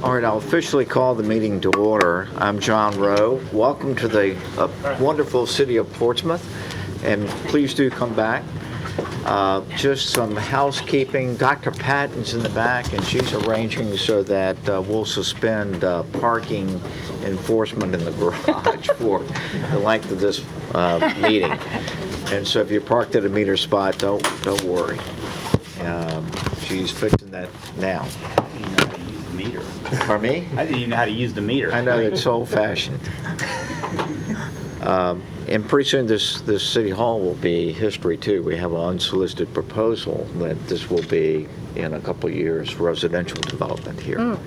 All right, I'll officially call the meeting to order. I'm John Rowe. Welcome to the wonderful city of Portsmouth, and please do come back. Just some housekeeping. Dr. Patton's in the back, and she's arranging so that we'll suspend parking enforcement in the garage for the length of this meeting. And so if you're parked at a meter spot, don't worry. She's fixing that now. Meter. Pardon me? I didn't even know how to use the meter. I know, it's old-fashioned. And pretty soon this city hall will be history too. We have an unsolicited proposal that this will be, in a couple of years, residential development here.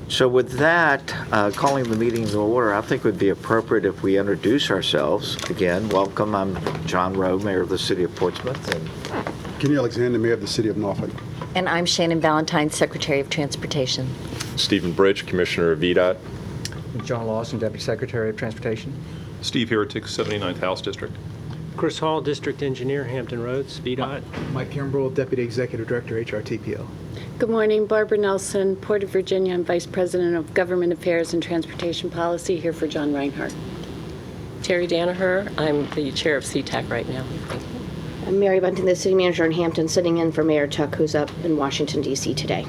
So with that, calling the meeting to order, I think it would be appropriate if we introduce ourselves. Again, welcome. I'm John Rowe, Mayor of the City of Portsmouth. And Kenny Alexander, Mayor of the City of Norfolk. And I'm Shannon Valentine, Secretary of Transportation. Stephen Bridge, Commissioner of VDOT. John Lawson, Deputy Secretary of Transportation. Steve Heretic, 79th House District. Chris Hall, District Engineer, Hampton Roads, VDOT. Mike Kimbrell, Deputy Executive Director, HRTPO. Good morning, Barbara Nelson, Port of Virginia. I'm Vice President of Government Affairs and Transportation Policy, here for John Reinhardt. Terry Danaher, I'm the Chair of CTAC right now. I'm Mary Bunting, the City Manager in Hampton, sitting in for Mayor Tuck, who's up in Washington, D.C. today.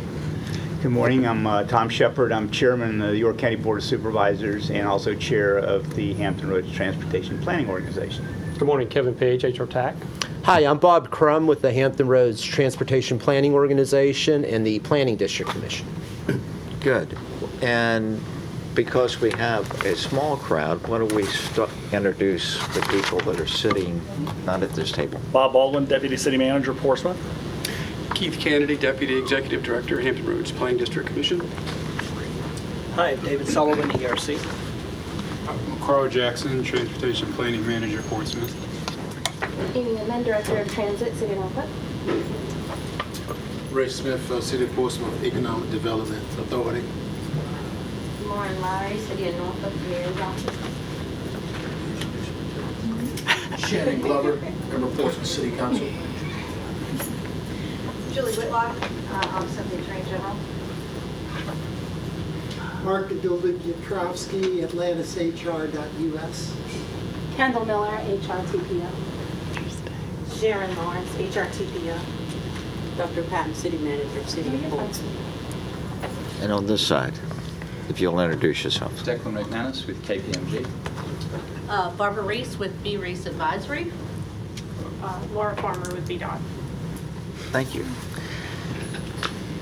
Good morning. I'm Tom Shepard. I'm Chairman of the York County Board of Supervisors and also Chair of the Hampton Roads Transportation Planning Organization. Good morning, Kevin Page, HRTAC. Hi, I'm Bob Crum with the Hampton Roads Transportation Planning Organization and the Planning District Commission. good. And because we have a small crowd, why don't we introduce the people that are sitting not at this table? Bob Baldwin, Deputy City Manager, Portsmouth. Keith Kennedy, Deputy Executive Director, Hampton Roads Planning District Commission. Hi, David Sullivan, ERC. Carl Jackson, Transportation Planning Manager, Portsmouth. Amy Inman, Director of Transit, City of Norfolk. Ray Smith, City of Portsmouth Economic Development Authority. Lauren Lowry, City of Norfolk, Mayor's Office. Shannon Glover, Member Portsmouth City Council. Julie Whitlock, Office of the Attorney General. Mark Dovig-Yatrovsky, AtlantisHR.us. Kendall Miller, HRTPO. Sharon Lawrence, HRTPO. Dr. Patton, City Manager, City of Portsmouth. And on this side, if you'll introduce yourself. Declan McManus with KPMG. Barbara Reese with B. Reese Advisory. Laura Farmer with VDOT. Thank you.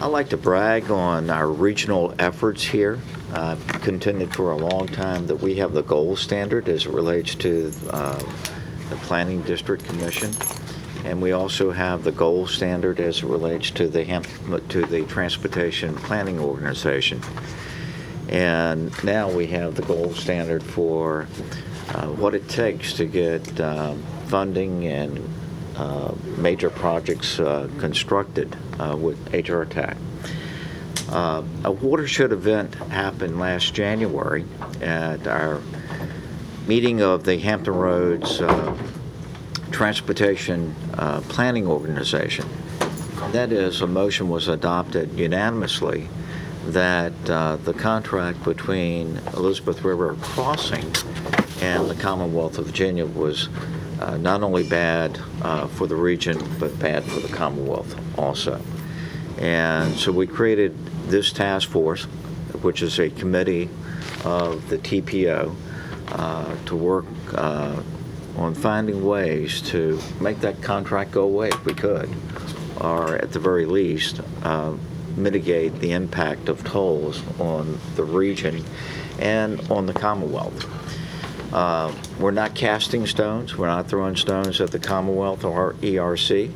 I'd like to brag on our regional efforts here. I've contended for a long time that we have the gold standard as it relates to the Planning District Commission, and we also have the gold standard as it relates to the Transportation Planning Organization. And now we have the gold standard for what it takes to get funding and major projects constructed with HRTPO. A watershed event happened last January at our meeting of the Hampton Roads Transportation Planning Organization. That is, a motion was adopted unanimously that the contract between Elizabeth River Crossing and the Commonwealth of Virginia was not only bad for the region, but bad for the Commonwealth also. And so we created this task force, which is a committee of the TPO, to work on finding ways to make that contract go away if we could, or at the very least, mitigate the impact of tolls on the region and on the Commonwealth. We're not casting stones. We're not throwing stones at the Commonwealth or ERC.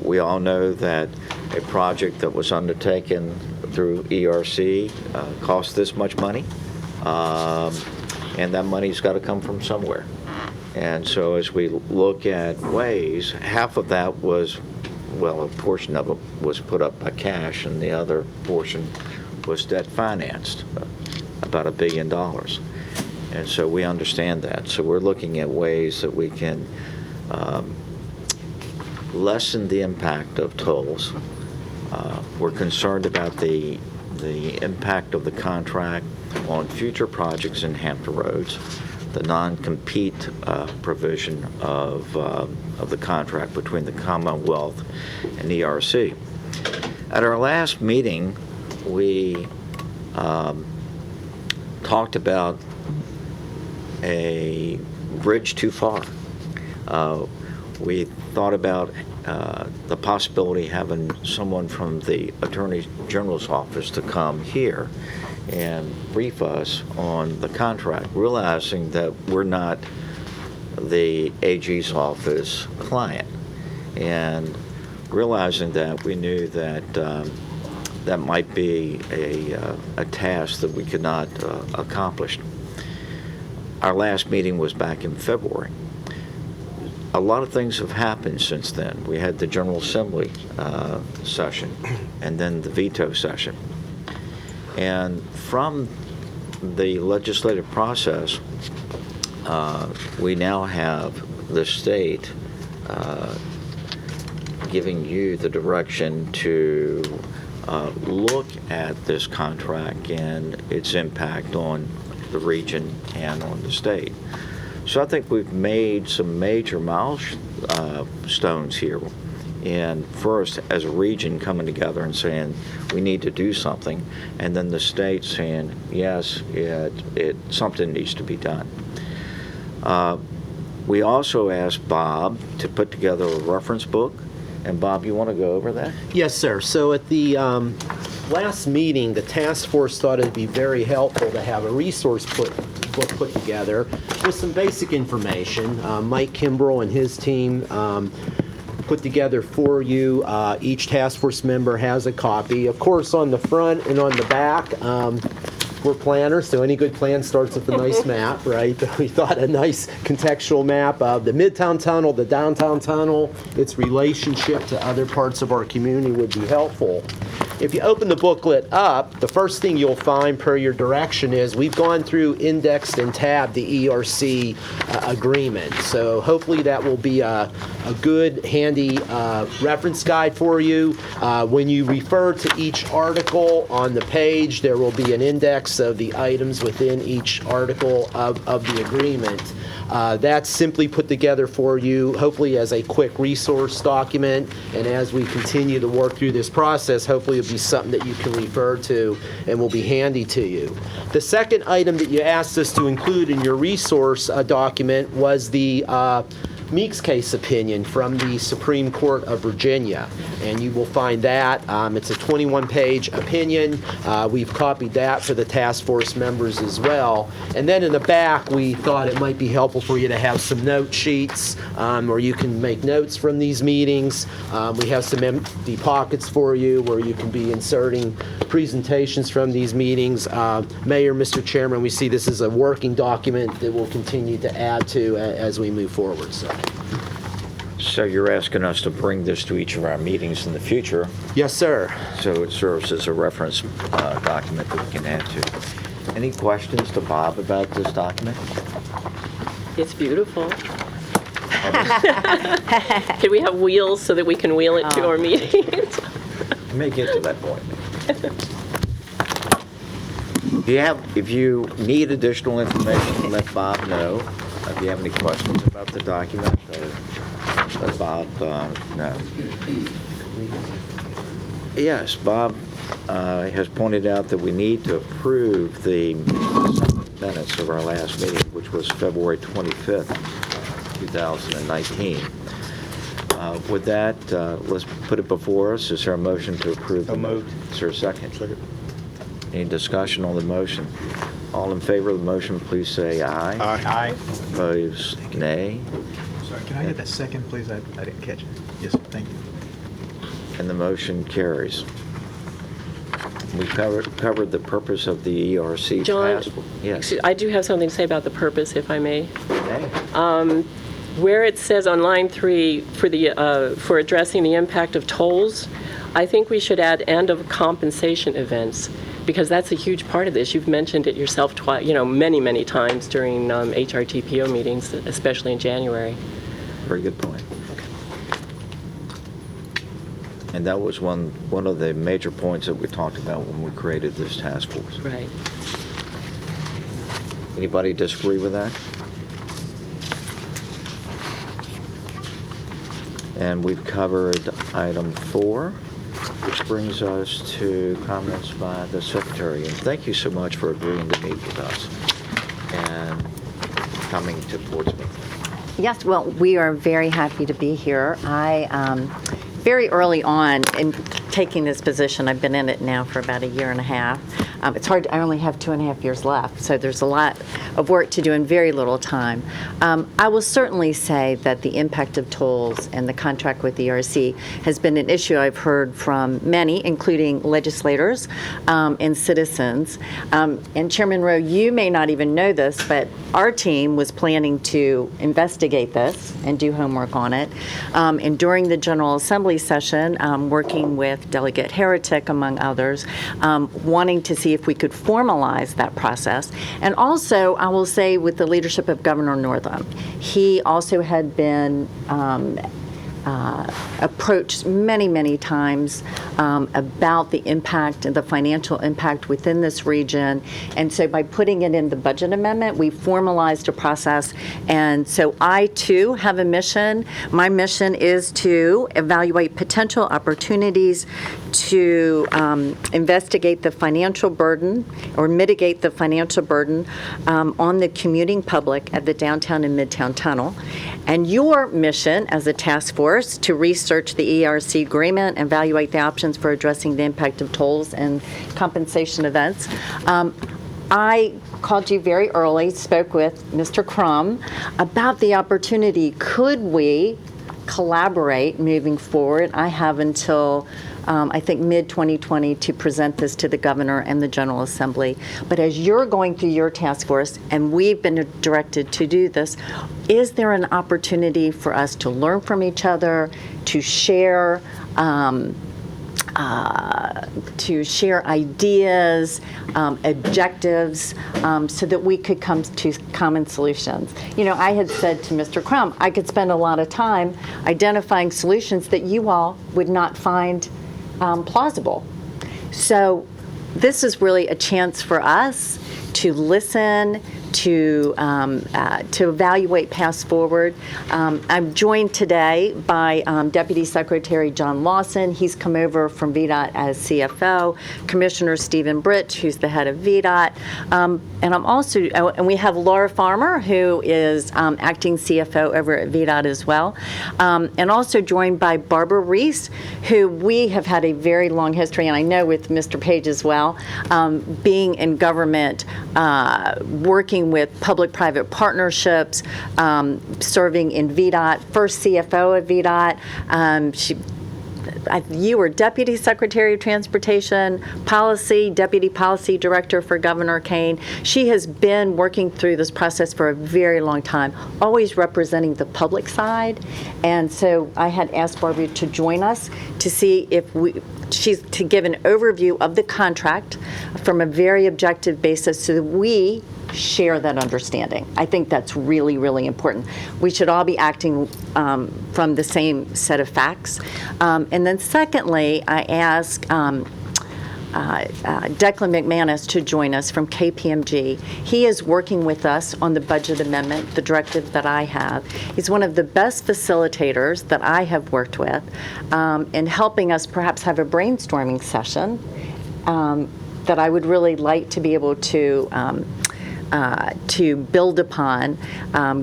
We all know that a project that was undertaken through ERC cost this much money, and that money's got to come from somewhere. And so as we look at ways, half of that was, well, a portion of it was put up by cash, and the other portion was debt financed, about $1 billion. And so we understand that. So we're looking at ways that we can lessen the impact of tolls We're concerned about the impact of the contract on future projects in Hampton Roads, the non-compete provision of the contract between the Commonwealth and ERC. At our last meeting, we talked about a bridge too far. We thought about the possibility of having someone from the Attorney General's office to come here and brief us on the contract, realizing that we're not the AG's office client, and realizing that we knew that that might be a task that we could not accomplish. Our last meeting was back in February. A lot of things have happened since then. We had the General Assembly session and then the veto session. And from the legislative process, we now have the state giving you the direction to look at this contract and its impact on the region and on the state. So I think we've made some major milestones here. And first, as a region coming together and saying we need to do something, and then the state saying yes, something needs to be done. We also asked Bob to put together a reference book. And Bob, you want to go over that? Yes, sir. So at the last meeting, the task force thought it'd be very helpful to have a resource book put together with some basic information. Mike Kimbrell and his team put together for you. Each task force member has a copy. Of course, on the front and on the back, we're planners, so any good plan starts with a nice map, right? We thought a nice contextual map of the Midtown Tunnel, the Downtown Tunnel, its relationship to other parts of our community would be helpful. If you open the booklet up, the first thing you'll find per your direction is we've gone through, indexed, and tabbed the ERC agreement. So hopefully that will be a good, handy reference guide for you. When you refer to each article on the page, there will be an index of the items within each article of the agreement. That's simply put together for you, hopefully as a quick resource document, and as we continue to work through this process, hopefully it'll be something that you can refer to and will be handy to you. The second item that you asked us to include in your resource document was the Meeks case opinion from the Supreme Court of Virginia, and you will find that. It's a 21-page opinion. We've copied that for the task force members as well. And then in the back, we thought it might be helpful for you to have some note sheets where you can make notes from these meetings. We have some empty pockets for you where you can be inserting presentations from these meetings. Mayor, Mr. Chairman, we see this as a working document that we'll continue to add to as we move forward. So you're asking us to bring this to each of our meetings in the future? Yes, sir. So it serves as a reference document that we can add to. Any questions to Bob about this document? It's beautiful. Can we have wheels so that we can wheel it to our meetings? You may get to that point. If you need additional information, let Bob know. If you have any questions about the document, let Bob know. Yes, Bob has pointed out that we need to approve the minutes of our last meeting, which was February 25th, 2019. With that, let's put it before us. Is there a motion to approve? So moved. Is there a second? Second. Any discussion on the motion? All in favor of the motion, please say aye. Aye. Opposed, nay. Sorry, can I get that second, please? I didn't catch it. Yes, sir. Thank you. And the motion carries. We covered the purpose of the ERC John, task force. Yes. I do have something to say about the purpose, if I may. Okay. Where it says on line 3 for addressing the impact of tolls, I think we should add and of compensation events, because that's a huge part of this. You've mentioned it yourself many, many times during HRTPO meetings, especially in January. Very good point. And that was one of the major points that we talked about when we created this task force. Right. Anybody disagree with that? And we've covered item 4, which brings us to comments by the Secretary. And thank you so much for agreeing to meet with us and coming to Portsmouth. Yes, well, we are very happy to be here. Very early on in taking this position, I've been in it now for about a year and a half. It's hard, I only have 2.5 years left, so there's a lot of work to do in very little time. I will certainly say that the impact of tolls and the contract with the ERC has been an issue I've heard from many, including legislators and citizens. And Chairman Rowe, you may not even know this, but our team was planning to investigate this and do homework on it. And during the General Assembly session, working with Delegate Heretic, among others, wanting to see if we could formalize that process. And also, I will say, with the leadership of Governor Northam, he also had been approached many, many times about the impact and the financial impact within this region. And so by putting it in the budget amendment, we formalized a process. And so I, too, have a mission. My mission is to evaluate potential opportunities to investigate the financial burden or mitigate the financial burden on the commuting public at the downtown and midtown tunnel. And your mission as a task force to research the ERC agreement and evaluate the options for addressing the impact of tolls and compensation events. I called you very early, spoke with Mr. Crum about the opportunity. Could we collaborate moving forward? I have until I think mid-2020 to present this to the governor and the General Assembly. But as you're going through your task force, and we've been directed to do this, is there an opportunity for us to learn from each other, to share ideas, objectives, so that we could come to common solutions. You know, I had said to Mr. Crum, I could spend a lot of time identifying solutions that you all would not find plausible. So this is really a chance for us to listen, to evaluate paths forward. I'm joined today by Deputy Secretary John Lawson. He's come over from VDOT as CFO. Commissioner Stephen Britch, who's the head of VDOT. And I'm also, and we have Laura Farmer, who is acting CFO over at VDOT as well. And also joined by Barbara Reese, who we have had a very long history, and I know with Mr. Page as well, being in government, working with public-private partnerships, serving in VDOT, first CFO of VDOT. You were Deputy Secretary of Transportation, Deputy Policy Director for Governor Kane. She has been working through this process for a very long time, always representing the public side. And so I had asked Barbara to join us to see if she's to give an overview of the contract from a very objective basis so that we share that understanding. I think that's really, really important. We should all be acting from the same set of facts. And then secondly, I asked Declan McManus to join us from KPMG. He is working with us on the budget amendment, the directive that I have. He's one of the best facilitators that I have worked with in helping us perhaps have a brainstorming session that I would really like to be able to build upon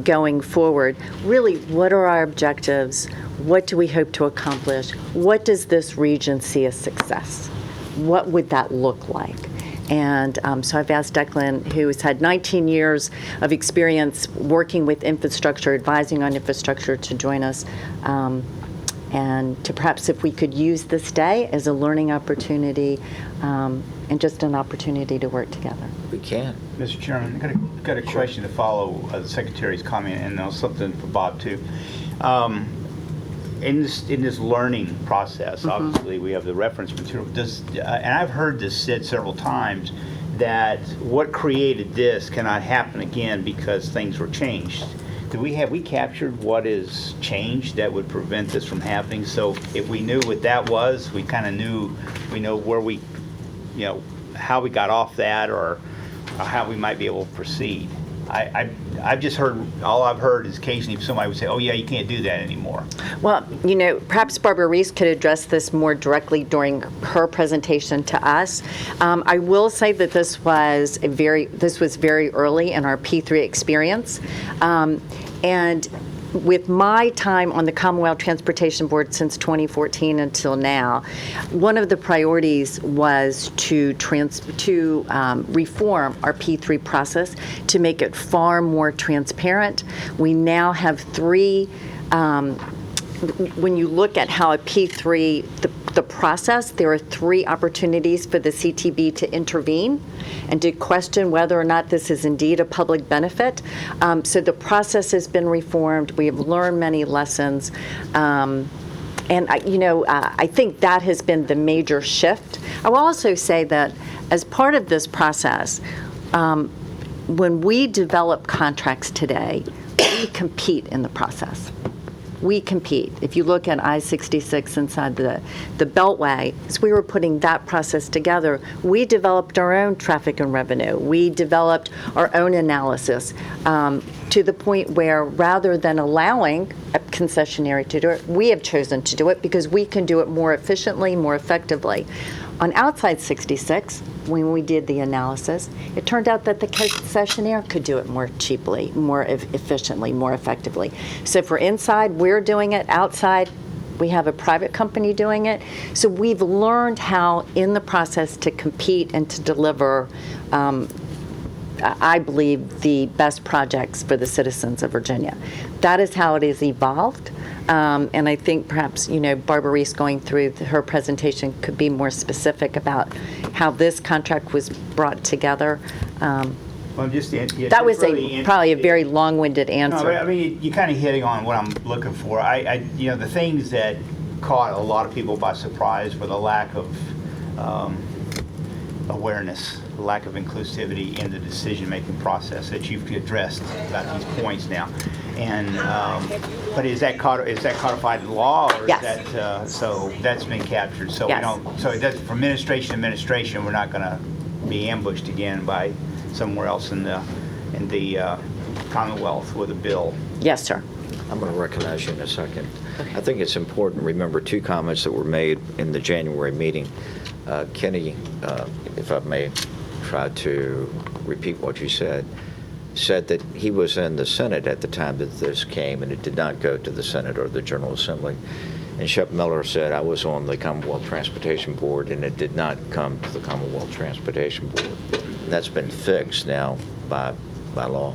going forward. Really, what are our objectives? What do we hope to accomplish? What does this region see as success? What would that look like? And so I've asked Declan, who has had 19 years of experience working with infrastructure, advising on infrastructure, to join us. And to perhaps if we could use this day as a learning opportunity and just an opportunity to work together. We can. Mr. Chairman, I've got a question to follow the Secretary's comment, and something for Bob, too. In this learning process, obviously, we have the reference material. And I've heard this said several times, that what created this cannot happen again because things were changed. have we captured what is changed that would prevent this from happening? So if we knew what that was, we kind of we know where we, how we got off that, or how we might be able to proceed. I've just heard, all I've heard is occasionally somebody would say, oh yeah, you can't do that anymore. Well, perhaps Barbara Reese could address this more directly during her presentation to us. I will say that this was very early in our P3 experience. And with my time on the Commonwealth Transportation Board since 2014 until now, one of the priorities was to reform our P3 process to make it far more transparent. We now have three. When you look at how a P3, the process, there are three opportunities for the CTB to intervene and to question whether or not this is indeed a public benefit. So the process has been reformed. We have learned many lessons. And I think that has been the major shift. I will also say that as part of this process, when we develop contracts today, we compete in the process. We compete. If you look at I-66 inside the Beltway, as we were putting that process together, we developed our own traffic and revenue. We developed our own analysis to the point where rather than allowing a concessionary to do it, we have chosen to do it because we can do it more efficiently, more effectively. On outside 66, when we did the analysis, it turned out that the concessionaire could do it more cheaply, more efficiently, more effectively. So for inside, we're doing it. Outside, we have a private company doing it. So we've learned how in the process to compete and to deliver, I believe, the best projects for the citizens of Virginia. That is how it has evolved. And I think perhaps, Barbara Reese going through her presentation could be more specific about how this contract was brought together. Well, that was probably a very long-winded answer. No, I mean, you're kind of hitting on what I'm looking for. The things that caught a lot of people by surprise were the lack of awareness, the lack of inclusivity in the decision-making process that you've addressed about these points now. And but is that codified in law, or yes. Is that so that's been captured? So yes. we don't. So it does, from administration to administration, we're not going to be ambushed again by somewhere else in the Commonwealth with a bill. Yes, sir. I'm going to recognize you in a second. Okay. I think it's important to remember two comments that were made in the January meeting. Kenny, if I may try to repeat what you said that he was in the Senate at the time that this came, and it did not go to the Senate or the General Assembly. And Shep Miller said, I was on the Commonwealth Transportation Board, and it did not come to the Commonwealth Transportation Board. And that's been fixed now by law.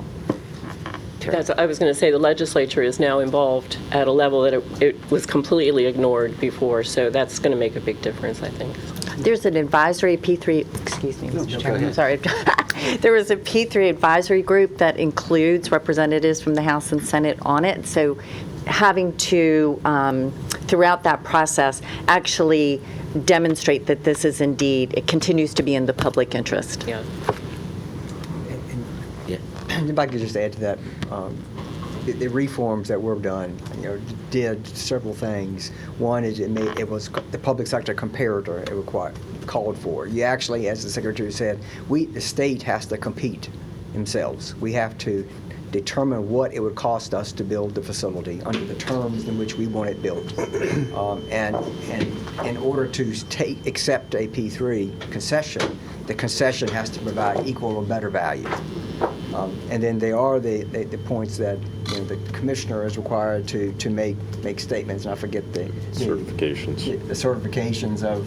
I was going to say the legislature is now involved at a level that it was completely ignored before, so that's going to make a big difference, I think. There's an advisory P3, excuse me, Mr. Chairman, I'm sorry. There was a P3 advisory group that includes representatives from the House and Senate on it, so having to, throughout that process, actually demonstrate that this is indeed, it continues to be in the public interest. Yeah. If I could just add to that, the reforms that were done, did several things. One is it was the public sector comparator it called for. You actually, as the Secretary said, the state has to compete themselves. We have to determine what it would cost us to build the facility under the terms in which we want it built. And in order to accept a P3 concession, the concession has to provide equal or better value. And then there are the points that the commissioner is required to make statements, and I forget the certifications. The certifications of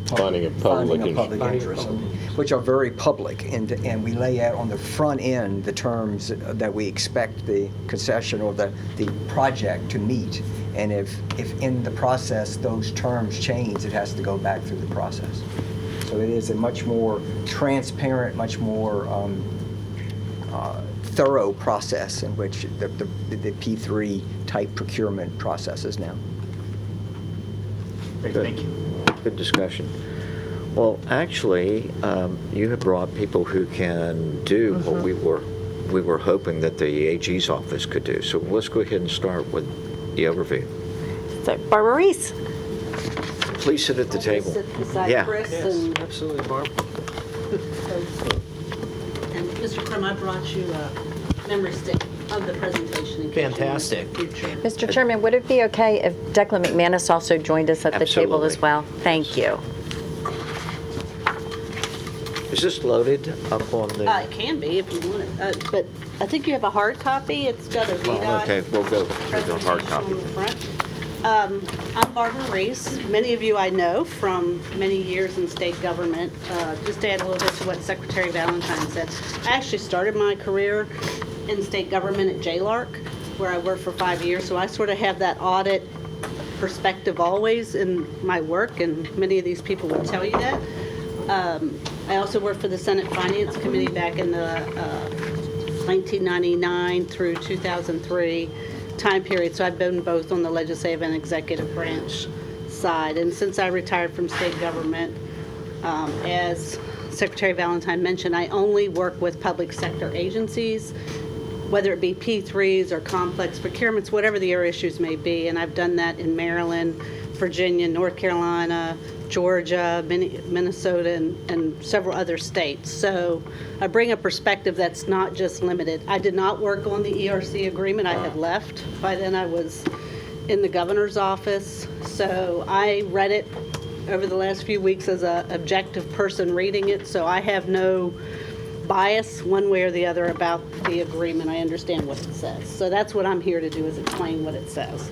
finding a public interest, which are very public, and we lay out on the front end the terms that we expect the concession or the project to meet. And if in the process those terms change, it has to go back through the process. So it is a much more transparent, much more thorough process in which the P3 type procurement process is now. Thank you. Good discussion. Well, actually, you have brought people who can do what we were we were hoping that the AG's office could do. So let's go ahead and start with the overview. So Barbara Reese. Please sit at the table. Sit beside Yeah. Chris Yes, and absolutely, Barb. Mr. Crum, I brought you a memory stick of the presentation. in case you want Fantastic. it in the future. Mr. Chairman, would it be okay if Declan McManus also joined us at the table as Absolutely. well? Thank you. Is this loaded up on the? It can be if you want it, but I think you have a hard copy. It's got a Well, VDOT okay, we'll go to the hard presentation copy. on the front. I'm Barbara Reese. Many of you I know from many years in state government. Just to add a little bit to what Secretary Valentine said, I actually started my career in state government at JLARC, where I worked for 5 years, so I sort of have that audit perspective always in my work, and many of these people would tell you that. I also worked for the Senate Finance Committee back in the 1999 through 2003 time period, so I've been both on the legislative and executive branch side. And since I retired from state government, as Secretary Valentine mentioned, I only work with public sector agencies, whether it be P3s or complex procurements, whatever the area issues may be. And I've done that in Maryland, Virginia, North Carolina, Georgia, Minnesota, and several other states. So I bring a perspective that's not just limited. I did not work on the ERC agreement. I had left. By then I was in the governor's office. So I read it over the last few weeks as an objective person reading it. So I have no bias one way or the other about the agreement. I understand what it says. So that's what I'm here to do, is explain what it says.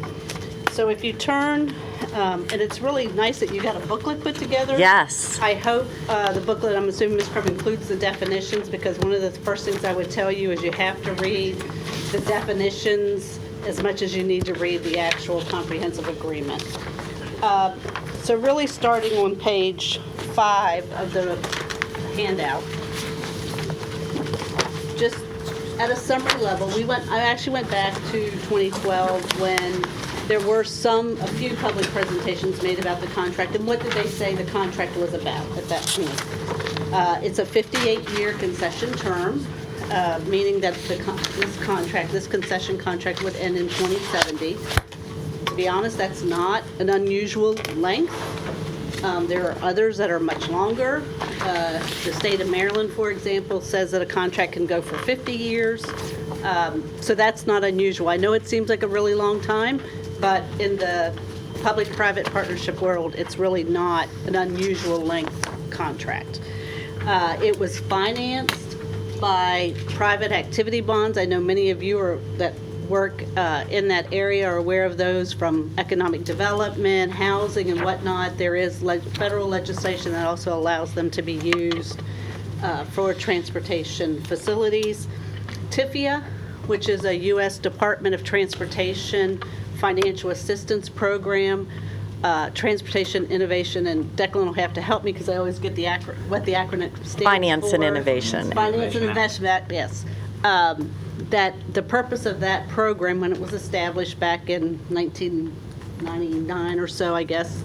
So if you turn, and it's really nice that you got a booklet put together. Yes. I hope the booklet, I'm assuming Ms. Crum, includes the definitions, because one of the first things I would tell you is you have to read the definitions as much as you need to read the actual comprehensive agreement. So really starting on page 5 of the handout, just at a summary level, I actually went back to 2012 when there were a few public presentations made about the contract, and what did they say the contract was about at that point? It's a 58-year concession term, meaning that this concession contract would end in 2070. To be honest, that's not an unusual length. There are others that are much longer. The state of Maryland, for example, says that a contract can go for 50 years. So that's not unusual. I know it seems like a really long time, but in the public-private partnership world, it's really not an unusual length contract. It was financed by private activity bonds. I know many of you that work in that area are aware of those from economic development, housing, and whatnot. There is federal legislation that also allows them to be used for transportation facilities. TIFIA, which is a U.S. Department of Transportation financial assistance program, Transportation Innovation, and Declan will have to help me because I always get what the acronym stands for. Finance and Innovation. Finance and Investment, yes. That the purpose of that program, when it was established back in 1999 or so, I guess,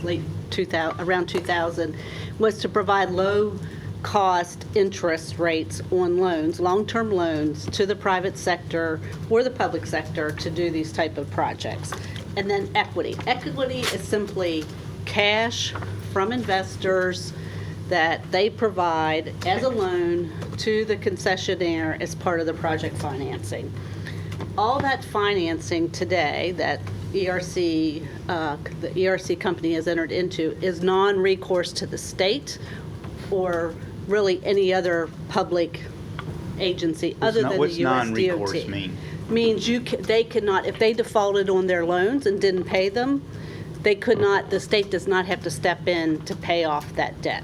around 2000, was to provide low-cost interest rates on loans, long-term loans, to the private sector or the public sector to do these type of projects. And then equity. Equity is simply cash from investors that they provide as a loan to the concessionaire as part of the project financing. All that financing today that the ERC company has entered into is non-recourse to the state or really any other public agency other than the What's US non-recourse DOT. mean? Means they cannot, if they defaulted on their loans and didn't pay them, the state does not have to step in to pay off that debt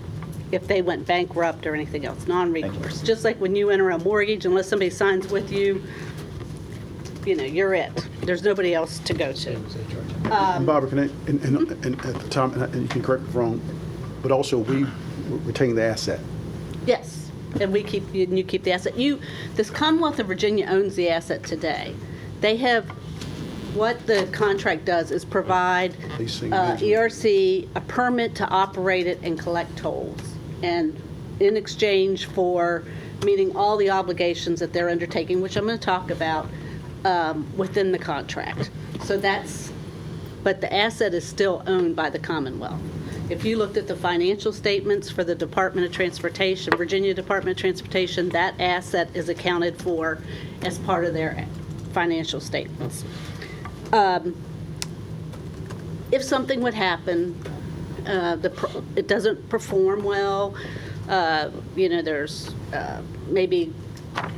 if they went bankrupt or anything else, non-recourse. Just like when you enter a mortgage, unless somebody signs with you, you're it. There's nobody else to go to. Barbara, can I, and at the time, and you can correct me if I'm wrong, but also we retain the asset. Yes, and you keep the asset. This Commonwealth of Virginia owns the asset today. They have, what the contract does is provide ERC a permit to operate it and collect tolls. And in exchange for meeting all the obligations that they're undertaking, which I'm going to talk about within the contract. So but the asset is still owned by the Commonwealth. If you looked at the financial statements for the Department of Transportation, Virginia Department of Transportation, that asset is accounted for as part of their financial statements. If something would happen, it doesn't perform well, there's maybe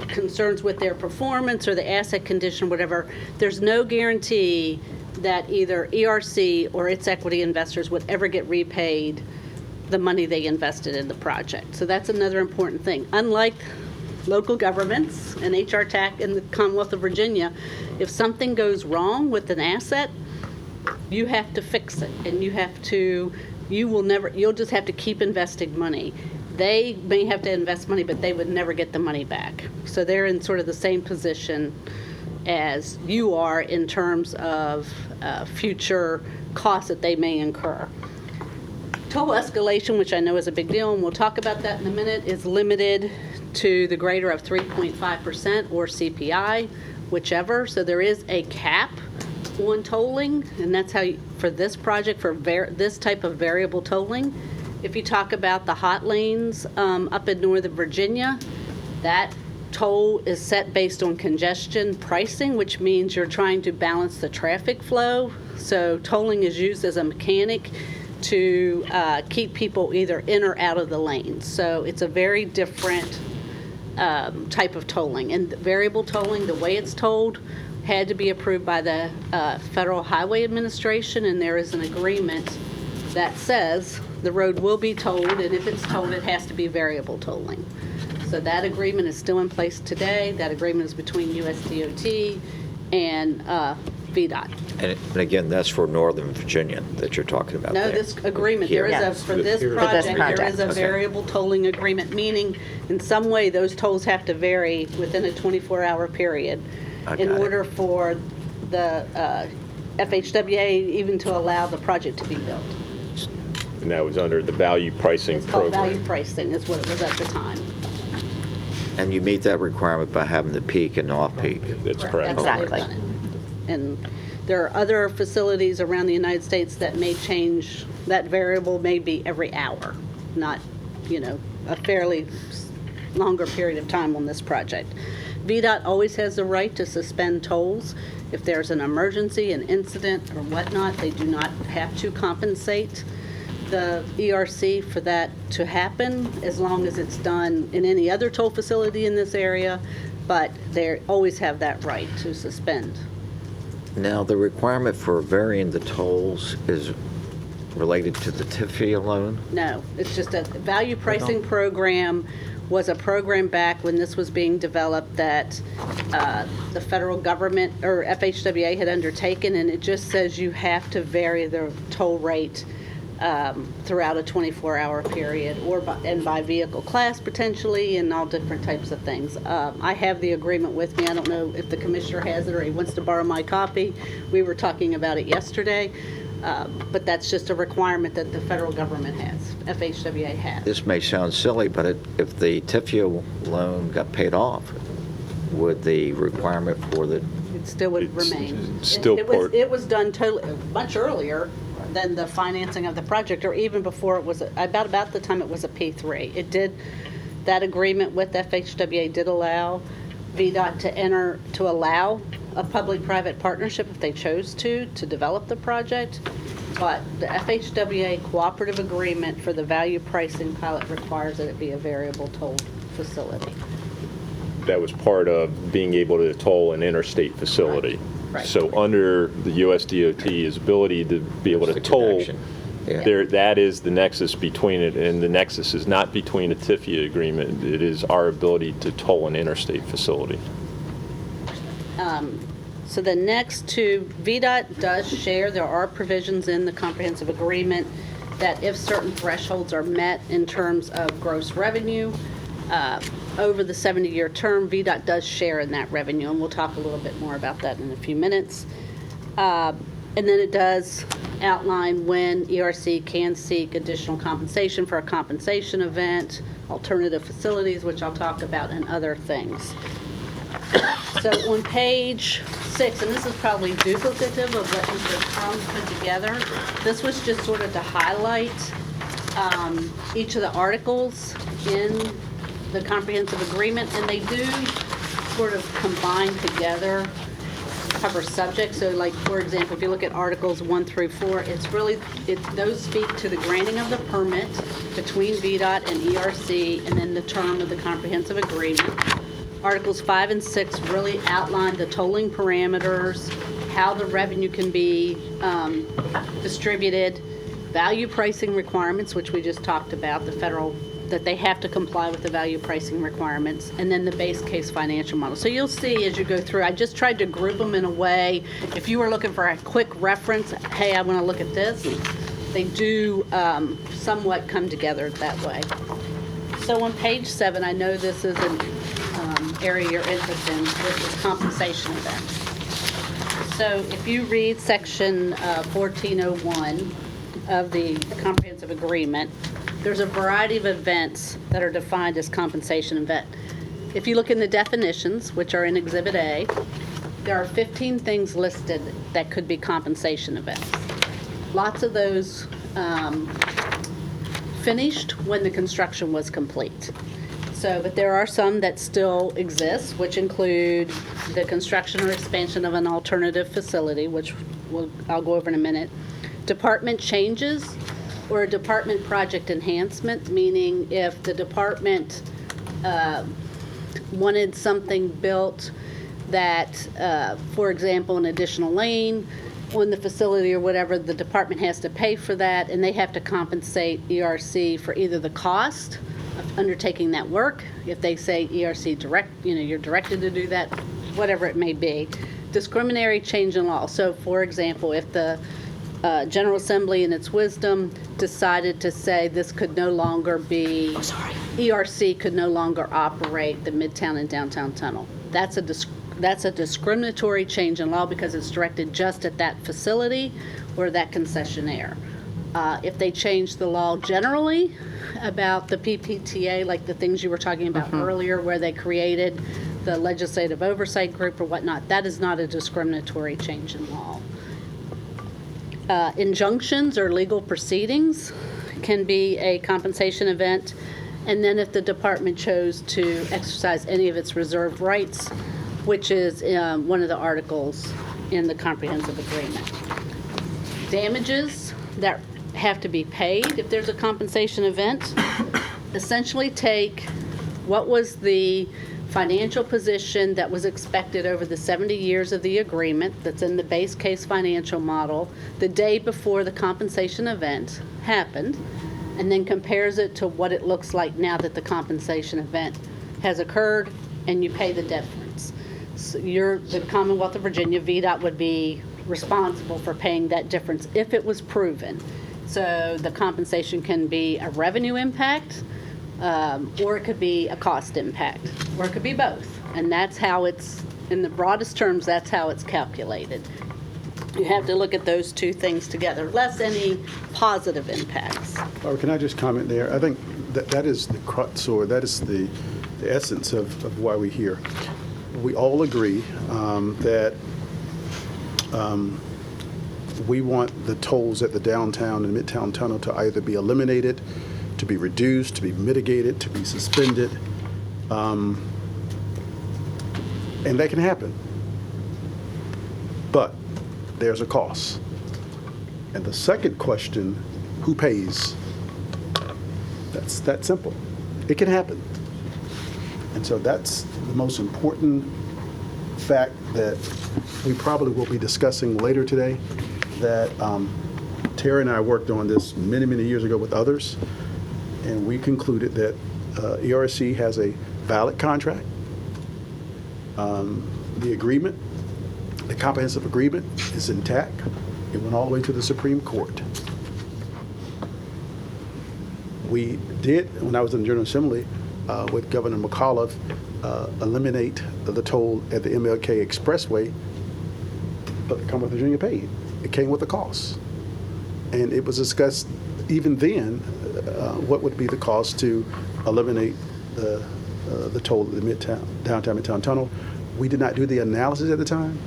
concerns with their performance or the asset condition, whatever, there's no guarantee that either ERC or its equity investors would ever get repaid the money they invested in the project. So that's another important thing. Unlike local governments and HRTPO in the Commonwealth of Virginia, if something goes wrong with an asset, you have to fix it, and you'll just have to keep investing money. They may have to invest money, but they would never get the money back. So they're in sort of the same position as you are in terms of future costs that they may incur. Toll escalation, which I know is a big deal, and we'll talk about that in a minute, is limited to the greater of 3.5% or CPI, whichever. So there is a cap on tolling, and that's how for this project, for this type of variable tolling. If you talk about the hot lanes up in Northern Virginia, that toll is set based on congestion pricing, which means you're trying to balance the traffic flow. So tolling is used as a mechanic to keep people either in or out of the lanes. So it's a very different type of tolling. And variable tolling, the way it's tolled, had to be approved by the Federal Highway Administration, and there is an agreement that says the road will be tolled, and if it's tolled, it has to be variable tolling. So that agreement is still in place today. That agreement is between USDOT and VDOT. And again, that's for Northern Virginia that you're talking about. No, there. this agreement, Here. there is Yes. for this project, there is a variable tolling agreement, meaning in some way those tolls have to vary within a 24-hour period in order for the FHWA even to allow the project to be built. And that was under the value pricing It's called program. value pricing is what it was at the time. And you meet that requirement by having the peak and off-peak. That's correct. That's how they've done it. And there are other facilities around the United States that may change, that variable may be every hour, not, a fairly longer period of time on this project. VDOT always has the right to suspend tolls. If there's an emergency, an incident, or whatnot, they do not have to compensate the ERC for that to happen, as long as it's done in any other toll facility in this area, but they always have that right to suspend. Now, the requirement for varying the tolls is related to the TIFIA loan? No, it's just a value pricing program was a program back when this was being developed that the federal government or FHWA had undertaken, and it just says you have to vary the toll rate throughout a 24-hour period, and by vehicle class potentially, and all different types of things. I have the agreement with me. I don't know if the commissioner has it or he wants to borrow my copy. We were talking about it yesterday, but that's just a requirement that the federal government has, FHWA has. This may sound silly, but if the TIFIA loan got paid off, would the requirement for the... It still would remain. Still It was done totally, much earlier than the financing of the project, or even before it was, about the time it was a P3. It did, that agreement with FHWA did allow VDOT to allow a public-private partnership if they chose to develop the project, but the FHWA cooperative agreement for the value pricing pilot requires that it be a variable toll facility. That was part of being able to toll an interstate facility. Right. So under the USDOT's ability to be able to toll, that is the nexus between it, and the nexus is not between a TIFIA agreement. It is our ability to toll an interstate facility. So the next two, VDOT does share, there are provisions in the comprehensive agreement that if certain thresholds are met in terms of gross revenue, over the 70-year term, VDOT does share in that revenue, and we'll talk a little bit more about that in a few minutes. And then it does outline when ERC can seek additional compensation for a compensation event, alternative facilities, which I'll talk about, and other things. So on page 6, and this is probably duplicative of what Mr. Crum put together, this was just sort of to highlight each of the articles in the comprehensive agreement, and they do sort of combine together, cover subjects. So like, for example, if you look at Articles 1 through 4, those speak to the granting of the permit between VDOT and ERC, and then the term of the comprehensive agreement. Articles 5 and 6 really outline the tolling parameters, how the revenue can be distributed, value pricing requirements, which we just talked about, the federal, that they have to comply with the value pricing requirements, and then the base case financial model. So you'll see as you go through, I just tried to group them in a way, if you were looking for a quick reference, hey, I want to look at this, they do somewhat come together that way. So on page 7, I know this is an area you're interested in, which is compensation events. So if you read section 1401 of the comprehensive agreement, there's a variety of events that are defined as compensation event. If you look in the definitions, which are in Exhibit A, there are 15 things listed that could be compensation events. Lots of those finished when the construction was complete. So, but there are some that still exist, which include the construction or expansion of an alternative facility, which I'll go over in a minute. Department changes or a department project enhancement, meaning if the department wanted something built that, for example, an additional lane on the facility or whatever, the department has to pay for that, and they have to compensate ERC for either the cost of undertaking that work, if they say ERC you're directed to do that, whatever it may be. Discriminatory change in law. So, for example, if the General Assembly in its wisdom decided to say this could no longer be, ERC could no longer operate the Midtown and Downtown Tunnel. That's a discriminatory change in law because it's directed just at that facility or that concessionaire. If they change the law generally about the PPTA, like the things you were talking about earlier, where they created the legislative oversight group or whatnot, that is not a discriminatory change in law. Injunctions or legal proceedings can be a compensation event. And then if the department chose to exercise any of its reserved rights, which is one of the articles in the comprehensive agreement. Damages that have to be paid if there's a compensation event essentially take what was the financial position that was expected over the 70 years of the agreement that's in the base case financial model the day before the compensation event happened, and then compares it to what it looks like now that the compensation event has occurred, and you pay the difference. So the Commonwealth of Virginia, VDOT would be responsible for paying that difference if it was proven. So the compensation can be a revenue impact, or it could be a cost impact, or it could be both. And that's how it's, in the broadest terms, that's how it's calculated. You have to look at those two things together, less any positive impacts. Barbara, can I just comment there? I think that is the crux, or that is the essence of why we're here. We all agree that we want the tolls at the downtown and midtown tunnel to either be eliminated, to be reduced, to be mitigated, to be suspended. And that can happen. But there's a cost. And the second question, who pays? That's that simple. It can happen. And so that's the most important fact that we probably will be discussing later today, that Terry and I worked on this many, many years ago with others, and we concluded that ERC has a valid contract. The agreement, the comprehensive agreement, is intact. It went all the way to the Supreme Court. We did, when I was in the General Assembly with Governor McAuliffe, eliminate the toll at the MLK Expressway, but the Commonwealth of Virginia paid. it came with a cost. And it was discussed even then, what would be the cost to eliminate the toll of the downtown Midtown Tunnel. We did not do the analysis at the time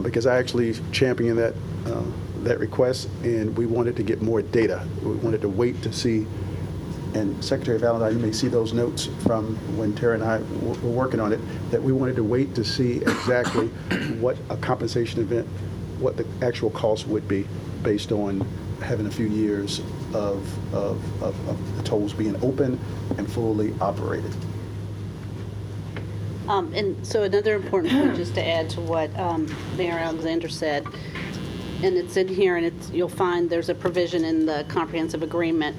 because I actually championed that request, and we wanted to get more data. We wanted to wait to see, and Secretary Valentine, you may see those notes from when Tara and I were working on it, that we wanted to wait to see exactly what a compensation event, what the actual cost would be based on having a few years of the tolls being open and fully operated. And so another important point, just to add to what Mayor Alexander said, and it's in here, and you'll find there's a provision in the comprehensive agreement.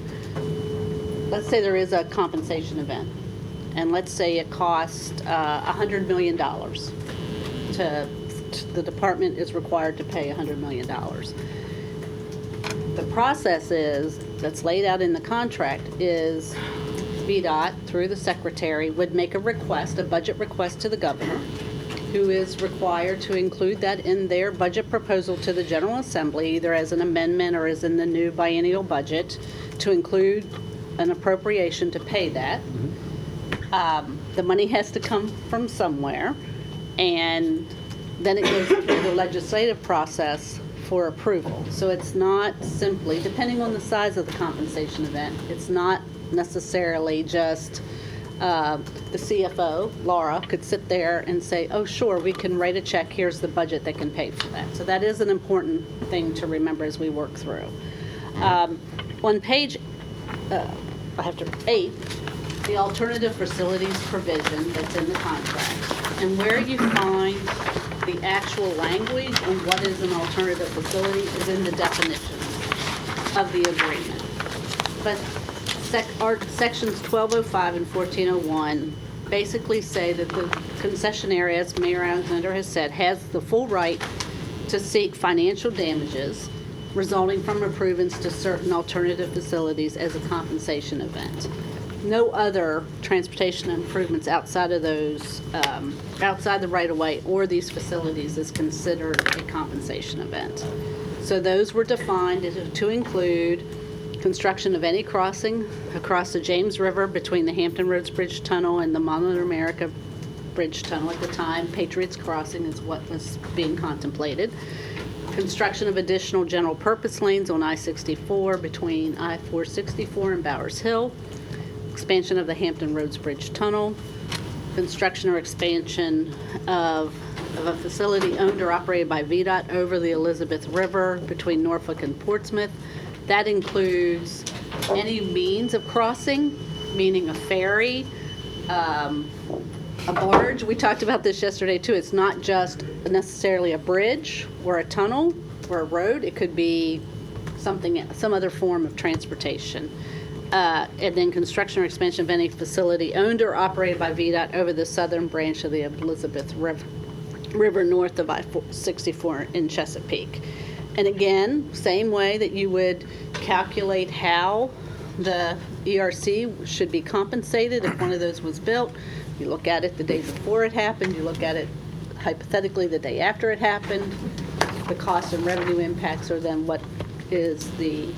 Let's say there is a compensation event, and let's say it costs $100 million. The department is required to pay $100 million. The process that's laid out in the contract is VDOT, through the secretary, would make a request, a budget request to the governor, who is required to include that in their budget proposal to the General Assembly, either as an amendment or as in the new biennial budget, to include an appropriation to pay that. The money has to come from somewhere, and then it goes through the legislative process for approval. So it's not simply, depending on the size of the compensation event, it's not necessarily just the CFO, Laura, could sit there and say, oh, sure, we can write a check, here's the budget that can pay for that. So that is an important thing to remember as we work through. On page 8, the alternative facilities provision that's in the contract, and where you find the actual language on what is an alternative facility is in the definitions of the agreement. But sections 1205 and 1401 basically say that the concessionaire, as Mayor Alexander has said, has the full right to seek financial damages resulting from improvements to certain alternative facilities as a compensation event. No other transportation improvements outside of those, outside the right-of-way or these facilities is considered a compensation event. So those were defined to include construction of any crossing across the James River between the Hampton Roads Bridge Tunnel and the Mall of America Bridge Tunnel. At the time, Patriots Crossing is what was being contemplated. Construction of additional general purpose lanes on I-64 between I-464 and Bowers Hill. Expansion of the Hampton Roads Bridge Tunnel. Construction or expansion of a facility owned or operated by VDOT over the Elizabeth River between Norfolk and Portsmouth. That includes any means of crossing, meaning a ferry, a barge. We talked about this yesterday too. It's not just necessarily a bridge or a tunnel or a road. It could be some other form of transportation. And then construction or expansion of any facility owned or operated by VDOT over the southern branch of the Elizabeth River north of I-64 in Chesapeake. And again, same way that you would calculate how the ERC should be compensated if one of those was built. You look at it the day before it happened, you look at it hypothetically the day after it happened. The cost and revenue impacts are then what is the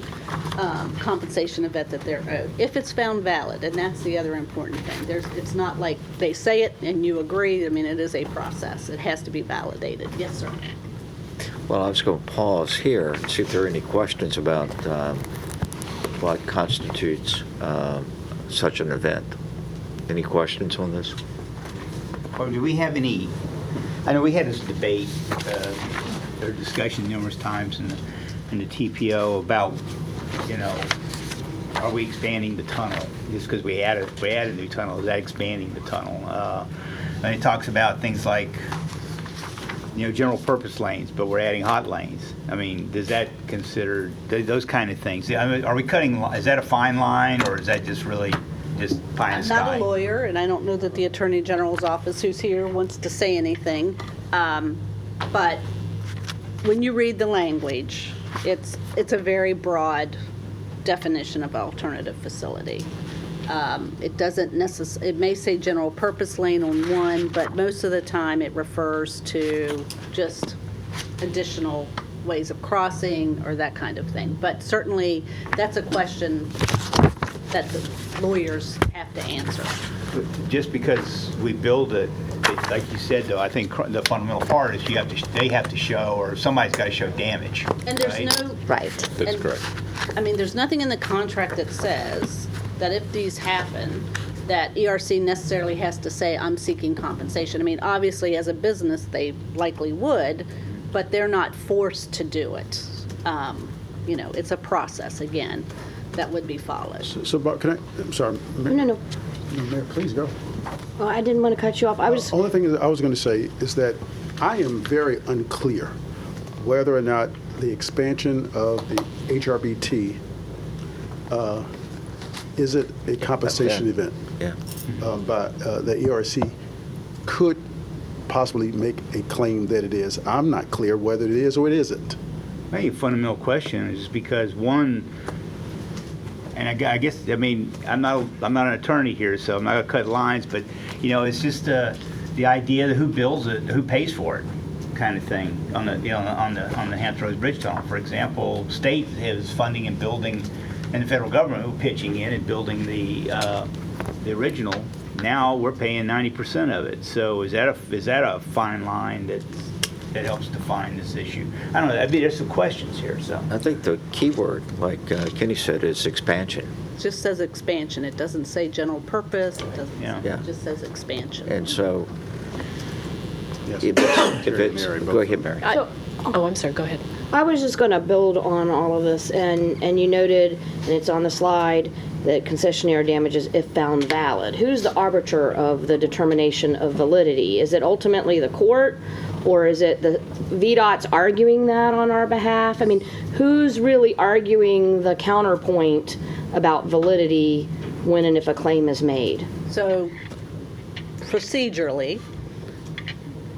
compensation event that they're owed, if it's found valid, and that's the other important thing. It's not like they say it and you agree. I mean, it is a process. It has to be validated. Yes, sir. Well, I was going to pause here and see if there are any questions about what constitutes such an event. Any questions on this? Or do we have any, I know we had this debate or discussion numerous times in the TPO about, are we expanding the tunnel? Just because we added a new tunnel, is that expanding the tunnel? And it talks about things like, general purpose lanes, but we're adding hot lanes. I mean, does that consider those kind of things? I mean, are we cutting, is that a fine line, or is that just really just pie in the sky? I'm not a lawyer, and I don't know that the Attorney General's office, who's here, wants to say anything. But when you read the language, it's a very broad definition of alternative facility. It doesn't necessarily, it may say general purpose lane on one, but most of the time it refers to just additional ways of crossing or that kind of thing. But certainly, that's a question that the lawyers have to answer. Just because we build it, like you said, though, I think the fundamental part is they have to show, or somebody's got to show damage. And there's right? no... Right. That's and- correct. I mean, there's nothing in the contract that says that if these happen, that ERC necessarily has to say, I'm seeking compensation. I mean, obviously, as a business, they likely would, but they're not forced to do it. You know, it's a process, again, that would be followed. So, Bob, I'm sorry. No. Mayor, please go. Well, I didn't want to cut you off. I was Only thing I was going to say is that I am very unclear whether or not the expansion of the HRBT, is it a compensation Yeah. event? Yeah. By the ERC could possibly make a claim that it is. I'm not clear whether it is or it isn't. Maybe a fundamental question is because one, and I guess, I mean, I'm not an attorney here, so I'm not gonna cut lines, but, you know, it's just the idea that who builds it, who pays for it, kind of thing, on the Hampton Roads Bridge Tunnel, for example. State is funding and building, and the federal government who pitching in and building the original. Now we're paying 90% of it. So is that a fine line that helps define this issue? I don't know. I mean, there's some questions here. So I think the key word, like Kenny said, is expansion. It just says expansion. It doesn't say general purpose. It doesn't. Yeah. It just says expansion. And so Yes. if it's, go ahead, Mary. Oh, I'm sorry, go ahead. I was just going to build on all of this, and you noted, and it's on the slide, that concessionaire damages if found valid. Who's the arbiter of the determination of validity? Is it ultimately the court, or is it the VDOT's arguing that on our behalf? I mean, who's really arguing the counterpoint about validity when and if a claim is made? So procedurally,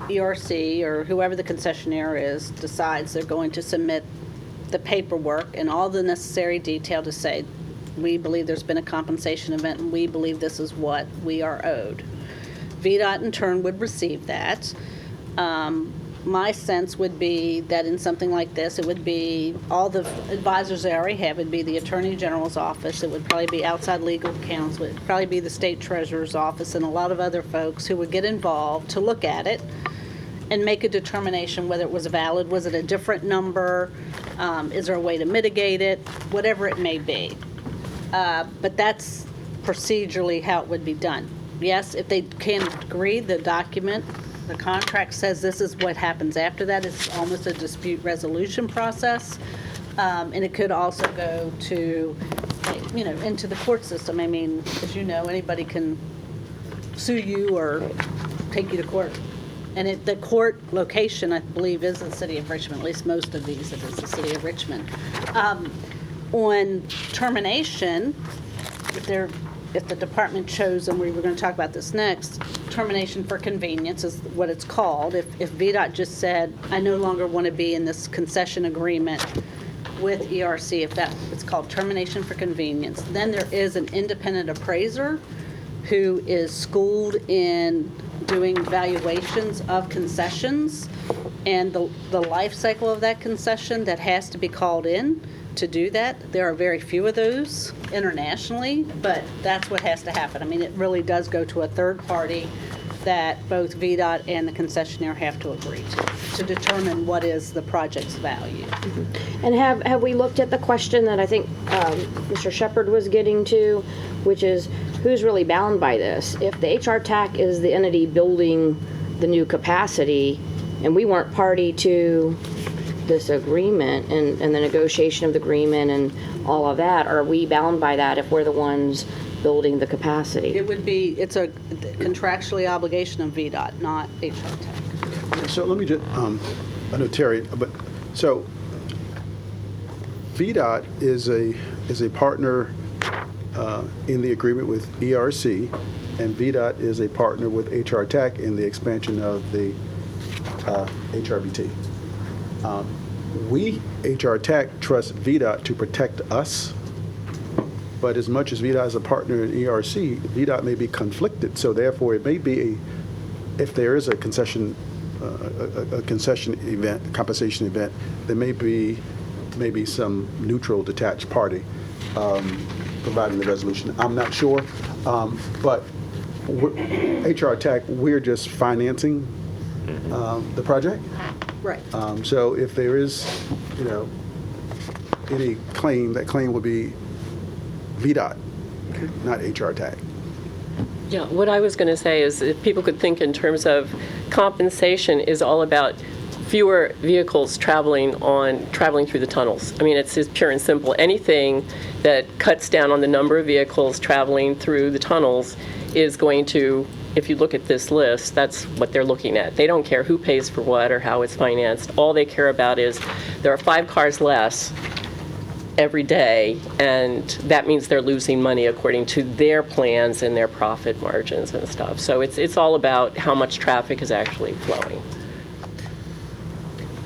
ERC or whoever the concessionaire is decides they're going to submit the paperwork and all the necessary detail to say, we believe there's been a compensation event and we believe this is what we are owed. VDOT in turn would receive that. My sense would be that in something like this, it would be all the advisors they already have. It would be the Attorney General's office. It would probably be outside legal counsel. It would probably be the State Treasurer's office and a lot of other folks who would get involved to look at it and make a determination whether it was valid. Was it a different number? Is there a way to mitigate it? Whatever it may be. But that's procedurally how it would be done. Yes, if they can't agree, the document, the contract says this is what happens after that. It's almost a dispute resolution process. And it could also go to, you know, into the court system. I mean, as you know, anybody can sue you or take you to court. And the court location, I believe, is the city of Richmond, at least most of these, it is the city of Richmond. On termination, if the department chose, and we were going to talk about this next, termination for convenience is what it's called. If VDOT just said, I no longer want to be in this concession agreement with ERC, if it's called termination for convenience, then there is an independent appraiser who is schooled in doing valuations of concessions and the life cycle of that concession that has to be called in to do that. There are very few of those internationally, but that's what has to happen. I mean, it really does go to a third party that both VDOT and the concessionaire have to agree to determine what is the project's value. And have we looked at the question that I think Mr. Shepard was getting to, which is who's really bound by this? If the HRTAC is the entity building the new capacity and we weren't party to this agreement and the negotiation of the agreement and all of that, are we bound by that if we're the ones building the capacity? It's a contractually obligation of VDOT, not HRTAC. So let me just, I know Terry, but, so VDOT is a partner in the agreement with ERC, and VDOT is a partner with HRTAC in the expansion of the HRBT. We, HRTAC, trust VDOT to protect us, but as much as VDOT is a partner in ERC, VDOT may be conflicted, so therefore it may be if there is a concession a concession event, compensation event, there may be maybe some neutral detached party providing the resolution. I'm not sure, but HR TAC, we're just financing the project. Right. So if there is, any claim, that claim would be VDOT, not HR TAC. Yeah, what I was going to say is if people could think in terms of compensation is all about fewer vehicles traveling through the tunnels. I mean, it's just pure and simple. Anything that cuts down on the number of vehicles traveling through the tunnels is going to, if you look at this list, that's what they're looking at. They don't care who pays for what or how it's financed. All they care about is there are 5 cars less every day, and that means they're losing money according to their plans and their profit margins and stuff. So it's all about how much traffic is actually flowing.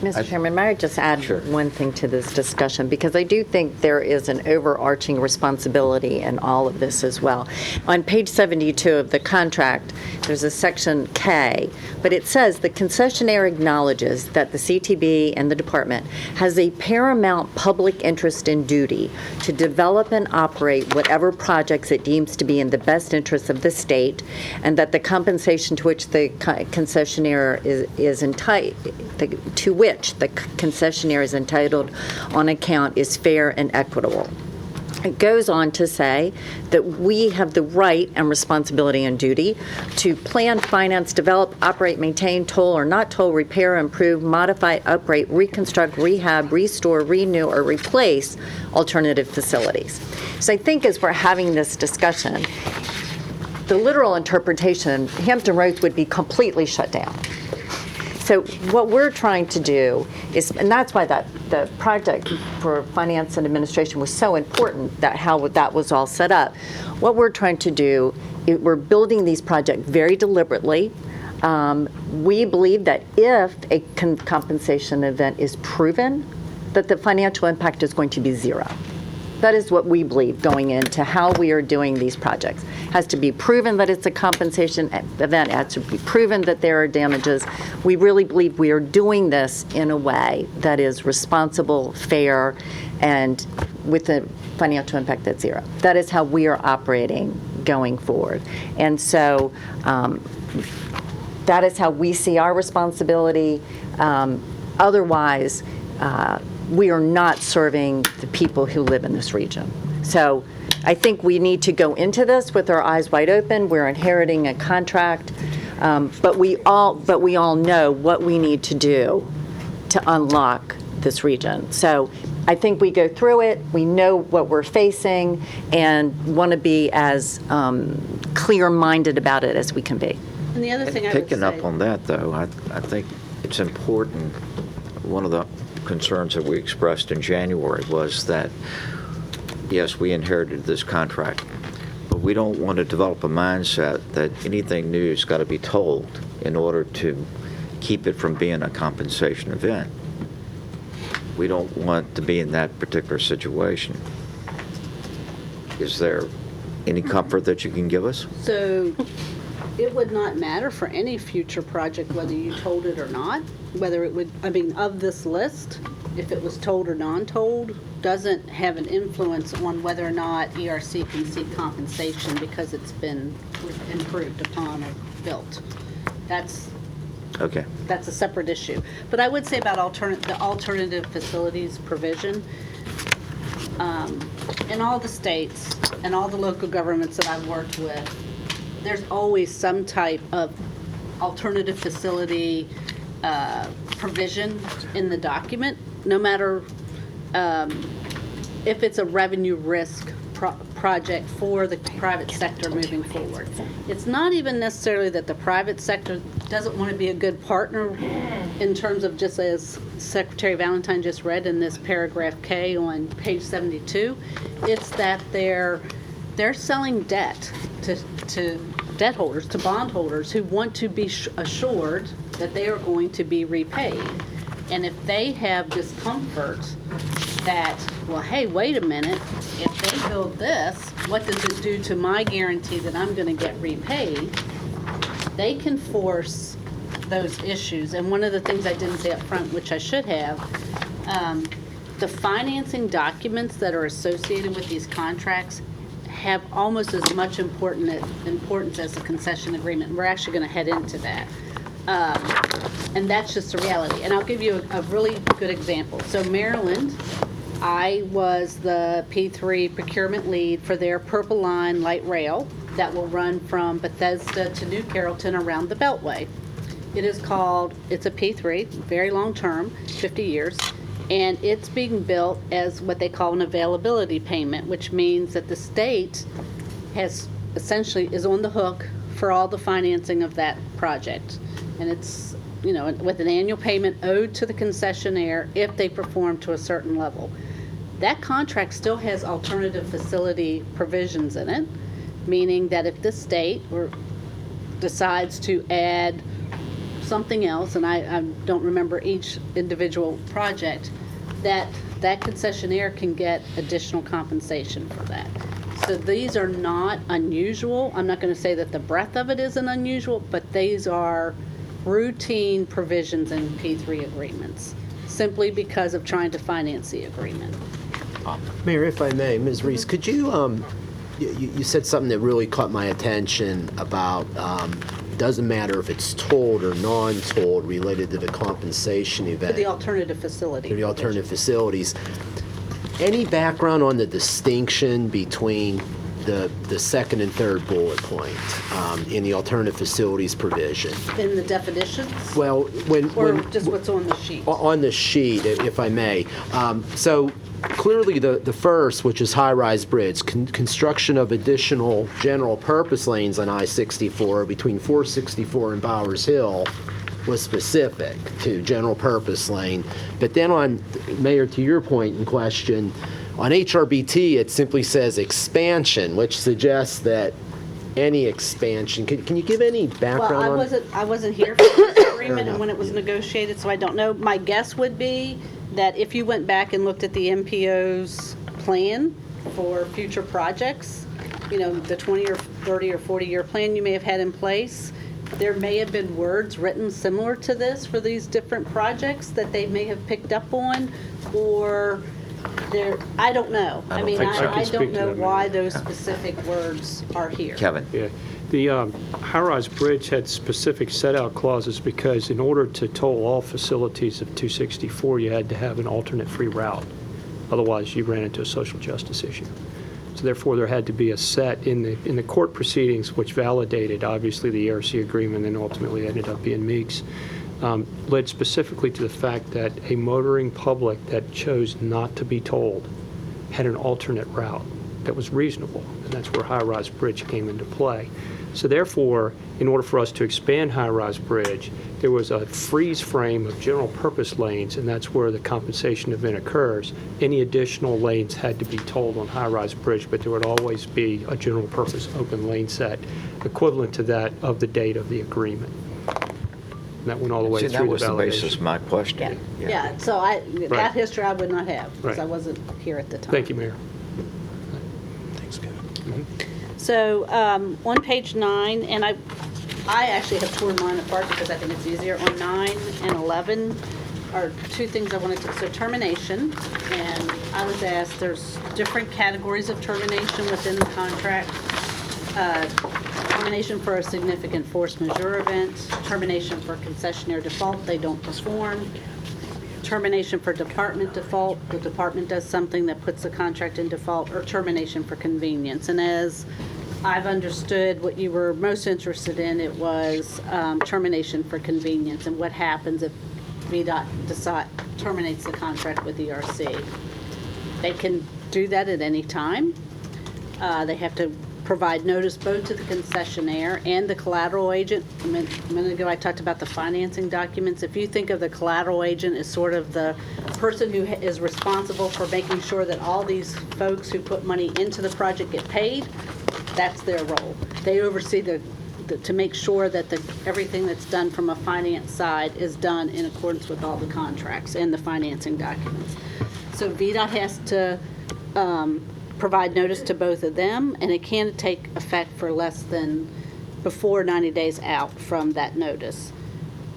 Mr. Chairman, may I just add one thing to this discussion? Because I do think there is an overarching responsibility in all of this as well. On page 72 of the contract, there's a section K, but it says the concessionaire acknowledges that the CTB and the department has a paramount public interest and duty to develop and operate whatever projects it deems to be in the best interest of the state, and that the compensation to which the concessionaire is entitled, to which the concessionaire is entitled on account is fair and equitable. It goes on to say that we have the right and responsibility and duty to plan, finance, develop, operate, maintain, toll or not toll, repair, improve, modify, upgrade, reconstruct, rehab, restore, renew, or replace alternative facilities. So I think as we're having this discussion, the literal interpretation, Hampton Roads would be completely shut down. So what we're trying to do is, and that's why the project for finance and administration was so important, that how that was all set up. What we're trying to do, we're building these projects very deliberately. We believe that if a compensation event is proven, that the financial impact is going to be zero. That is what we believe going into how we are doing these projects. It has to be proven that it's a compensation event. It has to be proven that there are damages. We really believe we are doing this in a way that is responsible, fair, and with a financial impact that's zero. That is how we are operating going forward. And so that is how we see our responsibility. Otherwise, we are not serving the people who live in this region. So I think we need to go into this with our eyes wide open. We're inheriting a contract, but we all know what we need to do to unlock this region. So I think we go through it, we know what we're facing, and want to be as clear-minded about it as we can be. And the other thing I would say... Picking up on that, though, I think it's important, one of the concerns that we expressed in January was that, yes, we inherited this contract, but we don't want to develop a mindset that anything new has got to be told in order to keep it from being a compensation event. We don't want to be in that particular situation. Is there any comfort that you can give us? So it would not matter for any future project whether you told it or not, whether it would, I mean, of this list, if it was told or non-told, doesn't have an influence on whether or not ERC can seek compensation because it's been improved upon or built. That's a separate issue. But I would say about the alternative facilities provision, in all the states and all the local governments that I've worked with, there's always some type of alternative facility provision in the document, no matter if it's a revenue risk project for the private sector moving forward. It's not even necessarily that the private sector doesn't want to be a good partner in terms of, just as Secretary Valentine just read in this paragraph K on page 72, it's that they're selling debt to debt holders, to bondholders who want to be assured that they are going to be repaid. And if they have discomfort that, well, hey, wait a minute, if they build this, what does it do to my guarantee that I'm going to get repaid? They can force those issues. And one of the things I didn't say up front, which I should have, the financing documents that are associated with these contracts have almost as much importance as the concession agreement. We're actually going to head into that. And that's just the reality. And I'll give you a really good example. So Maryland, I was the P3 procurement lead for their Purple Line light rail that will run from Bethesda to New Carrollton around the Beltway. It's a P3, very long term, 50 years, and it's being built as what they call an availability payment, which means that the state is on the hook for all the financing of that project. And it's, with an annual payment owed to the concessionaire if they perform to a certain level. That contract still has alternative facility provisions in it, meaning that if the state decides to add something else, and I don't remember each individual project, that concessionaire can get additional compensation for that. So these are not unusual. I'm not going to say that the breadth of it isn't unusual, but these are routine provisions in P3 agreements, simply because of trying to finance the agreement. Mayor, if I may, Ms. Reese, could you, you said something that really caught my attention about doesn't matter if it's tolled or non-tolled related to the compensation event. For the alternative facility. For the alternative facilities. Any background on the distinction between the second and third bullet point in the alternative facilities provision? In the definitions? Well, Or just what's on the sheet? On the sheet, if I may. So clearly the first, which is high-rise bridge, construction of additional general purpose lanes on I-64 between 464 and Bowers Hill was specific to general purpose lane. But then on, Mayor, to your point in question, on HRBT, it simply says expansion, which suggests that any expansion. Can you give any background on? Well, I wasn't here for this agreement and when it was negotiated, so I don't know. My guess would be that if you went back and looked at the MPO's plan for future projects, the 20 or 30 or 40-year plan you may have had in place, there may have been words written similar to this for these different projects that they may have picked up on, or I don't know. I don't know why those specific words are here. Kevin? Yeah. The high-rise bridge had specific set-out clauses because in order to toll all facilities of 264, you had to have an alternate free route. Otherwise, you ran into a social justice issue. So therefore, there had to be a set in the court proceedings, which validated, obviously, the ERC agreement and ultimately ended up being Meeks, led specifically to the fact that a motoring public that chose not to be tolled had an alternate route that was reasonable, and that's where high-rise bridge came into play. So therefore, in order for us to expand high-rise bridge, there was a freeze frame of general purpose lanes, and that's where the compensation event occurs. Any additional lanes had to be tolled on high-rise bridge, but there would always be a general purpose open lane set equivalent to that of the date of the agreement. And that went all the way through the validation. That was the basis of my question. Yeah, so that history I would not have because Right. I wasn't here at the time. Thank you, Mayor. Thanks, Kevin. So on page 9, and I actually have torn mine apart because I think it's easier. On 9 and 11 are two things I wanted to, so termination, and I was asked, there's different categories of termination within the contract. Termination for a significant force majeure event, termination for concessionaire default, they don't perform, termination for department default, the department does something that puts the contract in default, or termination for convenience. And as I've understood what you were most interested in, it was termination for convenience and what happens if VDOT terminates the contract with ERC. They can do that at any time. They have to provide notice both to the concessionaire and the collateral agent. A minute ago I talked about the financing documents. If you think of the collateral agent as sort of the person who is responsible for making sure that all these folks who put money into the project get paid, that's their role. They oversee to make sure that everything that's done from a finance side is done in accordance with all the contracts and the financing documents. So VDOT has to provide notice to both of them, and it can take effect for less than before 90 days out from that notice.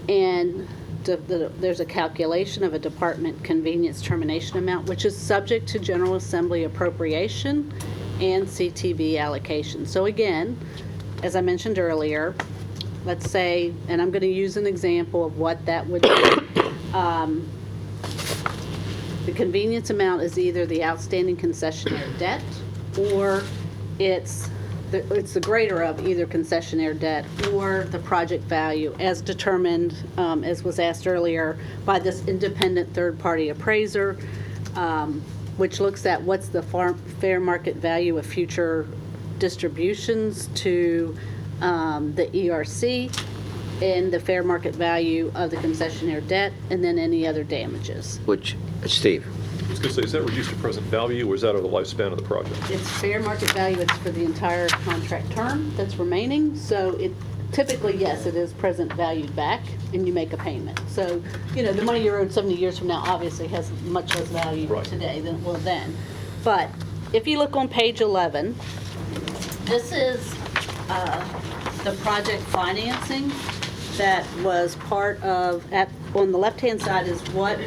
And there's a calculation of a department convenience termination amount, which is subject to General Assembly appropriation and CTV allocation. So again, as I mentioned earlier, let's say, and I'm going to use an example of what that would be. The convenience amount is either the outstanding concessionaire debt, or it's the greater of either concessionaire debt or the project value as determined, as was asked earlier, by this independent third-party appraiser, which looks at what's the fair market value of future distributions to the ERC and the fair market value of the concessionaire debt, and then any other damages. Which, Steve? I was going to say, is that reduced to present value, or is that over the lifespan of the project? It's fair market value, it's for the entire contract term that's remaining, so it typically, yes, it is present valued back, and you make a payment. So, the money you're owed 70 years from now obviously has much less value today than it will then. But if you look on page 11, this is the project financing that was part of, on the left-hand side is what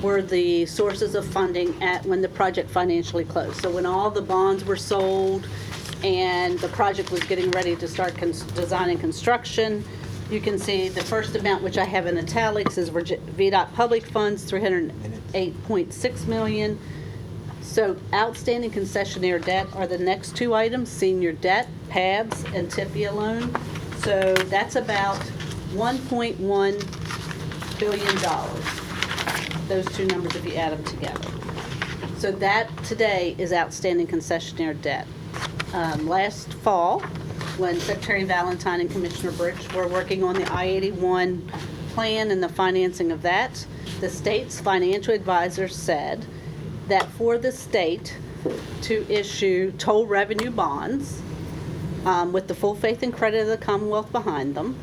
were the sources of funding when the project financially closed. So when all the bonds were sold and the project was getting ready to start design and construction, you can see the first amount, which I have in italics, is VDOT public funds, $308.6 million. So outstanding concessionaire debt are the next two items, senior debt, PABs, and TIFIA loan. So that's about $1.1 billion. Those two numbers, if you add them together. So that today is outstanding concessionaire debt. Last fall, when Secretary Valentine and Commissioner Bridge were working on the I-81 plan and the financing of that, the state's financial advisor said that for the state to issue toll revenue bonds with the full faith and credit of the Commonwealth behind them,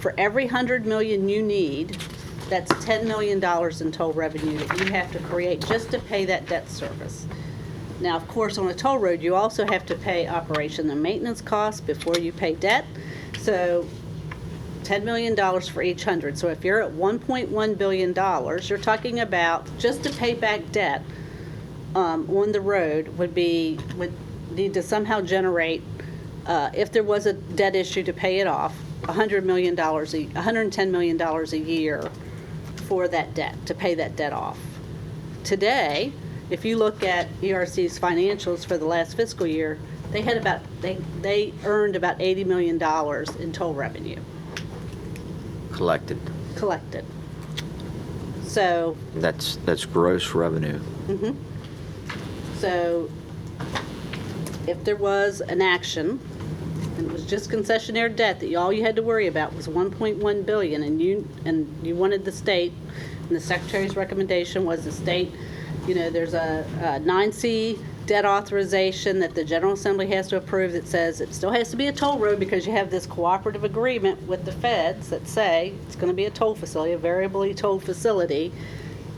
for every $100 million you need, that's $10 million in toll revenue that you have to create just to pay that debt service. Now, of course, on a toll road, you also have to pay operation and maintenance costs before you pay debt. So $10 million for each 100. So if you're at $1.1 billion, you're talking about just to pay back debt on the road would need to somehow generate, if there was a debt issue to pay it off, $110 million a year for that debt, to pay that debt off. Today, if you look at ERC's financials for the last fiscal year, they earned about $80 million in toll revenue. Collected. So That's gross revenue. Mm-hmm. So if there was an action, and it was just concessionaire debt that all you had to worry about was $1.1 billion, and you wanted the state, and the Secretary's recommendation was the state, there's a 9C debt authorization that the General Assembly has to approve that says it still has to be a toll road because you have this cooperative agreement with the feds that say it's going to be a toll facility, a variably tolled facility,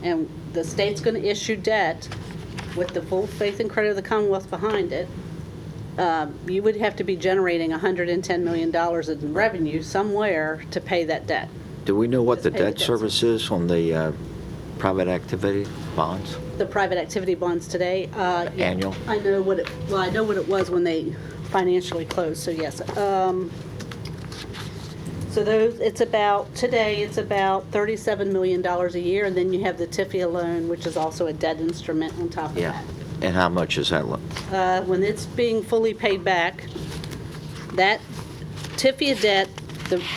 and the state's going to issue debt with the full faith and credit of the Commonwealth behind it. You would have to be generating $110 million in revenue somewhere to pay that debt. Do we know what the debt service is on the private activity bonds? The private activity bonds today? Annual? I know what it was when they financially closed, so yes. So today it's about $37 million a year, and then you have the TIFIA loan, which is also a debt instrument on top of that. And how much is that loan? When it's being fully paid back, that TIFIA debt,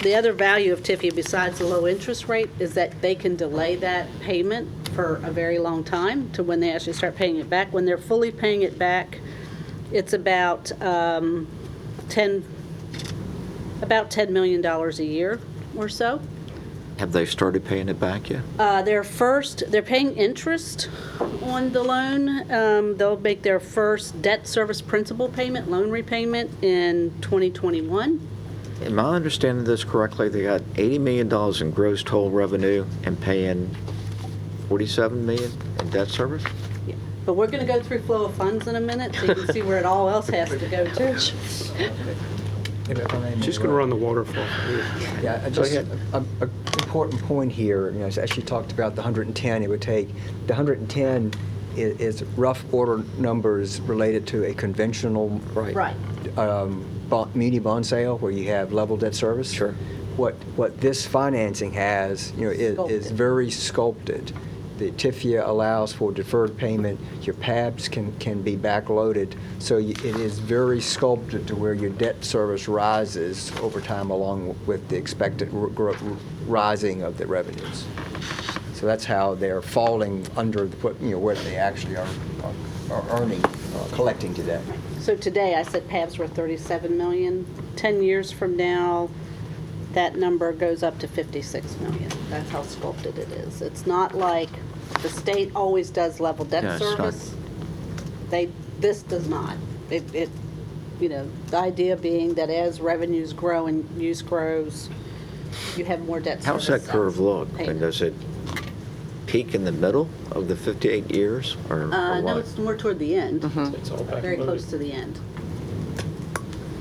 the other value of TIFIA besides the low interest rate is that they can delay that payment for a very long time to when they actually start paying it back. When they're fully paying it back, it's about $10 million a year or so. Have they started paying it back yet? They're paying interest on the loan. They'll make their first debt service principal payment, loan repayment in 2021. Am I understanding this correctly? They got $80 million in gross toll revenue and paying $47 million in debt service? Yeah. But we're going to go through flow of funds in a minute so you can see where it all else has to go to. She's going to run the waterfall. Yeah, just a important point here, as you talked about the 110, it would take, the 110 is rough order numbers related to a conventional Right. muni bond sale where you have level debt service. Sure. What this financing has, is very sculpted. The TIFIA allows for deferred payment. Your PABs can be backloaded. So it is very sculpted to where your debt service rises over time along with the expected rising of the revenues. So that's how they're falling under what they actually are earning, collecting today. So today, I said PABs were 37 million. 10 years from now, that number goes up to 56 million. That's how sculpted it is. It's not like the state always does level debt Yeah, it's not. service. This does not. The idea being that as revenues grow and use grows, you have more debt service. How's that curve look? And payment. does it peak in the middle of the 58 years or No, what? it's more toward the end. It's all back Very loaded. close to the end.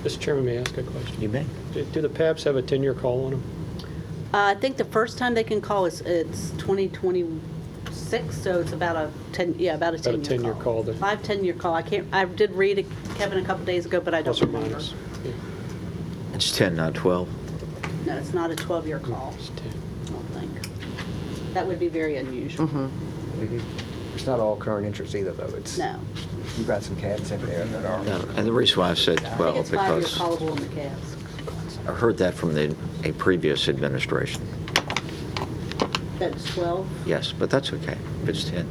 Mr. Chairman, may I ask a question? You may. Do the PABs have a 10-year call on them? I think the first time they can call it's 2026, so it's about a 10-year About a 10-year call then. 5-10-year call. I did read it, Kevin, a couple days ago, but I don't Plus or remember. minus? Yeah, It's 10, not 12. No, it's not a 12-year call, it's 10. I don't think. That would be very unusual. It's not all current interest either, though. It's No. You've got some cabs in there that are. No, and the reason why I said I think 12 it's 5-year because callable in the calves. I heard that from a previous administration. That's 12? Yes, but that's okay. If it's 10.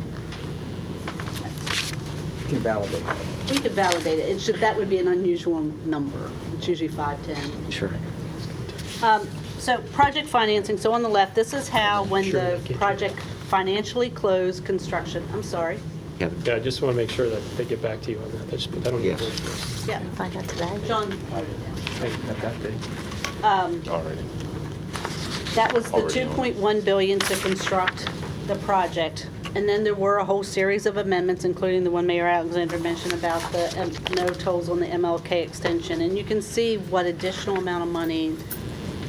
You can validate. We could validate it. That would be an unusual number. It's usually 5-10. Sure. So project financing, so on the left, this is how when Sure, the I get you. project financially closed construction, I'm sorry. Yeah. Yeah, I just want to make sure that they get back to you on that. I don't need Yes. to. Yeah. Find out today. John, All right. that was the Already on. 2.1 billion to construct the project. And then there were a whole series of amendments, including the one Mayor Alexander mentioned about the no tolls on the MLK extension. And you can see what additional amount of money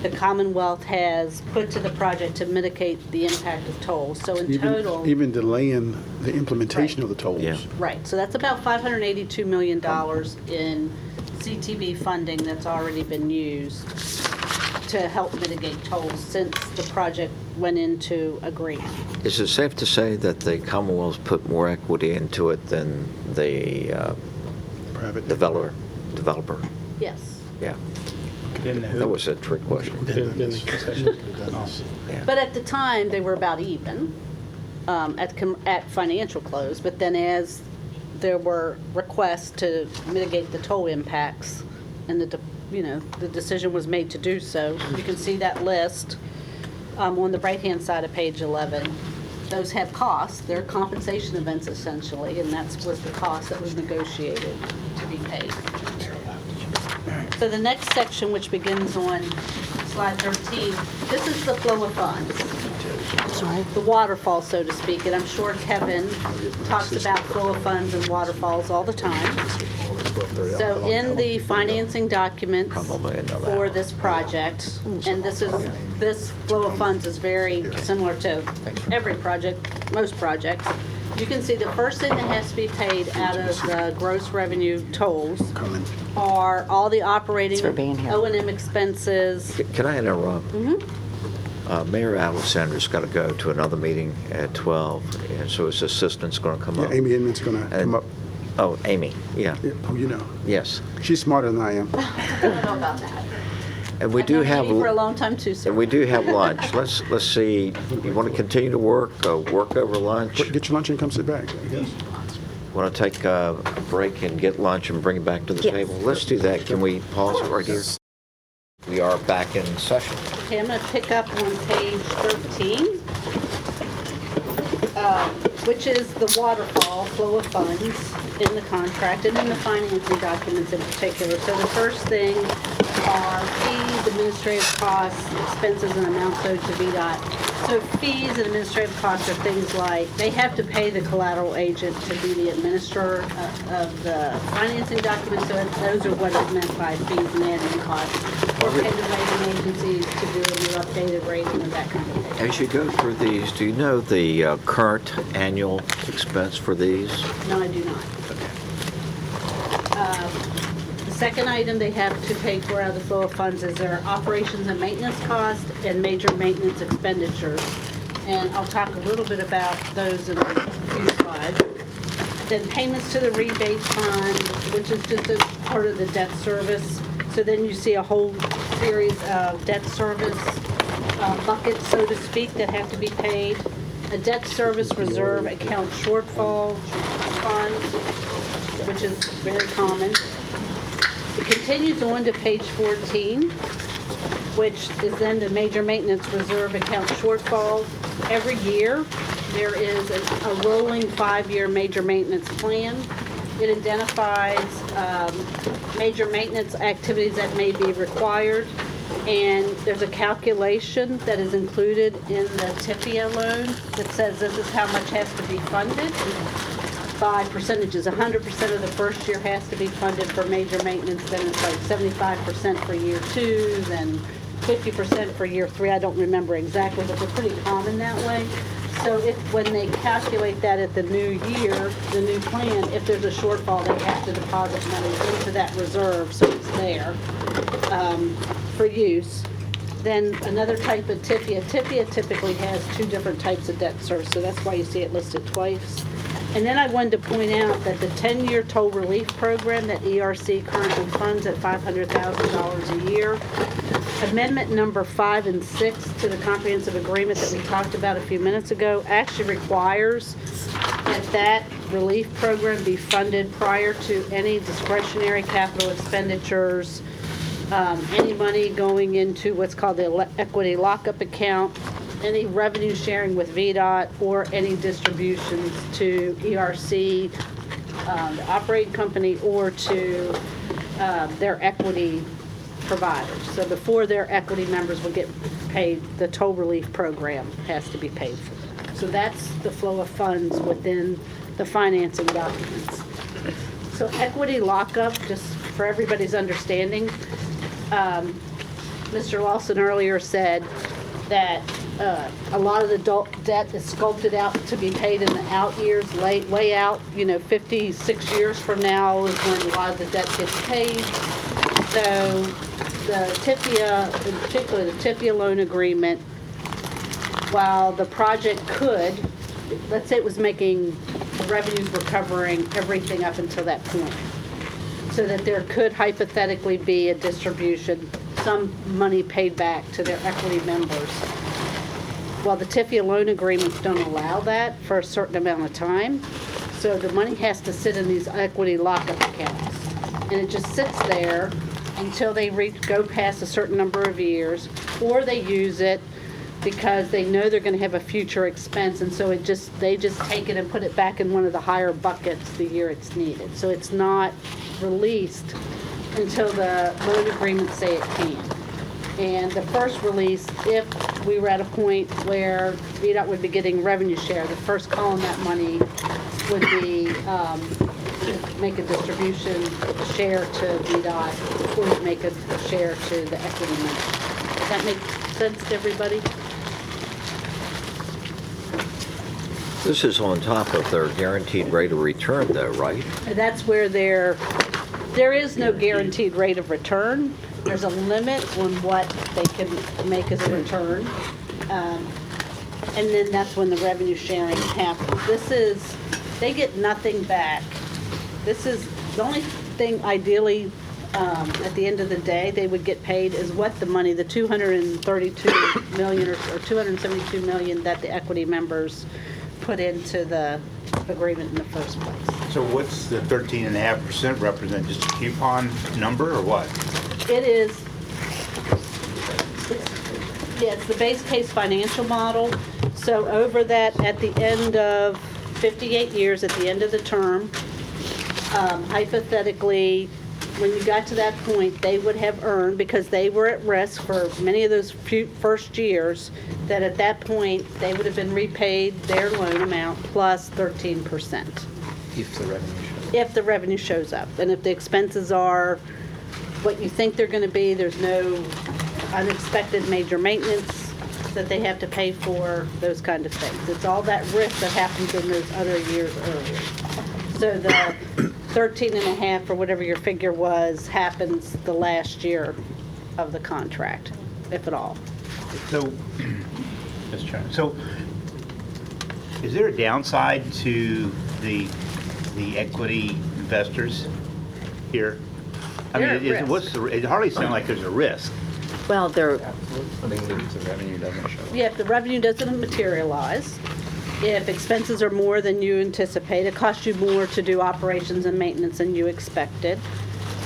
the Commonwealth has put to the project to mitigate the impact of tolls. So in total. Even delaying the implementation Right. of the tolls. Yeah. Right, so that's about $582 million in CTB funding that's already been used to help mitigate tolls since the project went into agreement. Is it safe to say that the Commonwealth put more equity into it than the Private. developer? Yes. Yeah. That was a trick question. Then the concession. Yeah. But at the time, they were about even at financial close, but then as there were requests to mitigate the toll impacts and the decision was made to do so, you can see that list on the right-hand side of page 11. Those have costs. They're compensation events essentially, and that's was the cost that was negotiated to be paid. So the next section, which begins on slide 13, this is the flow of funds. Sorry. The waterfall, so to speak, and I'm sure Kevin talks about flow of funds and waterfalls all the time. So in the financing documents for this project, and this flow of funds is very similar to every project, most projects, you can see the first thing that has to be paid out of the gross revenue tolls are all the operating Thanks for being here. O&M expenses. Can I interrupt? Mayor Alexander's got to go to another meeting at 12, and so his assistant's going to come Yeah, up. Amy Edmonds going to come up. Oh, Amy, yeah. Yeah, oh, you know. Yes. She's smarter than I am. I don't know about that. And we I've do known have... Amy for a long time too, sir. And we do have lunch. Let's see, you want to continue to work over lunch? Get your lunch and come sit back, I guess. Want to take a break and get lunch and bring it back to the Yes. table? Let's do that. Can we pause it right here? We are back in session. Okay, I'm going to pick up on page 13, which is the waterfall flow of funds in the contract and in the financing documents in particular. So the first thing are fees, administrative costs, expenses, and amounts owed to VDOT. So fees and administrative costs are things like, they have to pay the collateral agent to be the administrator of the financing documents, so those are what is meant by fees and admin costs. Or pay the rating agencies to do a new updated rating and that kind of thing. As you go through these, do you know the current annual expense for these? No, I do not. The second item they have to pay for out of the flow of funds is their operations and maintenance cost and major maintenance expenditures. And I'll talk a little bit about those in a few slides. Then payments to the rebate fund, which is just a part of the debt service. So then you see a whole series of debt service buckets, so to speak, that have to be paid. A debt service reserve account shortfall fund, which is very common. It continues on to page 14, which is then the major maintenance reserve account shortfall. Every year, there is a rolling 5-year major maintenance plan. It identifies major maintenance activities that may be required, and there's a calculation that is included in the TIPIA loan that says this is how much has to be funded by percentages. 100% of the first year has to be funded for major maintenance, then it's like 75% for year 2, then 50% for year 3. I don't remember exactly, but they're pretty common that way. So when they calculate that at the new year, the new plan, if there's a shortfall, they have to deposit money into that reserve, so it's there for use. Then another type of TIPIA. TIPIA typically has 2 different types of debt service, so that's why you see it listed twice. And then I wanted to point out that the 10-year toll relief program that ERC currently funds at $500,000 a year, amendment number 5 and 6 to the comprehensive agreement that we talked about a few minutes ago actually requires that relief program be funded prior to any discretionary capital expenditures, any money going into what's called the equity lockup account, any revenue sharing with VDOT, or any distributions to ERC, the operating company, or to their equity providers. So before their equity members will get paid, the toll relief program has to be paid for. So that's the flow of funds within the financing documents. So equity lockup, just for everybody's understanding, Mr. Lawson earlier said that a lot of the debt is sculpted out to be paid in the out years, way out, 56 years from now is when a lot of the debt gets paid. So the TIPIA, in particular the TIPIA loan agreement, while the project could, let's say it was making, the revenues were covering everything up until that point, so that there could hypothetically be a distribution, some money paid back to their equity members. Well, the TIFIA loan agreements don't allow that for a certain amount of time, so the money has to sit in these equity lockup accounts. And it just sits there until they go past a certain number of years, or they use it because they know they're going to have a future expense, and so they just take it and put it back in one of the higher buckets the year it's needed. So it's not released until the loan agreements say it can. And the first release, if we were at a point where VDOT would be getting revenue share, the first call on that money would be to make a distribution share to VDOT, or to make a share to the equity member. Does that make sense to everybody? This is on top of their guaranteed rate of return, though, right? And that's where there is no guaranteed rate of return. There's a limit on what they can make as a return. And then that's when the revenue sharing happens. They get nothing back. This is the only thing ideally at the end of the day they would get paid is what the money, the $232 million or $272 million that the equity members put into the agreement in the first place. So what's the 13.5% represent? Just a coupon number or what? It is, it's the base case financial model. So over that, at the end of 58 years, at the end of the term, hypothetically, when you got to that point, they would have earned, because they were at risk for many of those first years, that at that point, they would have been repaid their loan amount plus 13%. If the revenue shows. If the revenue shows up. And if the expenses are what you think they're going to be, there's no unexpected major maintenance that they have to pay for, those kind of things. It's all that risk that happens in those other years earlier. So the 13 and a half, or whatever your figure was, happens the last year of the contract, if at all. So, Mr. Chairman, so is there a downside to the equity investors here? I They're mean, at risk. it hardly sounds like there's a risk. Well, there, If the revenue doesn't show up. Yeah, if the revenue doesn't materialize, if expenses are more than you anticipate, it costs you more to do operations and maintenance than you expected.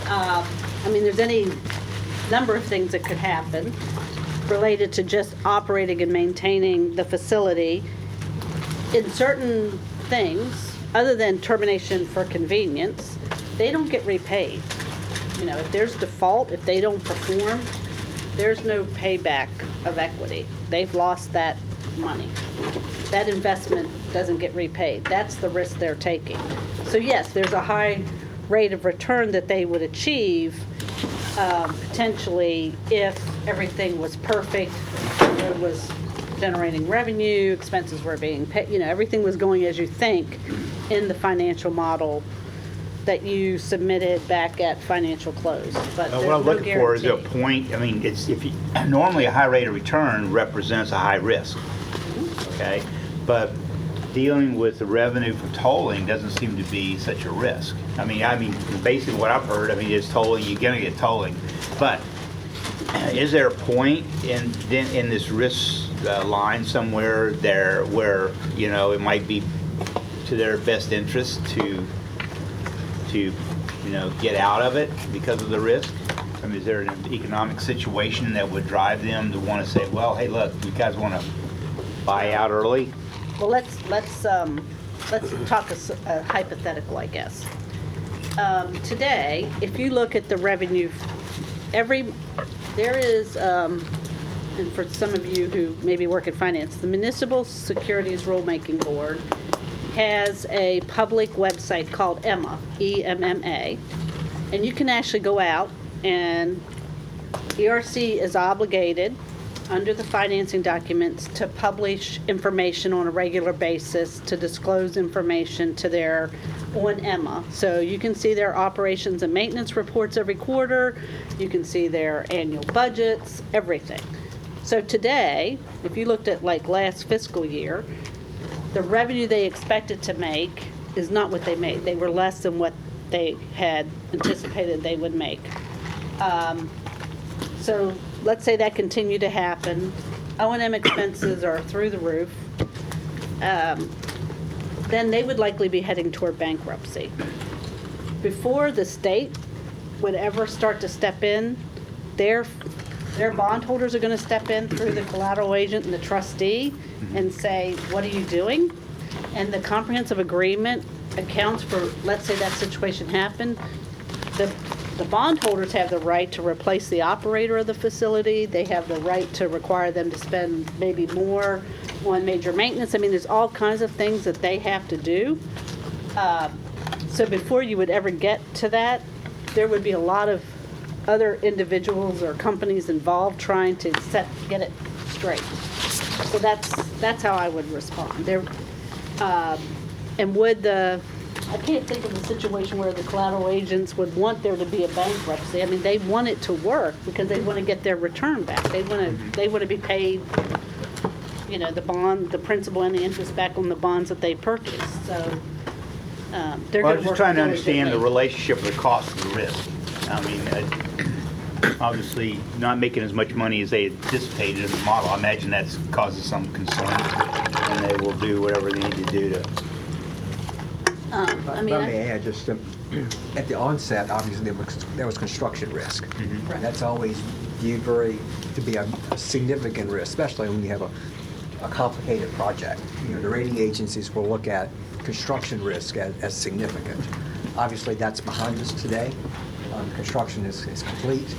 I mean, there's any number of things that could happen related to just operating and maintaining the facility. In certain things, other than termination for convenience, they don't get repaid. You know, if there's default, if they don't perform, there's no payback of equity. They've lost that money. That investment doesn't get repaid. That's the risk they're taking. So yes, there's a high rate of return that they would achieve potentially if everything was perfect, it was generating revenue, expenses were being paid, you know, everything was going as you think in the financial model that you submitted back at financial close. But What there's I'm no looking for is a guarantee. point, I mean, normally a high rate of return represents a high risk, okay? But dealing with the revenue from tolling doesn't seem to be such a risk. I mean, basically what I've heard, I mean, is tolling, you're gonna get tolling. But is there a point in this risk line somewhere there where, you know, it might be to their best interest to you know, get out of it because of the risk? I mean, is there an economic situation that would drive them to want to say, well, hey, look, you guys want to buy out early? Well, let's talk a hypothetical, I guess. Today, if you look at the revenue, there is, and for some of you who maybe work in finance, the Municipal Securities Rulemaking Board has a public website called EMMA, E-M-M-A, and you can actually go out, and ERC is obligated under the financing documents to publish information on a regular basis, to disclose information to their, on EMMA. So you can see their operations and maintenance reports every quarter, you can see their annual budgets, everything. So today, if you looked at like last fiscal year, the revenue they expected to make is not what they made. They were less than what they had anticipated they would make. So let's say that continued to happen. O&M expenses are through the roof. Then they would likely be heading toward bankruptcy. Before the state would ever start to step in, their bondholders are going to step in through the collateral agent and the trustee and say, what are you doing? And the comprehensive agreement accounts for, let's say that situation happened, the bondholders have the right to replace the operator of the facility. They have the right to require them to spend maybe more on major maintenance. I mean, there's all kinds of things that they have to do. So before you would ever get to that, there would be a lot of other individuals or companies involved trying to get it straight. So that's how I would respond. And would I can't think of a situation where the collateral agents would want there to be a bankruptcy. I mean, they want it to work because they want to get their return back. They want to be paid, you know, the principal and the interest back on the bonds that they purchased. So they're Well, going I'm to just work trying to understand the diligently. relationship of the cost and the risk. I mean, obviously, not making as much money as they anticipated in the model. I imagine that causes some concern, and they will do whatever they need to do to. I mean, Let me add, just at the onset, obviously, there was construction risk. Right. That's always viewed to be a significant risk, especially when you have a complicated project. You know, the rating agencies will look at construction risk as significant. Obviously, that's behind us today. construction is complete.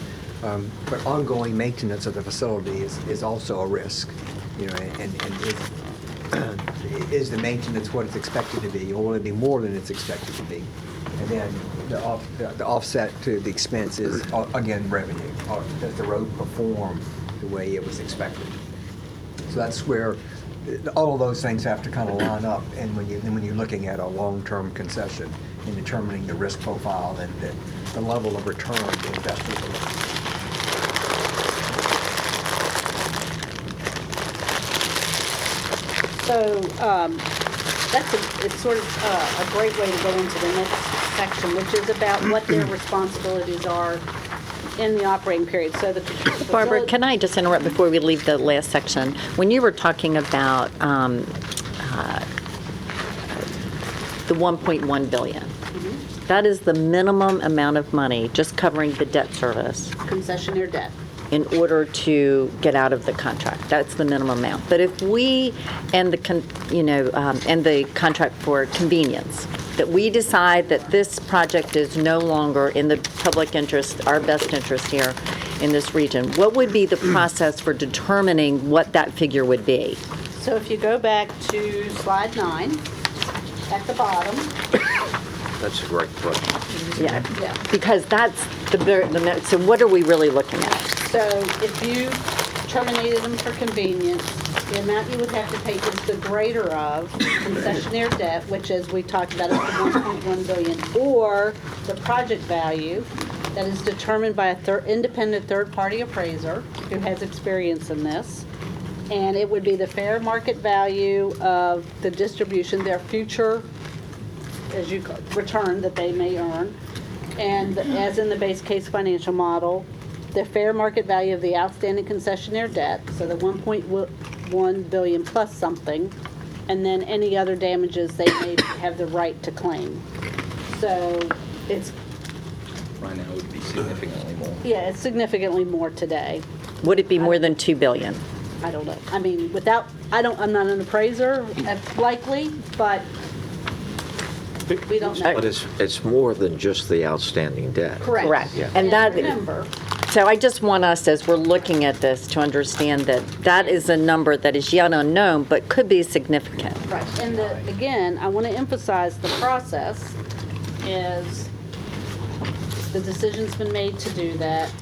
But ongoing maintenance of the facility is also a risk, you know, and is the maintenance what it's expected to be, or will it be more than it's expected to be? And then the offset to the expense is, again, revenue. Does the road perform the way it was expected? So that's where all of those things have to kind of line up, and when you're looking at a long-term concession in determining the risk profile and the level of return the investors are looking for. So it's sort of a great way to go into the next section, which is about what their responsibilities are in the operating period. So the Barbara, facility- can I just interrupt before we leave the last section? When you were talking about the 1.1 billion, that is the minimum amount of money just covering the debt service concessionaire debt. in order to get out of the contract. That's the minimum amount. But if we, and the contract for convenience, that we decide that this project is no longer in the public interest, our best interest here in this region, what would be the process for determining what that figure would be? So if you go back to slide 9, at the bottom, That's a great question. Yeah, Yeah. because that's so what are we really looking at? so if you terminated them for convenience, the amount you would have to pay is the greater of concessionaire debt, which, as we talked about, is the 1.1 billion, or the project value that is determined by a independent third-party appraiser who has experience in this. And it would be the fair market value of the distribution, their future, as you call, return that they may earn. And as in the base case financial model, the fair market value of the outstanding concessionaire debt, so the 1.1 billion plus something, and then any other damages they may have the right to claim. So it's, Right now, it would be significantly more. yeah, it's significantly more today. Would it be more than 2 billion? I don't know. I mean, I'm not an appraiser, likely, but we don't know. But it's more than just the outstanding debt. Correct. Yeah. And that, Remember, so I just want us, as we're looking at this, to understand that that is a number that is yet unknown, but could be significant. right, and again, I want to emphasize the process is the decision's been made to do that.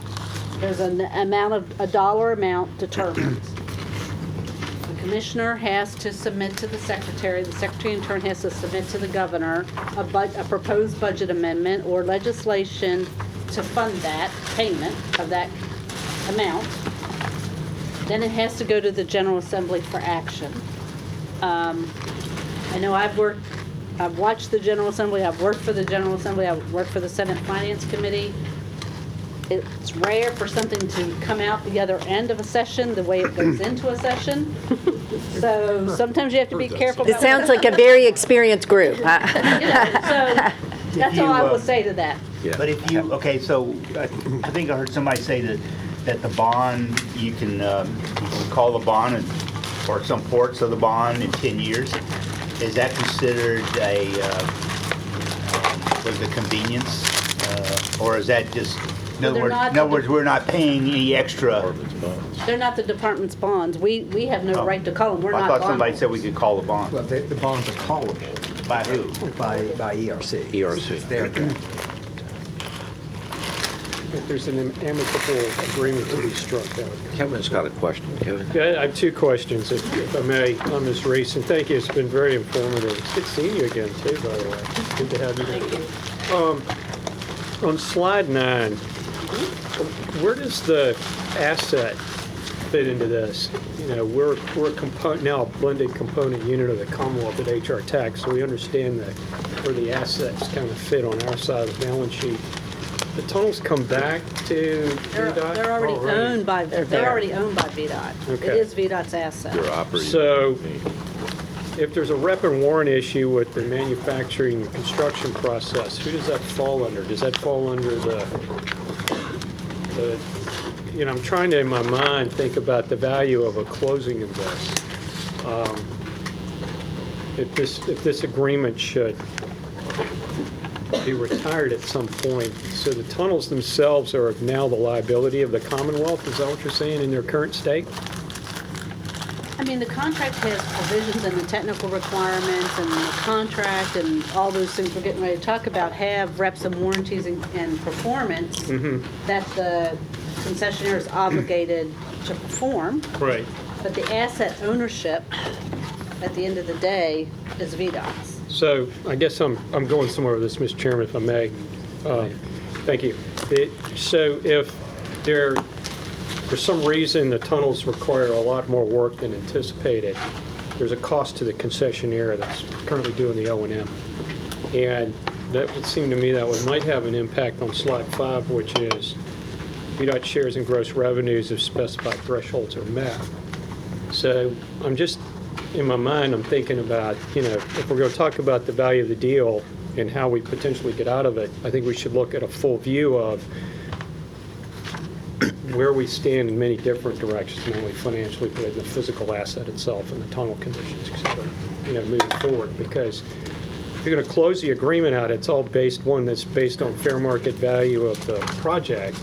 There's a dollar amount determined. The commissioner has to submit to the secretary in turn has to submit to the governor a proposed budget amendment or legislation to fund that payment of that amount. Then it has to go to the General Assembly for action. I know I've watched the General Assembly, I've worked for the General Assembly, I've worked for the Senate Finance Committee. It's rare for something to come out the other end of a session the way it goes into a session. So sometimes you have to be careful. It sounds like a very experienced group. So that's all I will say to that. But if you, okay, so I think I heard somebody say that the bond, you can call the bond or some ports of the bond in 10 years. Is that considered was a convenience? Or is that just, in other words, we're not paying any extra? They're not the department's bonds. We have no right to call them. We're not I thought somebody bondholders. said we could call the bond. Well, the bonds are callable. By who? By ERC. ERC. It's their debt. If there's an amicable agreement to be struck out. Kevin's got a question. Kevin? Yeah, I have 2 questions, if I may, on Ms. Reese, and thank you, it's been very informative. It's good seeing you again, too, by the way. Good to have you here. On slide 9, where does the asset fit into this? You know, we're a component, now a blended component unit of the Commonwealth at HR Tax, so we understand where the assets kind of fit on our side of the balance sheet. The tunnels come back to VDOT? They're already owned by VDOT. Okay. It is VDOT's asset. So if there's a rep and warrant issue with the manufacturing and construction process, who does that fall under? Does that fall under the I'm trying to, in my mind, think about the value of a closing of this. If this agreement should be retired at some point. So the tunnels themselves are now the liability of the Commonwealth, is that what you're saying, in their current state? I mean, the contract has provisions and the technical requirements and the contract and all those things we're getting ready to talk about have reps and warranties and performance that the concessionaire is obligated to perform. Right. But the asset ownership, at the end of the day, is VDOT's. So I guess I'm going somewhere with this, Mr. Chairman, if I may. Thank you. So if there, for some reason, the tunnels require a lot more work than anticipated, there's a cost to the concessionaire that's currently doing the O&M. And that would seem to me that might have an impact on slide 5, which is VDOT shares in gross revenues if specified thresholds are met. So I'm just, in my mind, I'm thinking about, if we're going to talk about the value of the deal and how we potentially get out of it, I think we should look at a full view of where we stand in many different directions, not only financially, but in the physical asset itself and the tunnel conditions, et cetera, moving forward. Because if you're going to close the agreement out, it's all based on fair market value of the project,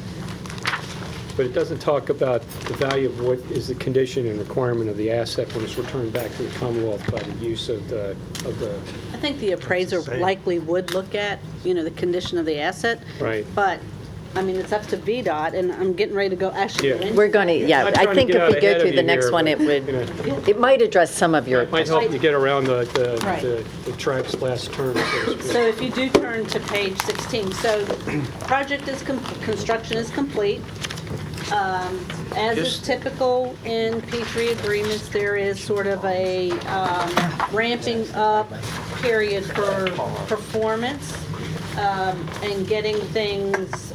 but it doesn't talk about the value of what is the condition and requirement of the asset when it's returned back to the Commonwealth by the use of the. I think the appraiser likely would look at, the condition of the asset. Right. But, I mean, it's up to VDOT, and I'm getting ready to go actually. Yeah. We're going to, I'm I trying think to get if we out go ahead through of the you next here, one, but, it might address some of your. It might help you get around the Right. track's last term. So to speak. So if you do turn to page 16, so the project is, construction is complete. As is typical in P3 agreements, there is sort of a ramping up period for performance and getting things,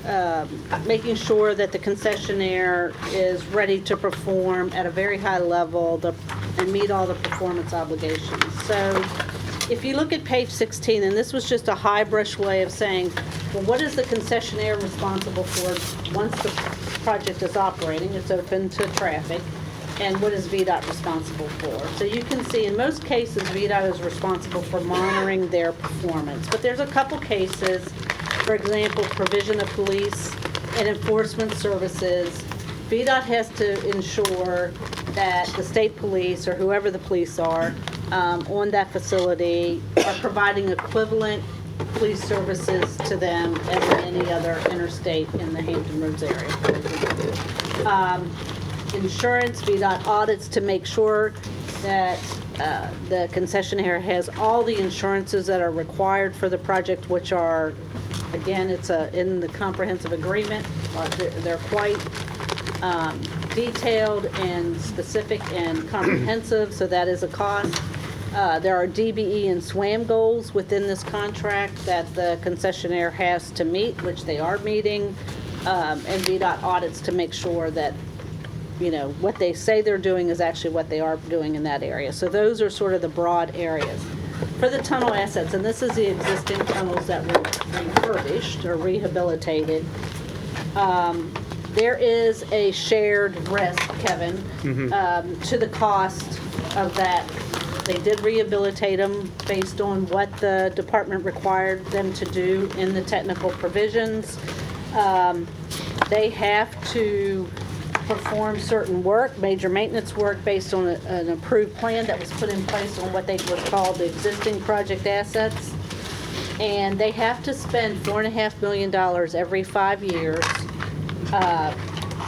making sure that the concessionaire is ready to perform at a very high level and meet all the performance obligations. So if you look at page 16, and this was just a high brush way of saying, well, what is the concessionaire responsible for once the project is operating, it's open to traffic, and what is VDOT responsible for? So you can see in most cases, VDOT is responsible for monitoring their performance. But there's a couple cases, for example, provision of police and enforcement services. VDOT has to ensure that the state police or whoever the police are on that facility are providing equivalent police services to them as in any other interstate in the Hampton Roads area. Insurance, VDOT audits to make sure that the concessionaire has all the insurances that are required for the project, which are, again, it's in the comprehensive agreement. They're quite detailed and specific and comprehensive, so that is a cost. There are DBE and SWAM goals within this contract that the concessionaire has to meet, which they are meeting, and VDOT audits to make sure that, what they say they're doing is actually what they are doing in that area. So those are sort of the broad areas. For the tunnel assets, and this is the existing tunnels that were refurbished or rehabilitated, there is a shared risk, Kevin, to the cost of that. They did rehabilitate them based on what the department required them to do in the technical provisions. They have to perform certain work, major maintenance work, based on an approved plan that was put in place on what was called the existing project assets. And they have to spend $4.5 million every 5 years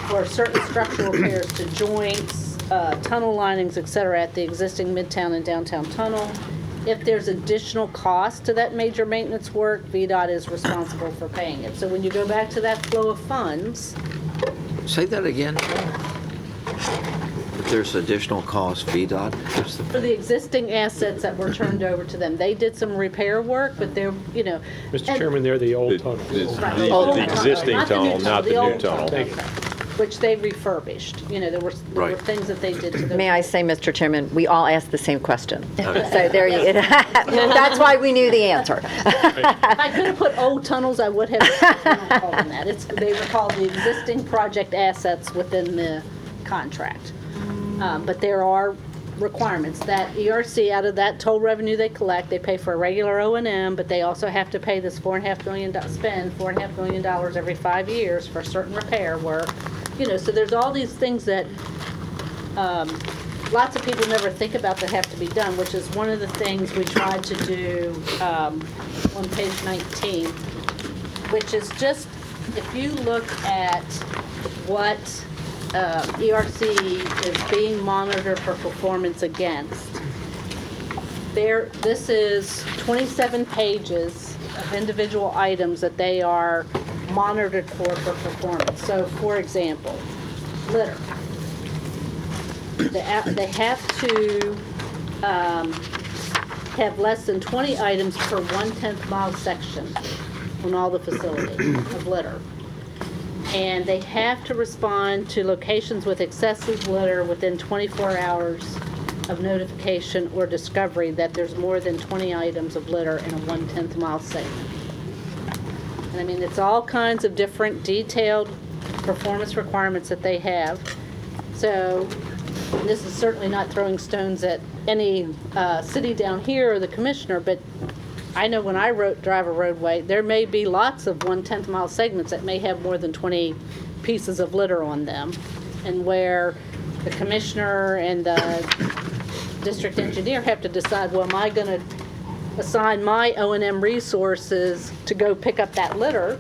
for certain structural repairs to joints, tunnel linings, et cetera, at the existing Midtown and Downtown Tunnel. If there's additional cost to that major maintenance work, VDOT is responsible for paying it. So when you go back to that flow of funds. Say that again. If there's additional cost, VDOT has to. For the existing assets that were turned over to them, they did some repair work, but they're, Mr. Chairman, they're the old tunnels. The existing tunnel, not the new tunnel. Thank you. Which they refurbished. There were things that they did to them. May I say, Mr. Chairman, we all asked the same question. So there you go. That's why we knew the answer. If I could have put old tunnels, I would have. Not called them that. They were called the existing project assets within the contract. But there are requirements that ERC, out of that toll revenue they collect, they pay for a regular O&M, but they also have to pay this $4.5 million, spend $4.5 million every 5 years for certain repair work. So there's all these things that lots of people never think about that have to be done, which is one of the things we tried to do on page 19, which is just, if you look at what ERC is being monitored for performance against, this is 27 pages of individual items that they are monitored for performance. So, for example, litter. They have to have less than 20 items per 1/10 mile section on all the facilities of litter. And they have to respond to locations with excessive litter within 24 hours of notification or discovery that there's more than 20 items of litter in a 1/10 mile segment. And I mean, it's all kinds of different detailed performance requirements that they have. So this is certainly not throwing stones at any city down here or the commissioner, but I know when I drive a roadway, there may be lots of 1/10 mile segments that may have more than 20 pieces of litter on them, and where the commissioner and the district engineer have to decide, well, am I going to assign my O&M resources to go pick up that litter?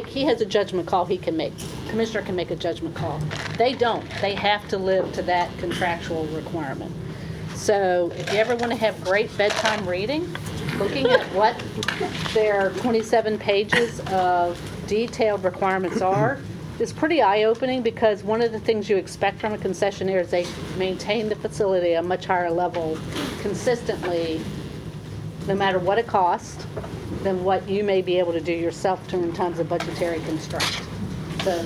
He has a judgment call he can make. Commissioner can make a judgment call. They don't. They have to live to that contractual requirement. So if you ever want to have great bedtime reading, looking at what their 27 pages of detailed requirements are is pretty eye-opening, because one of the things you expect from a concessionaire is they maintain the facility at a much higher level consistently, no matter what it costs, than what you may be able to do yourself in times of budgetary constraint. So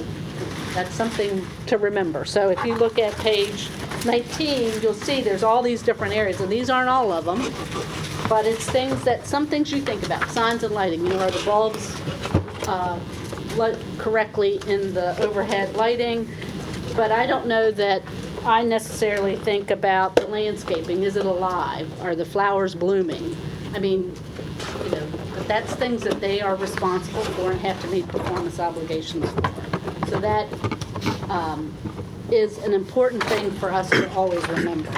that's something to remember. So if you look at page 19, you'll see there's all these different areas, and these aren't all of them, but it's some things you think about. Signs and lighting, are the bulbs lit correctly in the overhead lighting? But I don't know that I necessarily think about the landscaping. Is it alive? Are the flowers blooming? I mean, but that's things that they are responsible for and have to meet performance obligations for. So that is an important thing for us to always remember.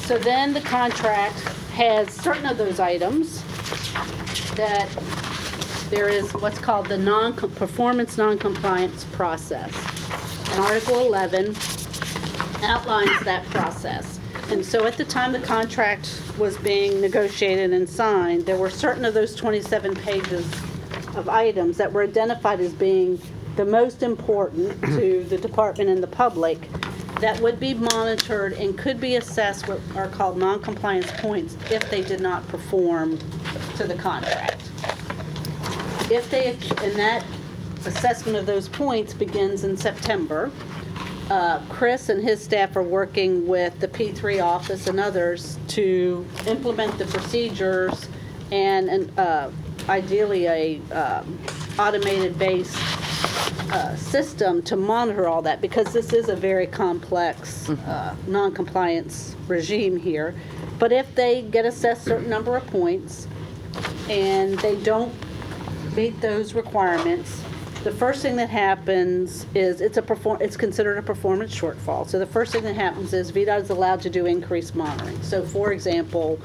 So then the contract has certain of those items that there is what's called the performance non-compliance process. And Article 11 outlines that process. And so at the time the contract was being negotiated and signed, there were certain of those 27 pages of items that were identified as being the most important to the department and the public that would be monitored and could be assessed what are called non-compliance points if they did not perform to the contract. And that assessment of those points begins in September. Chris and his staff are working with the P3 office and others to implement the procedures and ideally a automated based system to monitor all that, because this is a very complex non-compliance regime here. But if they get assessed a certain number of points and they don't meet those requirements, the first thing that happens is it's considered a performance shortfall. So the first thing that happens is VDOT is allowed to do increased monitoring. So for example,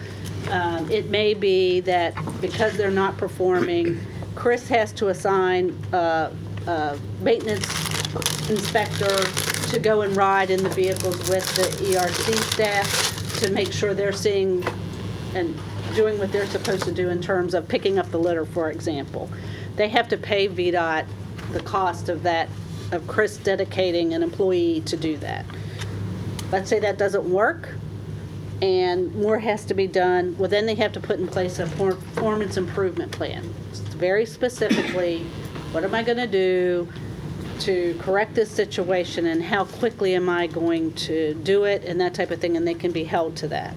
it may be that because they're not performing, Chris has to assign a maintenance inspector to go and ride in the vehicles with the ERC staff to make sure they're seeing and doing what they're supposed to do in terms of picking up the litter, for example. They have to pay VDOT the cost of that, of Chris dedicating an employee to do that. Let's say that doesn't work and more has to be done. Well, then they have to put in place a performance improvement plan. Very specifically, what am I going to do to correct this situation and how quickly am I going to do it and that type of thing, and they can be held to that.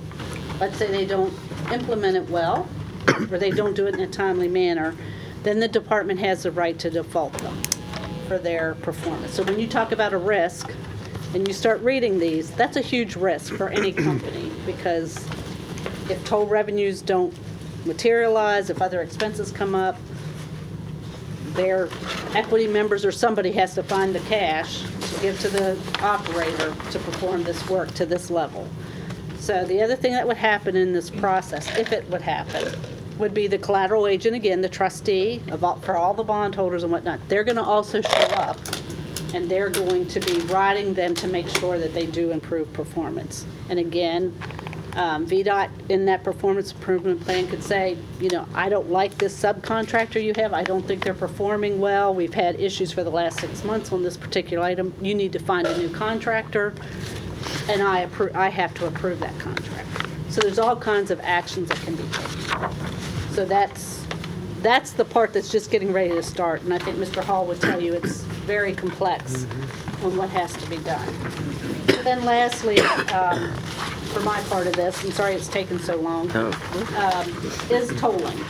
Let's say they don't implement it well or they don't do it in a timely manner, then the department has the right to default them for their performance. So when you talk about a risk, and you start reading these, that's a huge risk for any company, because if toll revenues don't materialize, if other expenses come up, their equity members or somebody has to find the cash to give to the operator to perform this work to this level. So the other thing that would happen in this process, if it would happen, would be the collateral agent, again, the trustee for all the bondholders and whatnot. They're going to also show up, and they're going to be writing them to make sure that they do improve performance. And again, VDOT in that performance improvement plan could say, I don't like this subcontractor you have. I don't think they're performing well. We've had issues for the last 6 months on this particular item. You need to find a new contractor, and I have to approve that contract. So there's all kinds of actions that can be taken. So that's the part that's just getting ready to start, and I think Mr. Hall would tell you it's very complex on what has to be done. And then lastly, for my part of this, I'm sorry it's taken so long, is tolling.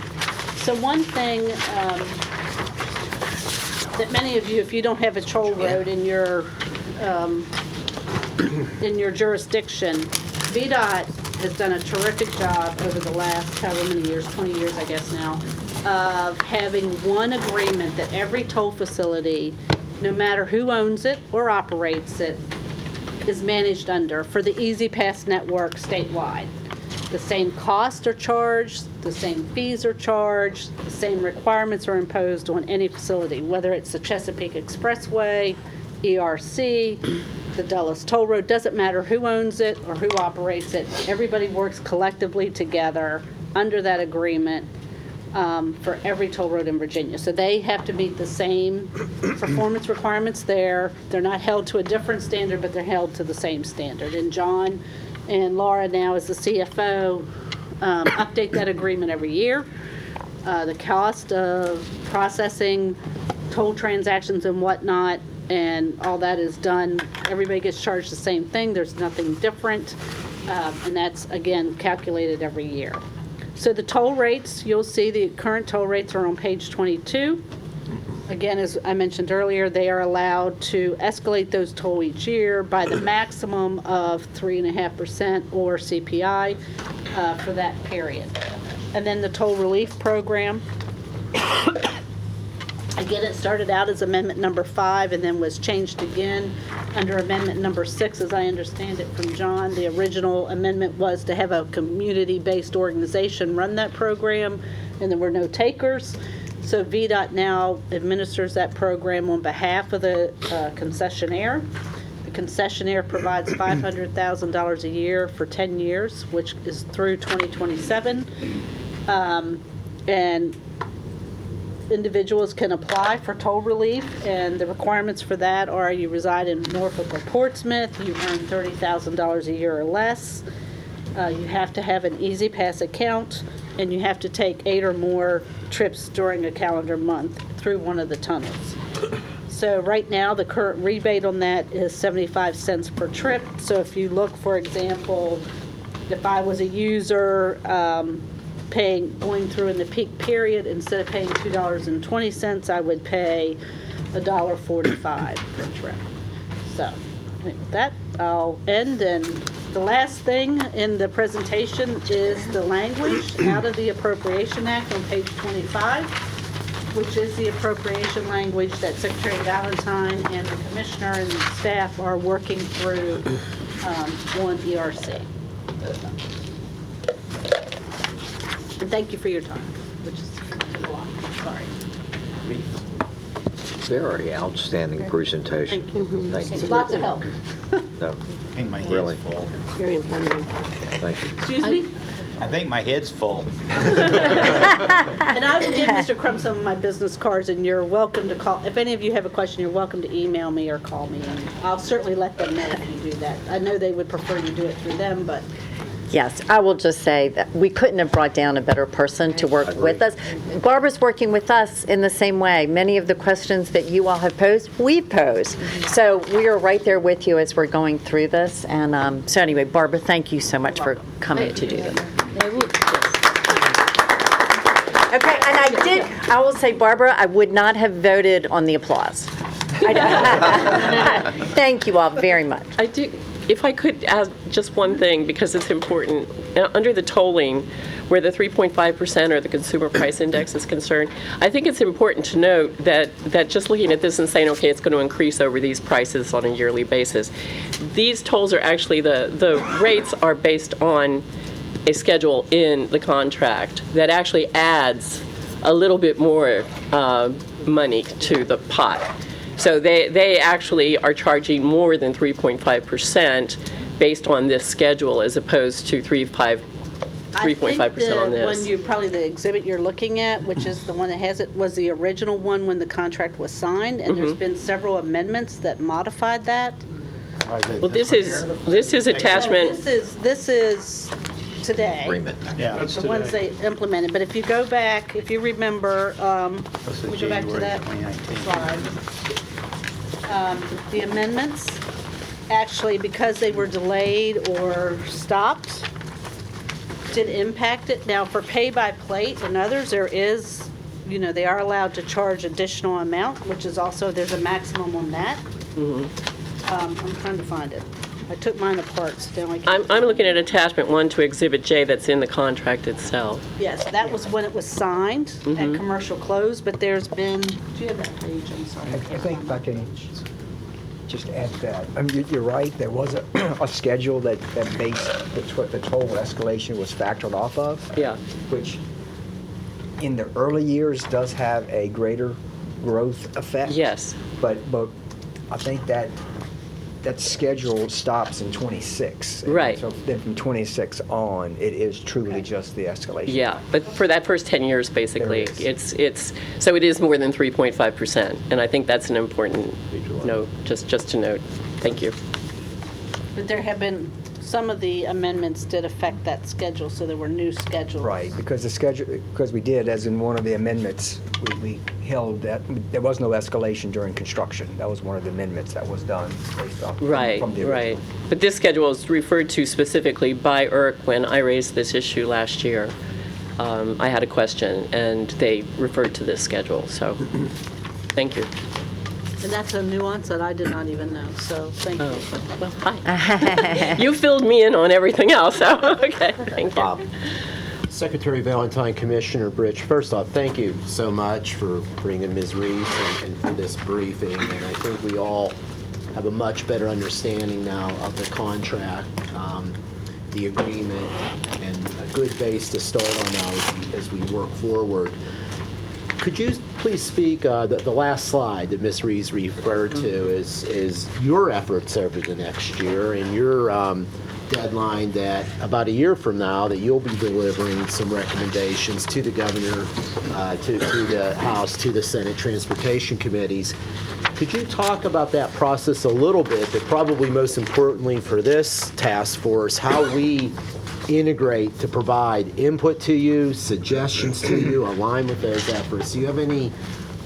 So one thing that many of you, if you don't have a toll road in your jurisdiction, VDOT has done a terrific job over the last however many years, 20 years I guess now, of having one agreement that every toll facility, no matter who owns it or operates it, is managed under for the Easy Pass network statewide. The same costs are charged, the same fees are charged, the same requirements are imposed on any facility, whether it's the Chesapeake Expressway, ERC, the Dulles Toll Road, doesn't matter who owns it or who operates it. Everybody works collectively together under that agreement for every toll road in Virginia. So they have to meet the same performance requirements there. They're not held to a different standard, but they're held to the same standard. And John and Laura now as the CFO update that agreement every year. The cost of processing toll transactions and whatnot, and all that is done. Everybody gets charged the same thing. There's nothing different. And that's, again, calculated every year. So the toll rates, you'll see the current toll rates are on page 22. Again, as I mentioned earlier, they are allowed to escalate those toll each year by the maximum of 3.5% or CPI for that period. And then the toll relief program. Again, it started out as amendment number 5 and then was changed again under amendment number 6, as I understand it from John. The original amendment was to have a community-based organization run that program, and there were no takers. So VDOT now administers that program on behalf of the concessionaire. The concessionaire provides $500,000 a year for 10 years, which is through 2027. And individuals can apply for toll relief, and the requirements for that are you reside in Norfolk or Portsmouth, you earn $30,000 a year or less, you have to have an Easy Pass account, and you have to take 8 or more trips during a calendar month through one of the tunnels. So right now, the current rebate on that is 75 cents per trip. So if you look, for example, if I was a user going through in the peak period, instead of paying $2.20, I would pay $1.45 per trip. So with that, I'll end. And the last thing in the presentation is the language out of the Appropriation Act on page 25, which is the appropriation language that Secretary Valentine and the Commissioner and the staff are working through on ERC. And thank you for your time, which is a lot. Sorry. Very outstanding presentation. Thank you. Thank you. Lots of help. No, I think my really. head's full. Very informative. Thank you. Excuse me? I think my head's full. And I will give Mr. Crum some of my business cards, and you're welcome to call. If any of you have a question, you're welcome to email me or call me, and I'll certainly let them know if you do that. I know they would prefer you do it through them, but Yes, I will just say that we couldn't have brought down a better person to work with us. Barbara's working with us in the same way. Many of the questions that you all have posed, we've posed. So we are right there with you as we're going through this. And so anyway, Barbara, thank you so much for coming to do this. Okay, and I will say, Barbara, I would not have voted on the applause. Thank you all very much. I do, if I could add just one thing, because it's important. Under the tolling, where the 3.5% or the consumer price index is concerned, I think it's important to note that just looking at this and saying, okay, it's going to increase over these prices on a yearly basis, these tolls are actually, the rates are based on a schedule in the contract that actually adds a little bit more money to the pot. So they actually are charging more than 3.5% based on this schedule as opposed to 3.5% on this. Probably the exhibit you're looking at, which is the one that has it, was the original one when the contract was signed, and there's been several amendments that modified that. Well, this is attachment. This is today. Agreement. Yeah, that's The ones today. they implemented, but if you go back, if you remember, This we is go back to January that 2019. slide. The amendments, actually, because they were delayed or stopped, did impact it. Now, for pay-by-plate and others, there is, they are allowed to charge additional amount, which is also, there's a maximum on that. I'm trying to find it. I took mine apart, so now I can't. I'm looking at attachment 1 to Exhibit J that's in the contract itself. Yes, that was when it was signed at commercial close, but there's been, do you have that page? I'm sorry. I think if I can just add that. I mean, you're right, there was a schedule that based the toll escalation was factored off of. Yeah. Which in the early years does have a greater growth effect. Yes. But I think that schedule stops in 26. Right. So then from 26 on, it is truly just the escalation. Yeah, but for that first 10 years, basically, There it's so it is more than 3.5%, and I think that's an important note, just to note. Thank you. But there have been, some of the amendments did affect that schedule, so there were new schedules. Right, because the schedule, because we did, as in one of the amendments, we held that there was no escalation during construction. That was one of the amendments that was done based off Right, from the right. original. But this schedule is referred to specifically by ERC when I raised this issue last year. I had a question, and they referred to this schedule, so thank you. And that's a nuance that I did not even know, so thank you. Well, hi. You filled me in on everything else, so, okay, thank you. Bob. Secretary Valentine, Commissioner Bridge, first off, thank you so much for bringing Ms. Reeves and for this briefing. And I think we all have a much better understanding now of the contract, the agreement, and a good base to start on now as we work forward. Could you please speak, the last slide that Ms. Reeves referred to is your efforts over the next year and your deadline that about a year from now that you'll be delivering some recommendations to the governor, to the House, to the Senate Transportation Committees. Could you talk about that process a little bit, but probably most importantly for this task force, how we integrate to provide input to you, suggestions to you, align with those efforts? Do you have any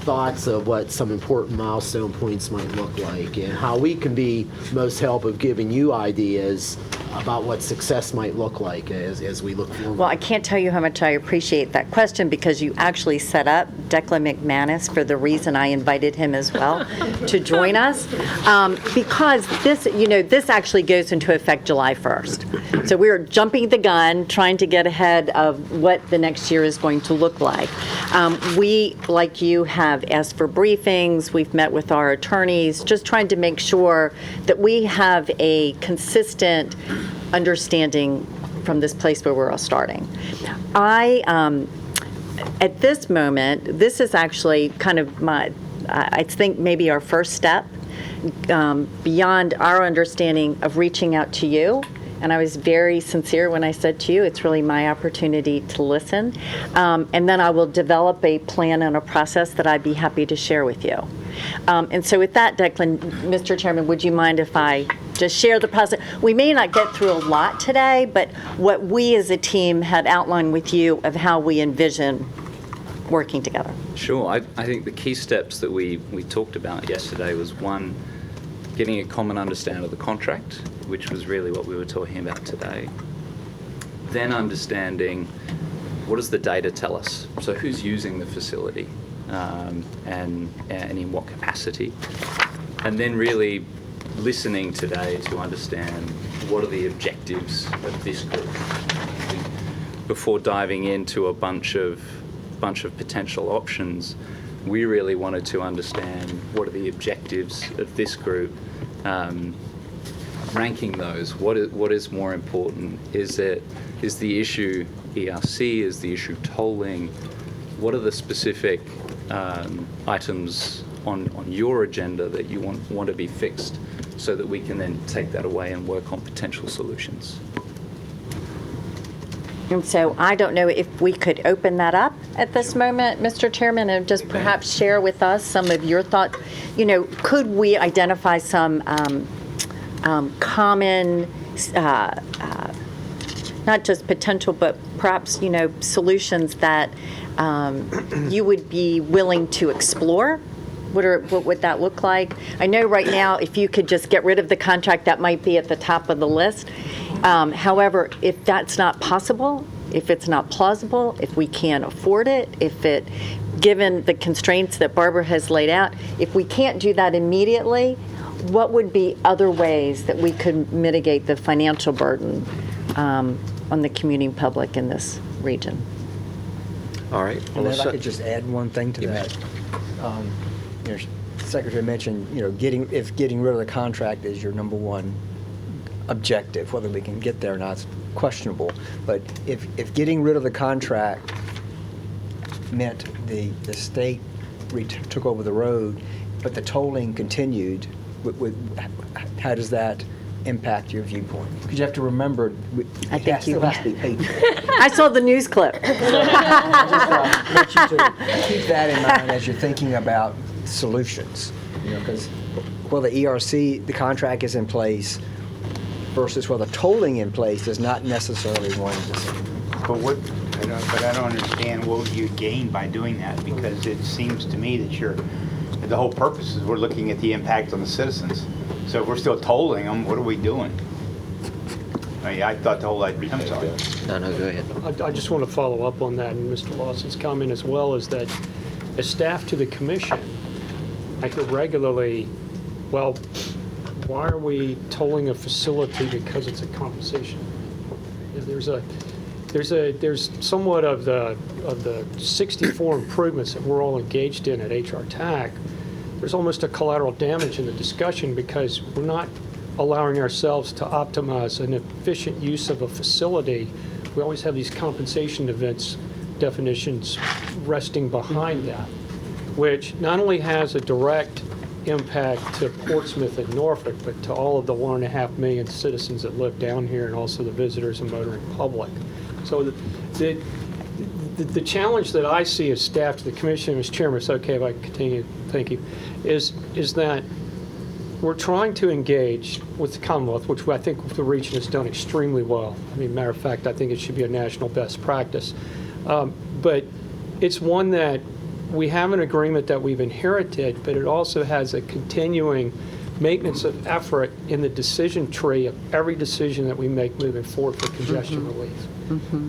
thoughts of what some important milestone points might look like and how we can be most help of giving you ideas about what success might look like as we look forward? Well, I can't tell you how much I appreciate that question because you actually set up Declan McManus for the reason I invited him as well to join us. Because this actually goes into effect July 1st. So we're jumping the gun, trying to get ahead of what the next year is going to look like. We, like you, have asked for briefings. We've met with our attorneys, just trying to make sure that we have a consistent understanding from this place where we're all starting. At this moment, this is actually kind of I think maybe our first step beyond our understanding of reaching out to you. And I was very sincere when I said to you, it's really my opportunity to listen. And then I will develop a plan and a process that I'd be happy to share with you. And so with that, Declan, Mr. Chairman, would you mind if I just share the process? We may not get through a lot today, but what we as a team had outlined with you of how we envision working together. Sure. I think the key steps that we talked about yesterday was, one, getting a common understanding of the contract, which was really what we were talking about today. Then understanding what does the data tell us? So who's using the facility? and in what capacity. And then really listening today to understand what are the objectives of this group before diving into a bunch of potential options. We really wanted to understand what are the objectives of this group, ranking those. What is more important? Is the issue ERC? Is the issue tolling? What are the specific items on your agenda that you want to be fixed, so that we can then take that away and work on potential solutions? And so I don't know if we could open that up at this moment, Mr. Chairman, and just perhaps share with us some of your thoughts. You know, could we identify some common, not just potential, but perhaps, you know, solutions that you would be willing to explore? What would that look like? I know right now, if you could just get rid of the contract, that might be at the top of the list. However, if that's not possible, if it's not plausible, if we can't afford it, given the constraints that Barbara has laid out, if we can't do that immediately, what would be other ways that we could mitigate the financial burden on the commuting public in this region? All right. And if I could just add one thing to that. You know, the Secretary mentioned, you know, getting rid of the contract is your number one objective. Whether we can get there or not is questionable. But if getting rid of the contract meant the state took over the road, but the tolling continued, how does that impact your viewpoint? Because you have to remember, it still has to be paid for. I saw the news clip. I just want you to keep that in mind as you're thinking about solutions. You know, because well, the ERC, the contract is in place versus the tolling in place is not necessarily one and the same. But I don't understand what you gain by doing that, because it seems to me that the whole purpose is we're looking at the impact on the citizens. So if we're still tolling them, what are we doing? I mean, I thought the whole idea. I'm sorry. No, go ahead. I just want to follow up on that, and Mr. Lawson's comment as well, is that as staff to the commission, I hear regularly, well, why are we tolling a facility because it's a compensation? You know, there's somewhat of the 64 improvements that we're all engaged in at HRTAC. There's almost a collateral damage in the discussion because we're not allowing ourselves to optimize an efficient use of a facility. We always have these compensation events definitions resting behind that, which not only has a direct impact to Portsmouth and Norfolk, but to all of the 1.5 million citizens that live down here, and also the visitors and motoring public. So the challenge that I see as staff to the commission, Mr. Chairman, it's okay if I continue, thank you, is that we're trying to engage with the Commonwealth, which I think the region has done extremely well. I mean, matter of fact, I think it should be a national best practice. But it's one that we have an agreement that we've inherited, but it also has a continuing maintenance of effort in the decision tree of every decision that we make moving forward for congestion relief.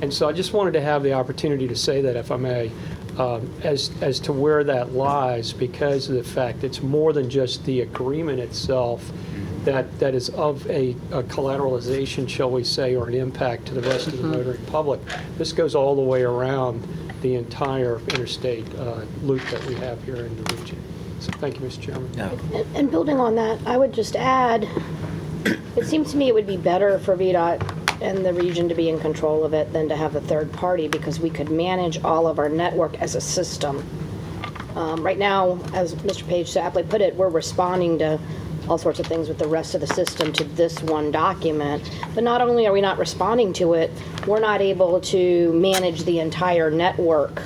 And so I just wanted to have the opportunity to say that, if I may, as to where that lies, because of the fact it's more than just the agreement itself that is of a collateralization, shall we say, or an impact to the rest of the motoring public. This goes all the way around the entire interstate loop that we have here in the region. So thank you, Mr. Chairman. And building on that, I would just add, it seems to me it would be better for VDOT and the region to be in control of it than to have a third party, because we could manage all of our network as a system. Right now, as Mr. Page so aptly put it, we're responding to all sorts of things with the rest of the system to this one document. But not only are we not responding to it, we're not able to manage the entire network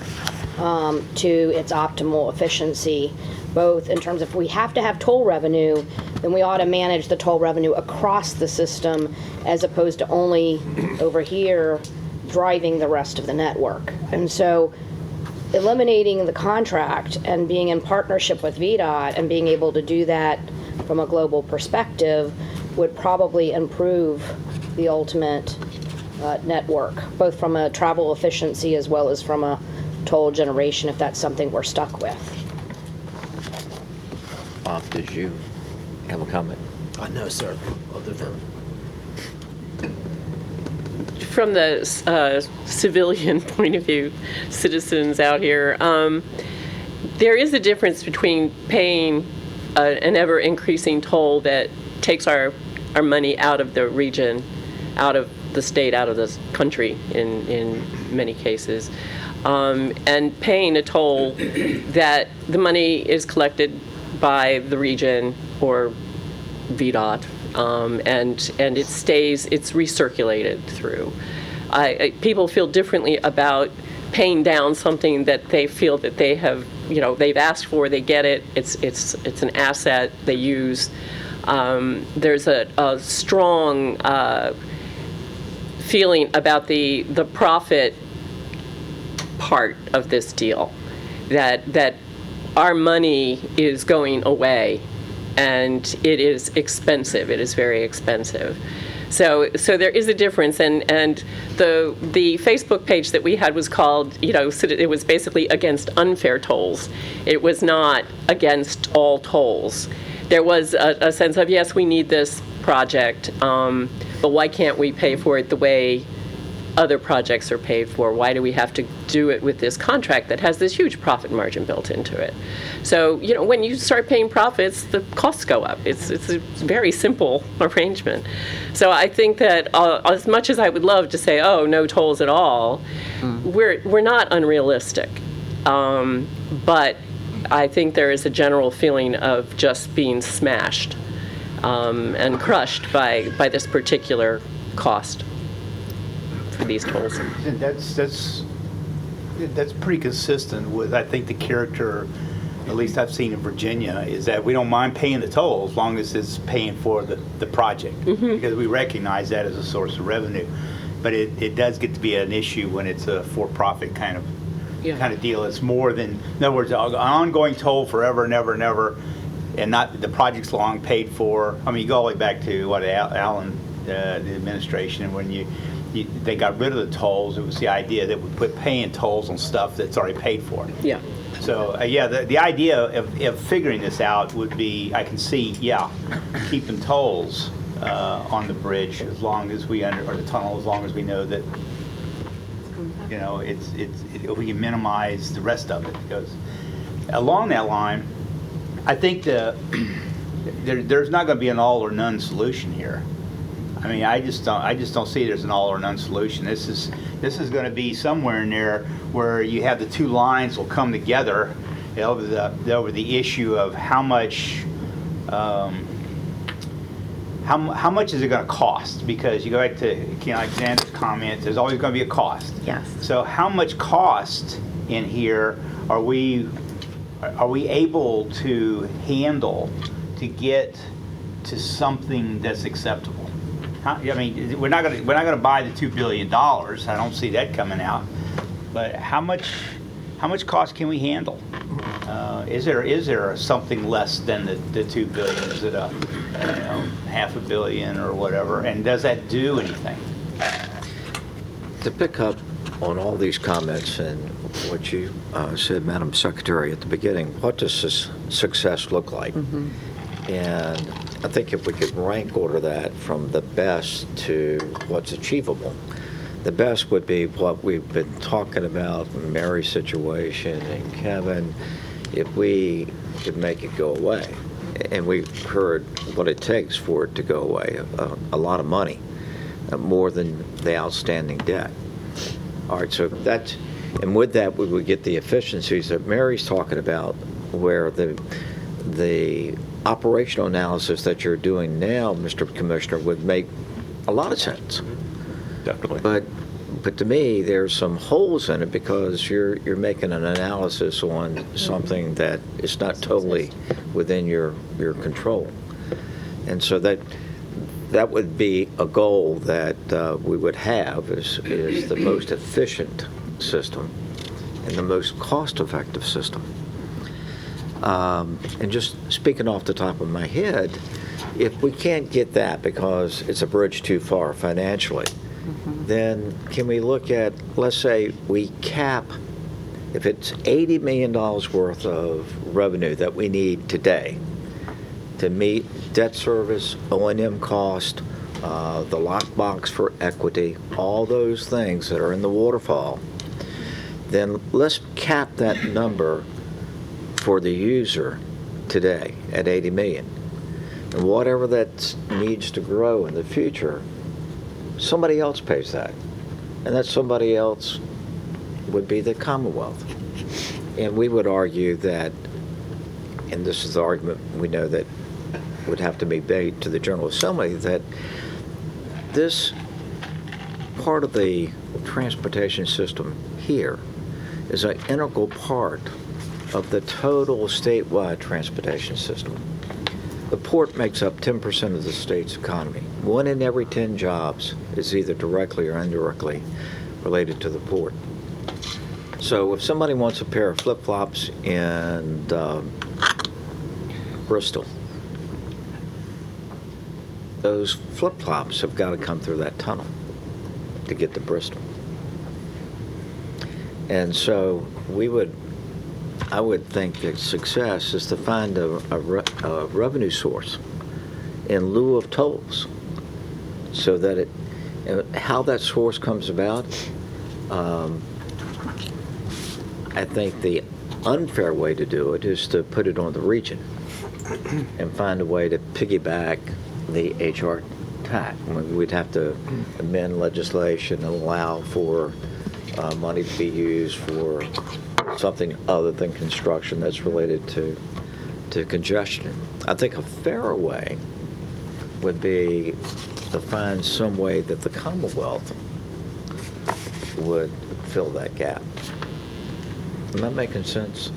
to its optimal efficiency, both in terms of, if we have to have toll revenue, then we ought to manage the toll revenue across the system, as opposed to only over here driving the rest of the network. And so eliminating the contract and being in partnership with VDOT and being able to do that from a global perspective would probably improve the ultimate network, both from a travel efficiency as well as from a toll generation if that's something we're stuck with. Bob, did you have a comment? No, sir. I'll defer. From the civilian point of view, citizens out here, there is a difference between paying an ever-increasing toll that takes our money out of the region, out of the state, out of the country in many cases, and paying a toll that the money is collected by the region or VDOT, and it stays, it's recirculated through. People feel differently about paying down something that they feel that they have, they've asked for, they get it, it's an asset they use. There's a strong feeling about the profit part of this deal, that our money is going away, and it is expensive. It is very expensive. So there is a difference, and the Facebook page that we had was called, it was basically against unfair tolls. It was not against all tolls. There was a sense of, yes, we need this project, but why can't we pay for it the way other projects are paid for? Why do we have to do it with this contract that has this huge profit margin built into it? So, when you start paying profits, the costs go up. It's a very simple arrangement. So I think that as much as I would love to say, oh, no tolls at all, we're not unrealistic. But I think there is a general feeling of just being smashed and crushed by this particular cost for these tolls. And that's pretty consistent with, I think, the character, at least I've seen in Virginia, is that we don't mind paying the toll as long as it's paying for the project, because we recognize that as a source of revenue. But it does get to be an issue when it's a for-profit kind of deal. It's more than, in other words, an ongoing toll forever and ever and ever, and not the project's long paid for. I mean, you go all the way back to what Alan, the administration, and when they got rid of the tolls, it was the idea that we put paying tolls on stuff that's already paid for. Yeah. So, the idea of figuring this out would be, I can see, keeping tolls on the bridge as long as we or the tunnel, as long as we know that, we can minimize the rest of it. Because along that line, I think there's not going to be an all or none solution here. I mean, I just don't see there's an all or none solution. This is going to be somewhere in there where you have the two lines will come together over the issue of how much how much is it going to cost? Because you go back to Ken Alexander's comment, there's always going to be a cost. Yes. So how much cost in here are we able to handle to get to something that's acceptable? I mean, we're not going to buy the $2 billion. I don't see that coming out. But how much cost can we handle? Is there something less than the $2 billion? Is it a $500 million or whatever? And does that do anything? To pick up on all these comments and what you said, Madam Secretary, at the beginning, what does success look like? And I think if we could rank order that from the best to what's achievable, the best would be what we've been talking about, Mary's situation and Kevin, if we could make it go away. And we've heard what it takes for it to go away, a lot of money, more than the outstanding debt. All right, so that's, and with that, we would get the efficiencies that Mary's talking about, where the operational analysis that you're doing now, Mr. Commissioner, would make a lot of sense. Definitely. But to me, there's some holes in it because you're making an analysis on something that is not totally within your control. And so that would be a goal that we would have is the most efficient system and the most cost-effective system. And just speaking off the top of my head, if we can't get that because it's a bridge too far financially, then can we look at, let's say we cap If it's $80 million worth of revenue that we need today to meet debt service, O&M cost, the lockbox for equity, all those things that are in the waterfall, then let's cap that number for the user today at 80 million. And whatever that needs to grow in the future, somebody else pays that. And that somebody else would be the Commonwealth. And we would argue that, and this is the argument we know that would have to be made to the General Assembly, that this part of the transportation system here is an integral part of the total statewide transportation system. The port makes up 10% of the state's economy. 1 in every 10 jobs is either directly or indirectly related to the port. So if somebody wants a pair of flip-flops in Bristol, those flip-flops have got to come through that tunnel to get to Bristol. And so I would think that success is to find a revenue source in lieu of tolls, so that how that source comes about, I think the unfair way to do it is to put it on the region and find a way to piggyback the HR tax. We'd have to amend legislation and allow for money to be used for something other than construction that's related to congestion. I think a fairer way would be to find some way that the Commonwealth would fill that gap. Am I making sense?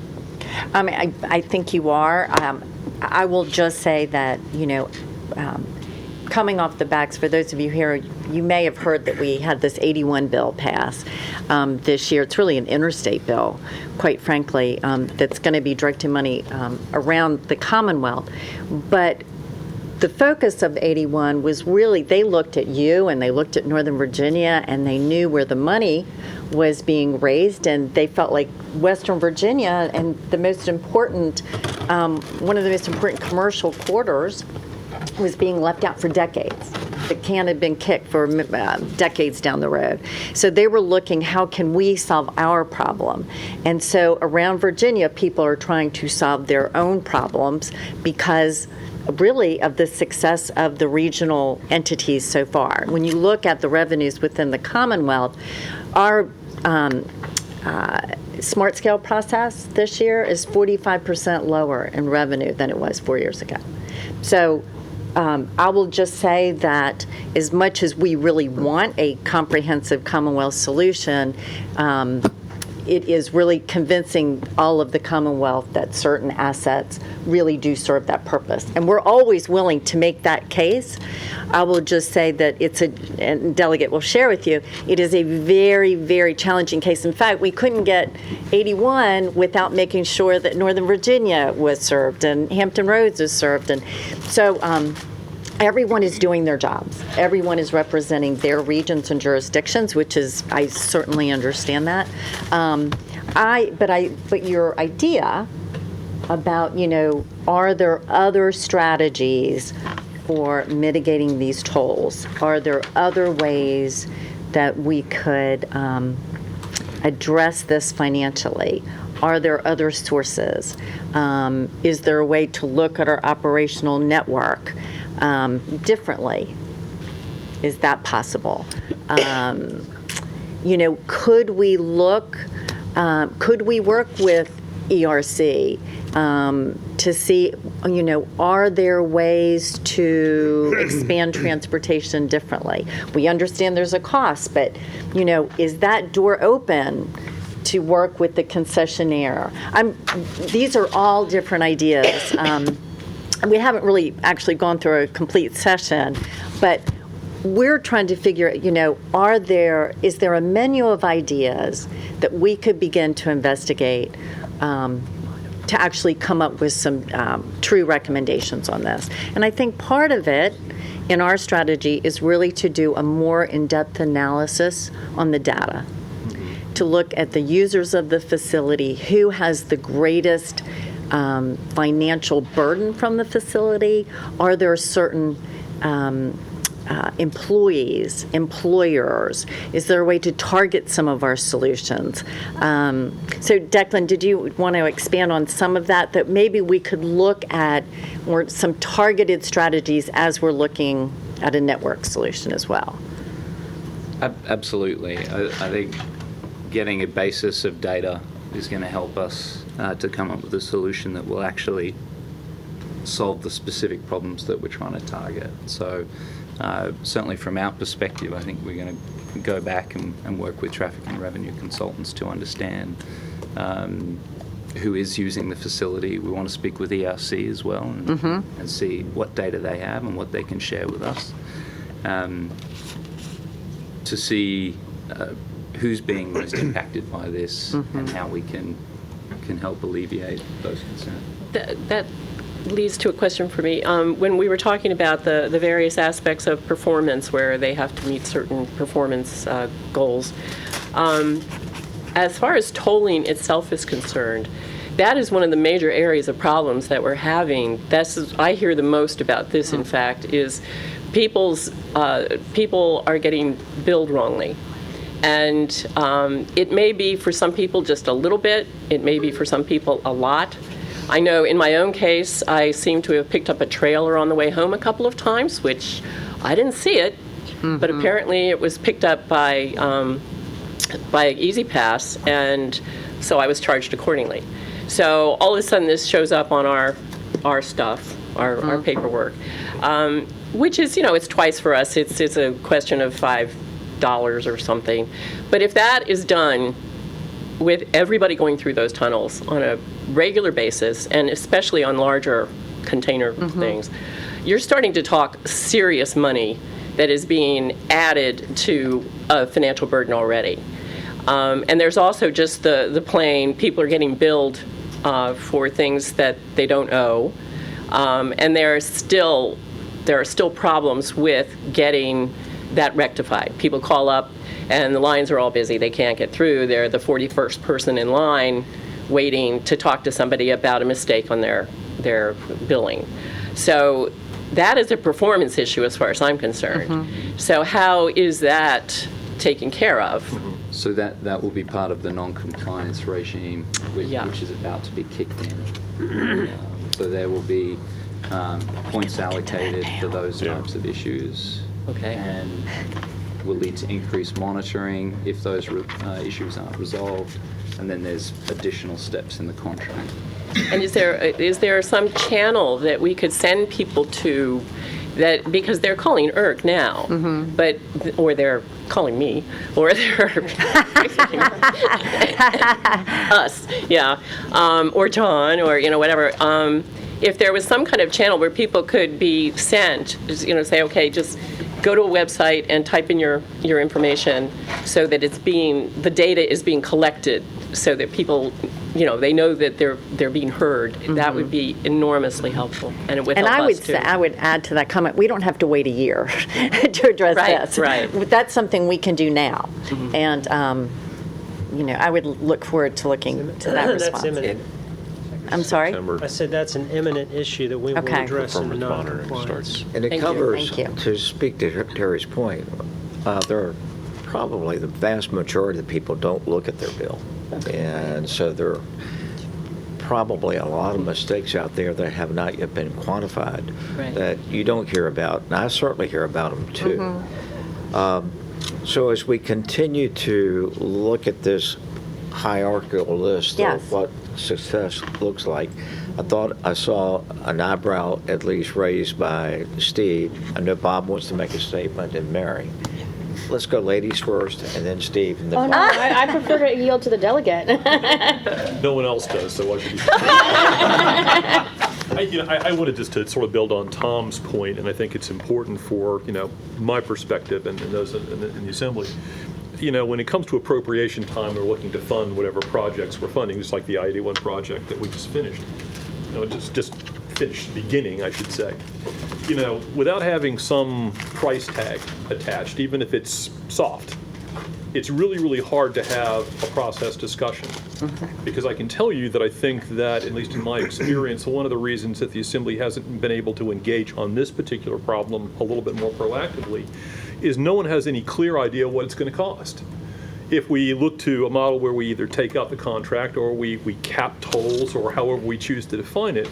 I mean, I think you are. I will just say that, coming off the backs, for those of you here, you may have heard that we had this 81 bill pass this year. It's really an interstate bill, quite frankly, that's going to be directing money around the Commonwealth. But the focus of 81 was really, they looked at you and they looked at Northern Virginia and they knew where the money was being raised, and they felt like Western Virginia and the most important, one of the most important commercial corridors was being left out for decades. The can had been kicked for decades down the road. So they were looking, how can we solve our problem? And so around Virginia, people are trying to solve their own problems because really of the success of the regional entities so far. When you look at the revenues within the Commonwealth, our smart scale process this year is 45% lower in revenue than it was 4 years ago. So I will just say that as much as we really want a comprehensive Commonwealth solution, it is really convincing all of the Commonwealth that certain assets really do serve that purpose. And we're always willing to make that case. I will just say that and Delegate will share with you, it is a very, very challenging case. In fact, we couldn't get 81 without making sure that Northern Virginia was served and Hampton Roads is served. And so everyone is doing their jobs. Everyone is representing their regions and jurisdictions, which is, I certainly understand that. But your idea about, are there other strategies for mitigating these tolls? Are there other ways that we could address this financially? Are there other sources? Is there a way to look at our operational network differently? Is that possible? Could we work with ERC to see, are there ways to expand transportation differently? We understand there's a cost, but, is that door open to work with the concessionaire? These are all different ideas. And we haven't really actually gone through a complete session, but we're trying to figure, is there a menu of ideas that we could begin to investigate to actually come up with some true recommendations on this? And I think part of it in our strategy is really to do a more in-depth analysis on the data. to look at the users of the facility, who has the greatest financial burden from the facility. Are there certain employees, employers? Is there a way to target some of our solutions? So Declan, did you want to expand on some of that maybe we could look at, or some targeted strategies as we're looking at a network solution as well? Absolutely. I think getting a basis of data is going to help us to come up with a solution that will actually solve the specific problems that we're trying to target. So certainly from our perspective, I think we're going to go back and work with traffic and revenue consultants to understand who is using the facility. We want to speak with ERC as well and see what data they have and what they can share with us to see who's being most impacted by this and how we can help alleviate those concerns. That leads to a question for me. When we were talking about the various aspects of performance where they have to meet certain performance goals, as far as tolling itself is concerned, that is one of the major areas of problems that we're having. I hear the most about this, in fact, is people are getting billed wrongly. And it may be for some people just a little bit. It may be for some people a lot. I know in my own case, I seem to have picked up a trailer on the way home a couple of times, which I didn't see it, but apparently it was picked up by Easy Pass, and so I was charged accordingly. So all of a sudden this shows up on our stuff, our paperwork, which is, it's twice for us. It's a question of $5 or something. But if that is done with everybody going through those tunnels on a regular basis, and especially on larger container things, you're starting to talk serious money that is being added to a financial burden already. And there's also just the plain, people are getting billed for things that they don't owe. And there are still problems with getting that rectified. People call up and the lines are all busy. They can't get through. They're the 41st person in line waiting to talk to somebody about a mistake on their billing. So that is a performance issue as far as I'm concerned. So how is that taken care of? So that will be part of the non-compliance regime, which is about to be kicked in. So there will be points allocated for those types of issues. Okay. And will lead to increased monitoring if those issues aren't resolved. And then there's additional steps in the contract. And is there some channel that we could send people to, that because they're calling ERC now, or they're calling me, or they're us, or John, or whatever. If there was some kind of channel where people could be sent, say, okay, just go to a website and type in your information, so that the data is being collected, so that people, they know that they're being heard. That would be enormously helpful, and it would help us too. I would add to that comment, we don't have to wait a year to address this. Right. That's something we can do now, and I would look forward to looking to that response. That's imminent. I'm sorry? I said that's an imminent issue that we will address in the non-compliance. And it covers, to speak to Terry's point, there are probably the vast majority of the people don't look at their bill. And so there are probably a lot of mistakes out there that have not yet been quantified that you don't hear about. And I certainly hear about them too. So as we continue to look at this hierarchical list of what success looks like, I thought I saw an eyebrow at least raised by Steve. I know Bob wants to make a statement, and Mary. Let's go ladies first, and then Steve, and then Oh, no, Bob. I prefer to yield to the delegate. No one else does, so why should you? I wanted just to sort of build on Tom's point, and I think it's important for, my perspective and those in the Assembly. When it comes to appropriation time, we're looking to fund whatever projects we're funding, just like the I-81 project that we just finished. Just finished beginning, I should say. Without having some price tag attached, even if it's soft, it's really, really hard to have a process discussion. Because I can tell you that I think that, at least in my experience, one of the reasons that the Assembly hasn't been able to engage on this particular problem a little bit more proactively is no one has any clear idea what it's going to cost. If we look to a model where we either take out the contract or we cap tolls or however we choose to define it,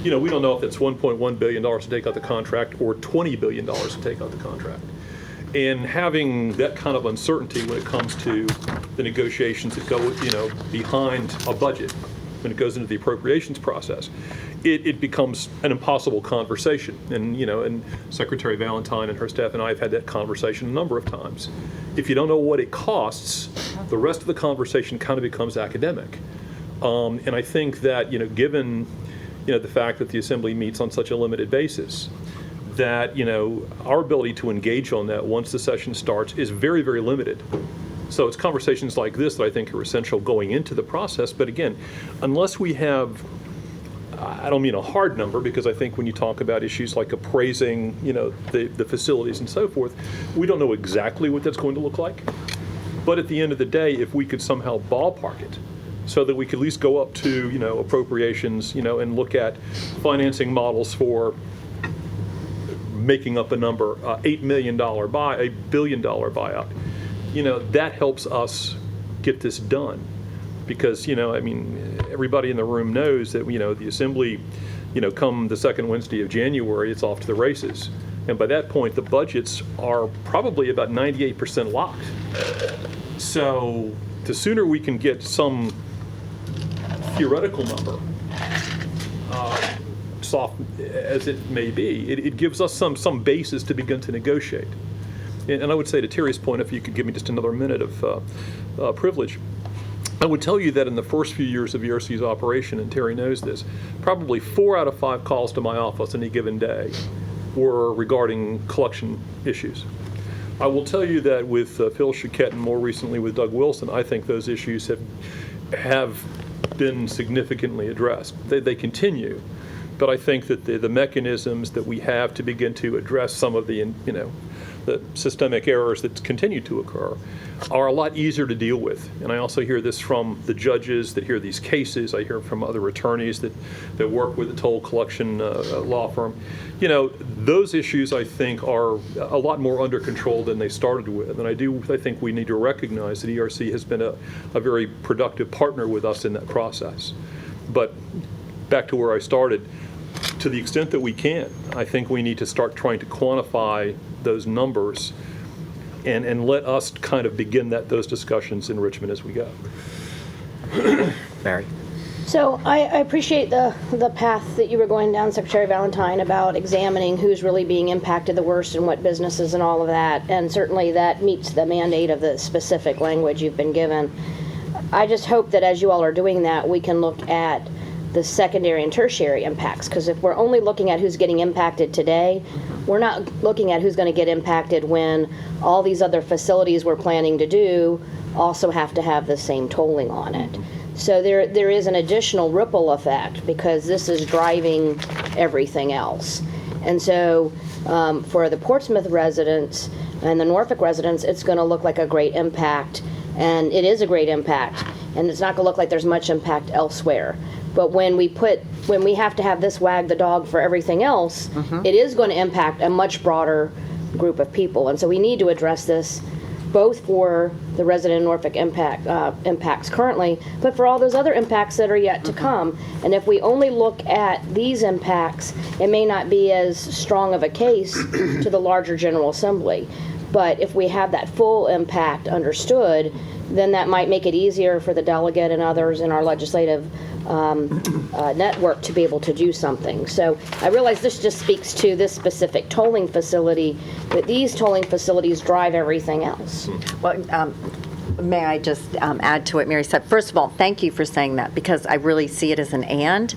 we don't know if it's $1.1 billion to take out the contract or $20 billion to take out the contract. And having that kind of uncertainty when it comes to the negotiations that go, behind a budget, when it goes into the appropriations process, it becomes an impossible conversation. And Secretary Valentine and her staff and I have had that conversation a number of times. If you don't know what it costs, the rest of the conversation kind of becomes academic. And I think that, given, the fact that the Assembly meets on such a limited basis, that, our ability to engage on that once the session starts is very, very limited. So it's conversations like this that I think are essential going into the process. But again, unless we have, I don't mean a hard number, because I think when you talk about issues like appraising, the facilities and so forth, we don't know exactly what that's going to look like. But at the end of the day, if we could somehow ballpark it, so that we could at least go up to, appropriations, and look at financing models for, making up a number, $8 million $1 billion buyout, that helps us get this done. Because, everybody in the room knows that, the Assembly, come the second Wednesday of January, it's off to the races. And by that point, the budgets are probably about 98% locked. So the sooner we can get some theoretical number, soft as it may be, it gives us some basis to begin to negotiate. And I would say, to Terry's point, if you could give me just another minute of privilege, I would tell you that in the first few years of ERC's operation, and Terry knows this, probably 4 out of 5 calls to my office any given day were regarding collection issues. I will tell you that with Phil Chiquette and more recently with Doug Wilson, I think those issues have been significantly addressed. They continue, but I think that the mechanisms that we have to begin to address some of the systemic errors that continue to occur are a lot easier to deal with. And I also hear this from the judges that hear these cases. I hear from other attorneys that work with the toll collection law firm. Those issues, I think, are a lot more under control than they started with. And I think we need to recognize that ERC has been a very productive partner with us in that process. But back to where I started, to the extent that we can, I think we need to start trying to quantify those numbers and let us kind of begin those discussions in Richmond as we go. Mary? So I appreciate the path that you were going down, Secretary Valentine, about examining who's really being impacted the worst and what businesses and all of that. And certainly that meets the mandate of the specific language you've been given. I just hope that as you all are doing that, we can look at the secondary and tertiary impacts, because if we're only looking at who's getting impacted today, we're not looking at who's going to get impacted when all these other facilities we're planning to do also have to have the same tolling on it. So there is an additional ripple effect, because this is driving everything else. And so for the Portsmouth residents and the Norfolk residents, it's going to look like a great impact, and it is a great impact, and it's not going to look like there's much impact elsewhere. But when we have to have this wag the dog for everything else, it is going to impact a much broader group of people. And so we need to address this both for the resident Norfolk impacts currently, but for all those other impacts that are yet to come. And if we only look at these impacts, it may not be as strong of a case to the larger General Assembly. But if we have that full impact understood, then that might make it easier for the delegate and others in our legislative network to be able to do something. So I realize this just speaks to this specific tolling facility, but these tolling facilities drive everything else. Well, may I just add to what Mary said? First of all, thank you for saying that, because I really see it as an and.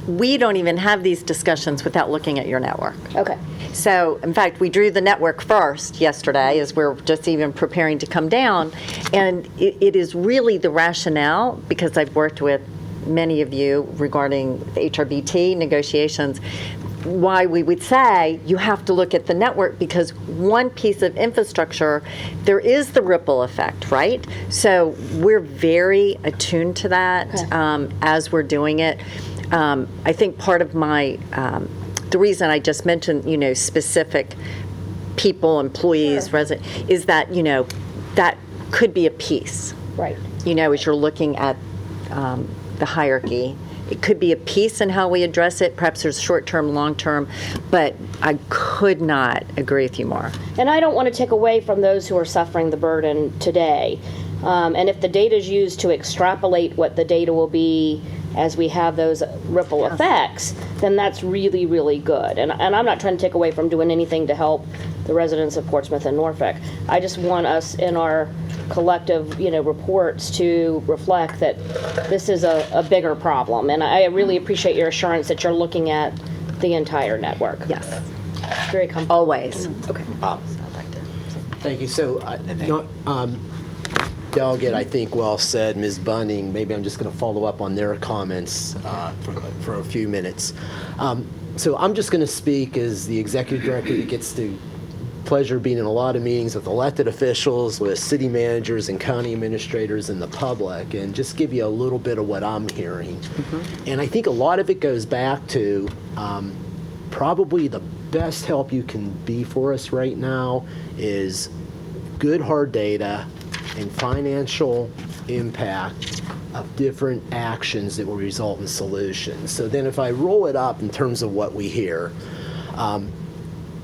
We don't even have these discussions without looking at your network. Okay. So, in fact, we drew the network first yesterday as we're just even preparing to come down, and it is really the rationale, because I've worked with many of you regarding the HRBT negotiations. why we would say you have to look at the network, because one piece of infrastructure, there is the ripple effect, right? So we're very attuned to that as we're doing it. I think part of my, the reason I just mentioned, specific people, employees, residents, is that, that could be a piece. Right. As you're looking at the hierarchy. It could be a piece in how we address it. Perhaps there's short-term, long-term, but I could not agree with you more. And I don't want to take away from those who are suffering the burden today. And if the data is used to extrapolate what the data will be as we have those ripple effects, then that's really, really good. And I'm not trying to take away from doing anything to help the residents of Portsmouth and Norfolk. I just want us in our collective, reports to reflect that this is a bigger problem. And I really appreciate your assurance that you're looking at the entire network. Yes. Very comfortable. Always. Okay. Thank you. So, Delegate, I think well said, Ms. Bunning. Maybe I'm just going to follow up on their comments for a few minutes. So I'm just going to speak as the executive director that gets the pleasure of being in a lot of meetings with elected officials, with city managers and county administrators and the public, and just give you a little bit of what I'm hearing. And I think a lot of it goes back to probably the best help you can be for us right now is good hard data and financial impact of different actions that will result in solutions. So then if I roll it up in terms of what we hear,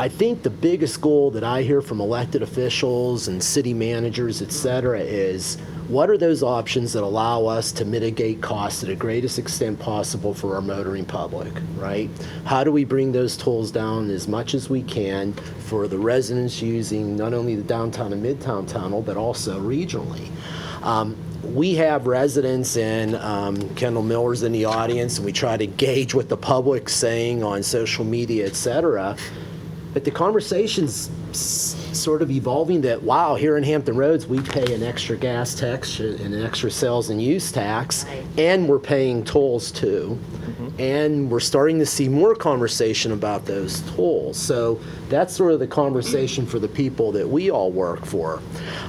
I think the biggest goal that I hear from elected officials and city managers, et cetera, is what are those options that allow us to mitigate costs to the greatest extent possible for our motoring public, right? How do we bring those tolls down as much as we can for the residents using not only the downtown and midtown tunnel, but also regionally? We have residents, and Kendall Miller's in the audience, and we try to gauge what the public's saying on social media, et cetera. But the conversation's sort of evolving that, wow, here in Hampton Roads, we pay an extra gas tax and an extra sales and use tax, and we're paying tolls too. And we're starting to see more conversation about those tolls. So that's sort of the conversation for the people that we all work for.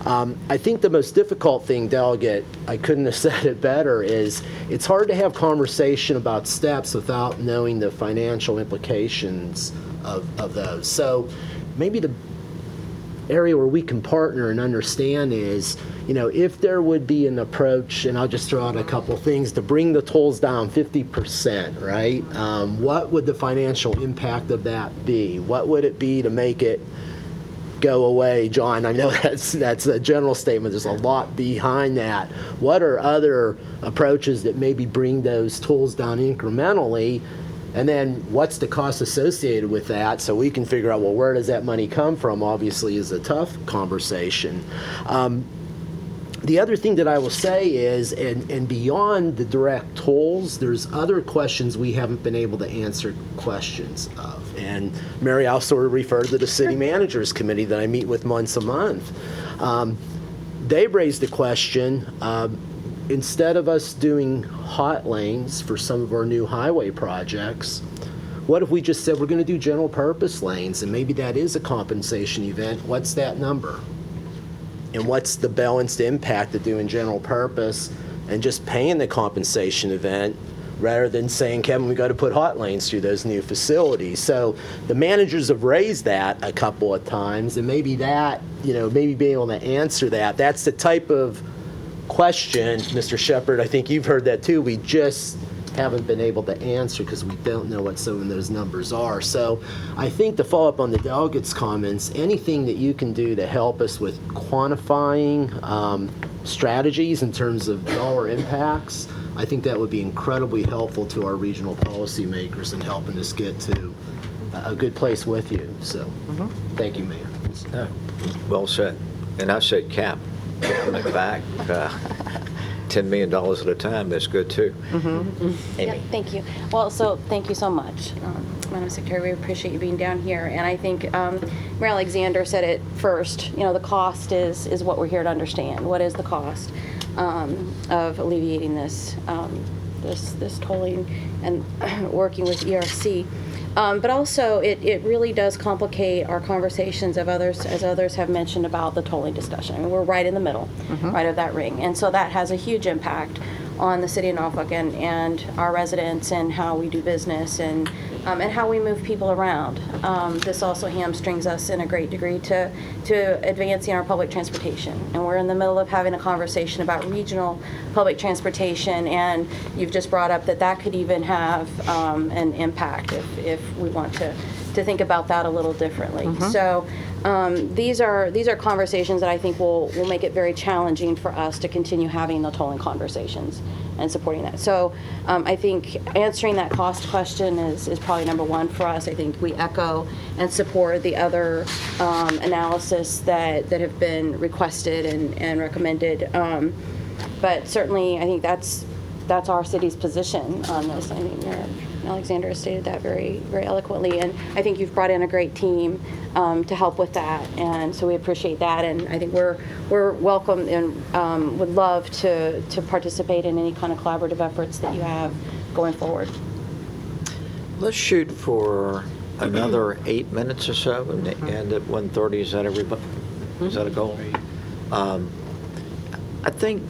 I think the most difficult thing, Delegate, I couldn't have said it better, is it's hard to have conversation about steps without knowing the financial implications of those. So maybe the area where we can partner and understand is, if there would be an approach, and I'll just throw out a couple things, to bring the tolls down 50%, right? What would the financial impact of that be? What would it be to make it go away? John, I know that's a general statement. There's a lot behind that. What are other approaches that maybe bring those tolls down incrementally? And then what's the cost associated with that, so we can figure out, well, where does that money come from, obviously is a tough conversation. The other thing that I will say is, and beyond the direct tolls, there's other questions we haven't been able to answer questions of. And Mary, I'll sort of refer to the City Managers Committee that I meet with once a month. They've raised the question, instead of us doing hot lanes for some of our new highway projects, what if we just said we're going to do general purpose lanes, and maybe that is a compensation event? What's that number? And what's the balanced impact of doing general purpose and just paying the compensation event rather than saying, Kevin, we got to put hot lanes through those new facilities? So the managers have raised that a couple of times, and maybe that, maybe being able to answer that, that's the type of question, Mr. Shepherd, I think you've heard that too, we just haven't been able to answer because we don't know what some of those numbers are. So I think to follow up on the delegates' comments, anything that you can do to help us with quantifying strategies in terms of dollar impacts, I think that would be incredibly helpful to our regional policymakers in helping us get to a good place with you. So thank you, Mayor. Well said. And I said cap. Coming back, $10 million at a time, that's good too. Yeah, thank you. Well, so thank you so much, Madam Secretary. We appreciate you being down here. And I think Mayor Alexander said it first, the cost is what we're here to understand. What is the cost of alleviating this tolling and working with ERC? But also, it really does complicate our conversations of others, as others have mentioned about the tolling discussion. I mean, we're right in the middle, right of that ring. And so that has a huge impact on the city of Norfolk and our residents and how we do business and how we move people around. This also hamstrings us in a great degree to advancing our public transportation. And we're in the middle of having a conversation about regional public transportation, and you've just brought up that could even have an impact if we want to think about that a little differently. So these are conversations that I think will make it very challenging for us to continue having the tolling conversations and supporting that. So I think answering that cost question is probably number one for us. I think we echo and support the other analysis that have been requested and recommended. But certainly, I think that's our city's position on this. I think Alexander has stated that very, very eloquently, and I think you've brought in a great team to help with that, and so we appreciate that. And I think we're welcome and would love to participate in any kind of collaborative efforts that you have going forward. Let's shoot for another 8 minutes or so and end at 1:30. Is that everybody? Is that a goal? I think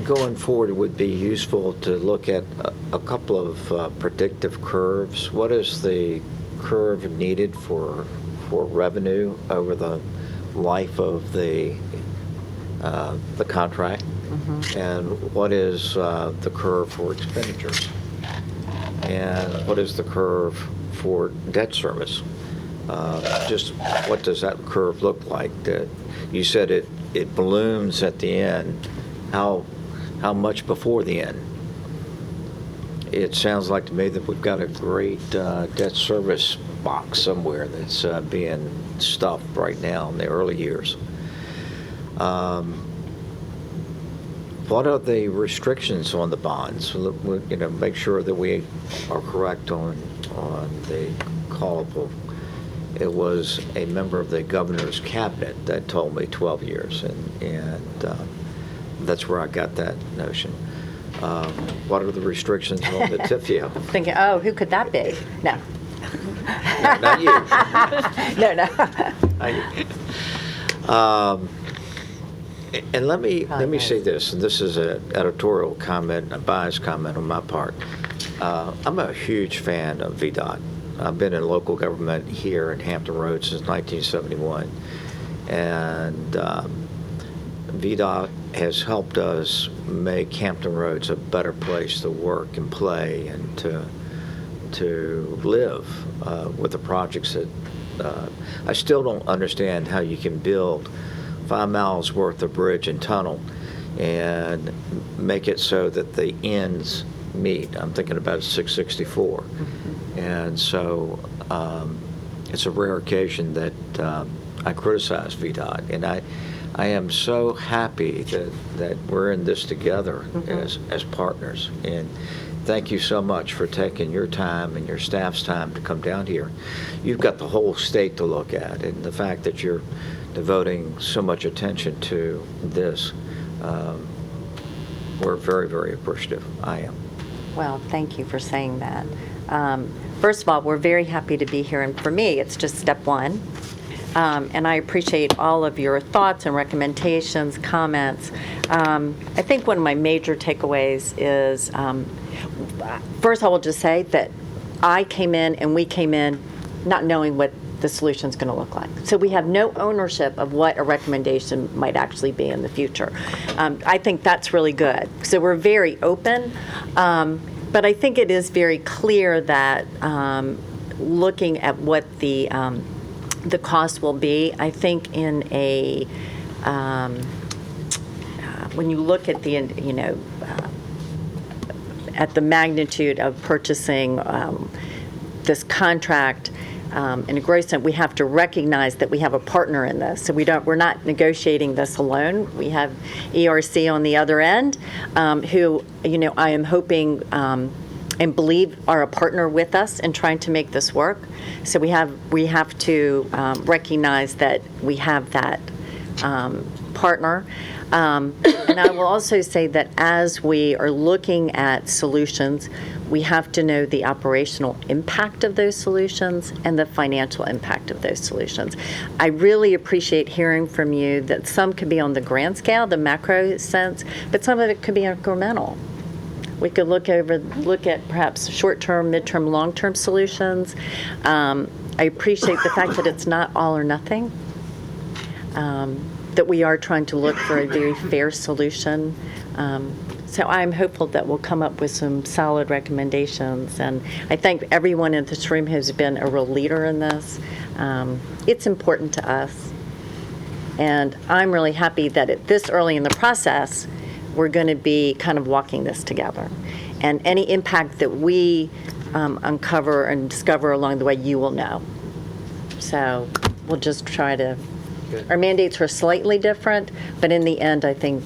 going forward, it would be useful to look at a couple of predictive curves. What is the curve needed for revenue over the life of the contract, and what is the curve for expenditures, and what is the curve for debt service? Just what does that curve look like? You said it balloons at the end. How much before the end? It sounds like to me that we've got a great debt service box somewhere that's being stuffed right now in the early years. What are the restrictions on the bonds? Make sure that we are correct on the callable. It was a member of the governor's cabinet that told me 12 years, and that's where I got that notion. What are the restrictions on the TIFIA? Thinking, who could that be? No. No, not you. No. And let me say this, and this is an editorial comment, a biased comment on my part. I'm a huge fan of VDOT. I've been in local government here in Hampton Roads since 1971, and VDOT has helped us make Hampton Roads a better place to work and play and to live with the projects that I still don't understand how you can build 5 miles worth of bridge and tunnel and make it so that the ends meet. I'm thinking about 664. And so it's a rare occasion that I criticize VDOT, and I am so happy that we're in this together as partners. And thank you so much for taking your time and your staff's time to come down here. You've got the whole state to look at, and the fact that you're devoting so much attention to this, we're very, very appreciative. I am. Well, thank you for saying that. First of all, we're very happy to be here, and for me, it's just step one. And I appreciate all of your thoughts and recommendations, comments. I think one of my major takeaways is, first I will just say that I came in and we came in not knowing what the solution is going to look like. So we have no ownership of what a recommendation might actually be in the future. I think that's really good. So we're very open, but I think it is very clear that looking at what the cost will be, I think in a when you look at the at the magnitude of purchasing this contract in a gross sense, we have to recognize that we have a partner in this. So we're not negotiating this alone. We have ERC on the other end, who I am hoping and believe are a partner with us in trying to make this work. So we have to recognize that we have that partner. And I will also say that as we are looking at solutions, we have to know the operational impact of those solutions and the financial impact of those solutions. I really appreciate hearing from you that some could be on the grand scale, the macro sense, but some of it could be incremental. We could look at perhaps short-term, mid-term, long-term solutions. I appreciate the fact that it's not all or nothing, that we are trying to look for a very fair solution. So I'm hopeful that we'll come up with some solid recommendations. And I think everyone in this room has been a real leader in this. It's important to us. And I'm really happy that at this early in the process, we're going to be kind of walking this together. And any impact that we uncover and discover along the way, you will know. So we'll just try to, our mandates are slightly different, but in the end, I think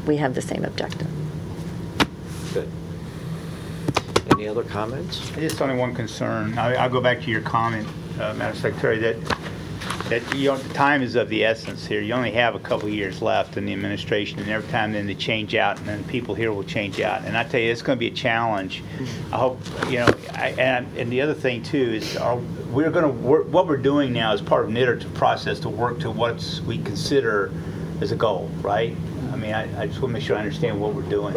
we have the same objective. Good. Any other comments? Just only one concern. I'll go back to your comment, Madam Secretary, that the time is of the essence here. You only have a couple of years left in the administration, and every time then they change out, and then people here will change out. And I tell you, it's going to be a challenge. I hope, and the other thing too is we're going to work. What we're doing now is part of an iterative process to work to what we consider as a goal, right? I mean, I just want to make sure I understand what we're doing.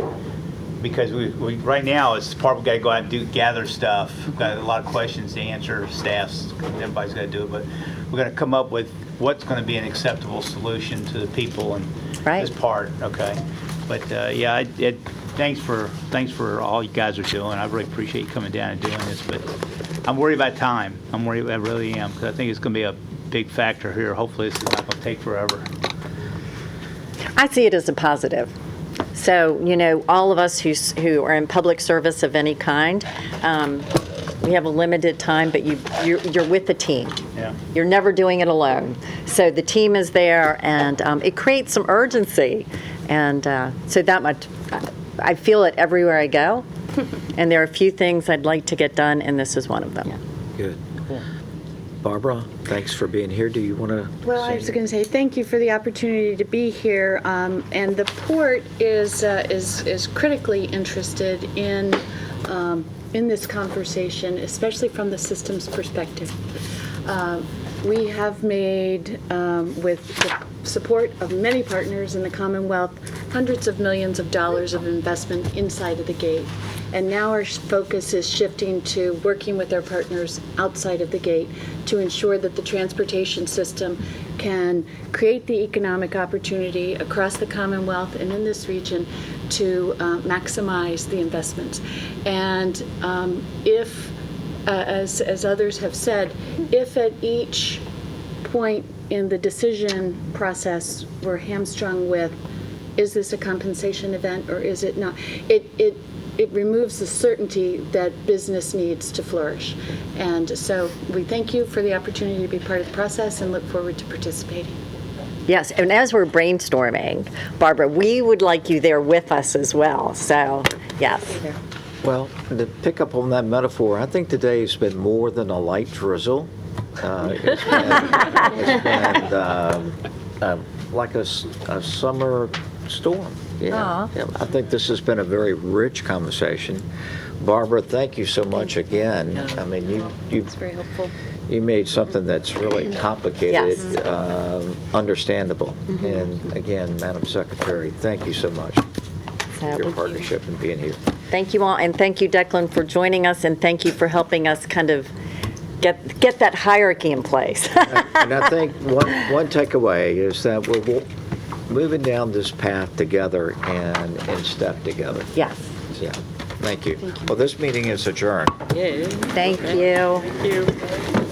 Because we right now, it's part we've got to go out and gather stuff. We've got a lot of questions to answer, staffs, everybody's got to do it, but we're going to come up with what's going to be an acceptable solution to the people and this part, okay? But yeah, thanks for all you guys are doing. I really appreciate you coming down and doing this, but I'm worried about time. I really am, because I think it's going to be a big factor here. Hopefully this is not going to take forever. I see it as a positive. So, all of us who are in public service of any kind, we have a limited time, but you're with the team. Yeah. You're never doing it alone. So the team is there, and it creates some urgency. And so that much, I feel it everywhere I go. And there are a few things I'd like to get done, and this is one of them. Yeah. Good. Barbara, thanks for being here. Do you want to? Well, I was going to say thank you for the opportunity to be here. And the port is critically interested in this conversation, especially from the systems perspective. We have made, with the support of many partners in the Commonwealth, hundreds of millions of dollars of investment inside of the gate. And now our focus is shifting to working with our partners outside of the gate to ensure that the transportation system can create the economic opportunity across the Commonwealth and in this region to maximize the investments. And if, as others have said, if at each point in the decision process we're hamstrung with, is this a compensation event or is it not? It removes the certainty that business needs to flourish. And so we thank you for the opportunity to be part of the process and look forward to participating. Yes, and as we're brainstorming, Barbara, we would like you there with us as well. So, yes. Well, to pick up on that metaphor, I think today's been more than a light drizzle. It's been like a summer storm. Yeah. I think this has been a very rich conversation. Barbara, thank you so much again. I mean, It's very helpful. you made something that's really complicated, understandable. And again, Madam Secretary, thank you so much for your partnership and being here. Thank you all, and thank you, Declan, for joining us, and thank you for helping us kind of get that hierarchy in place. And I think one takeaway is that we're moving down this path together and in step together. Yes. Yeah. Thank you. Well, this meeting is adjourned. Thank you. Thank you.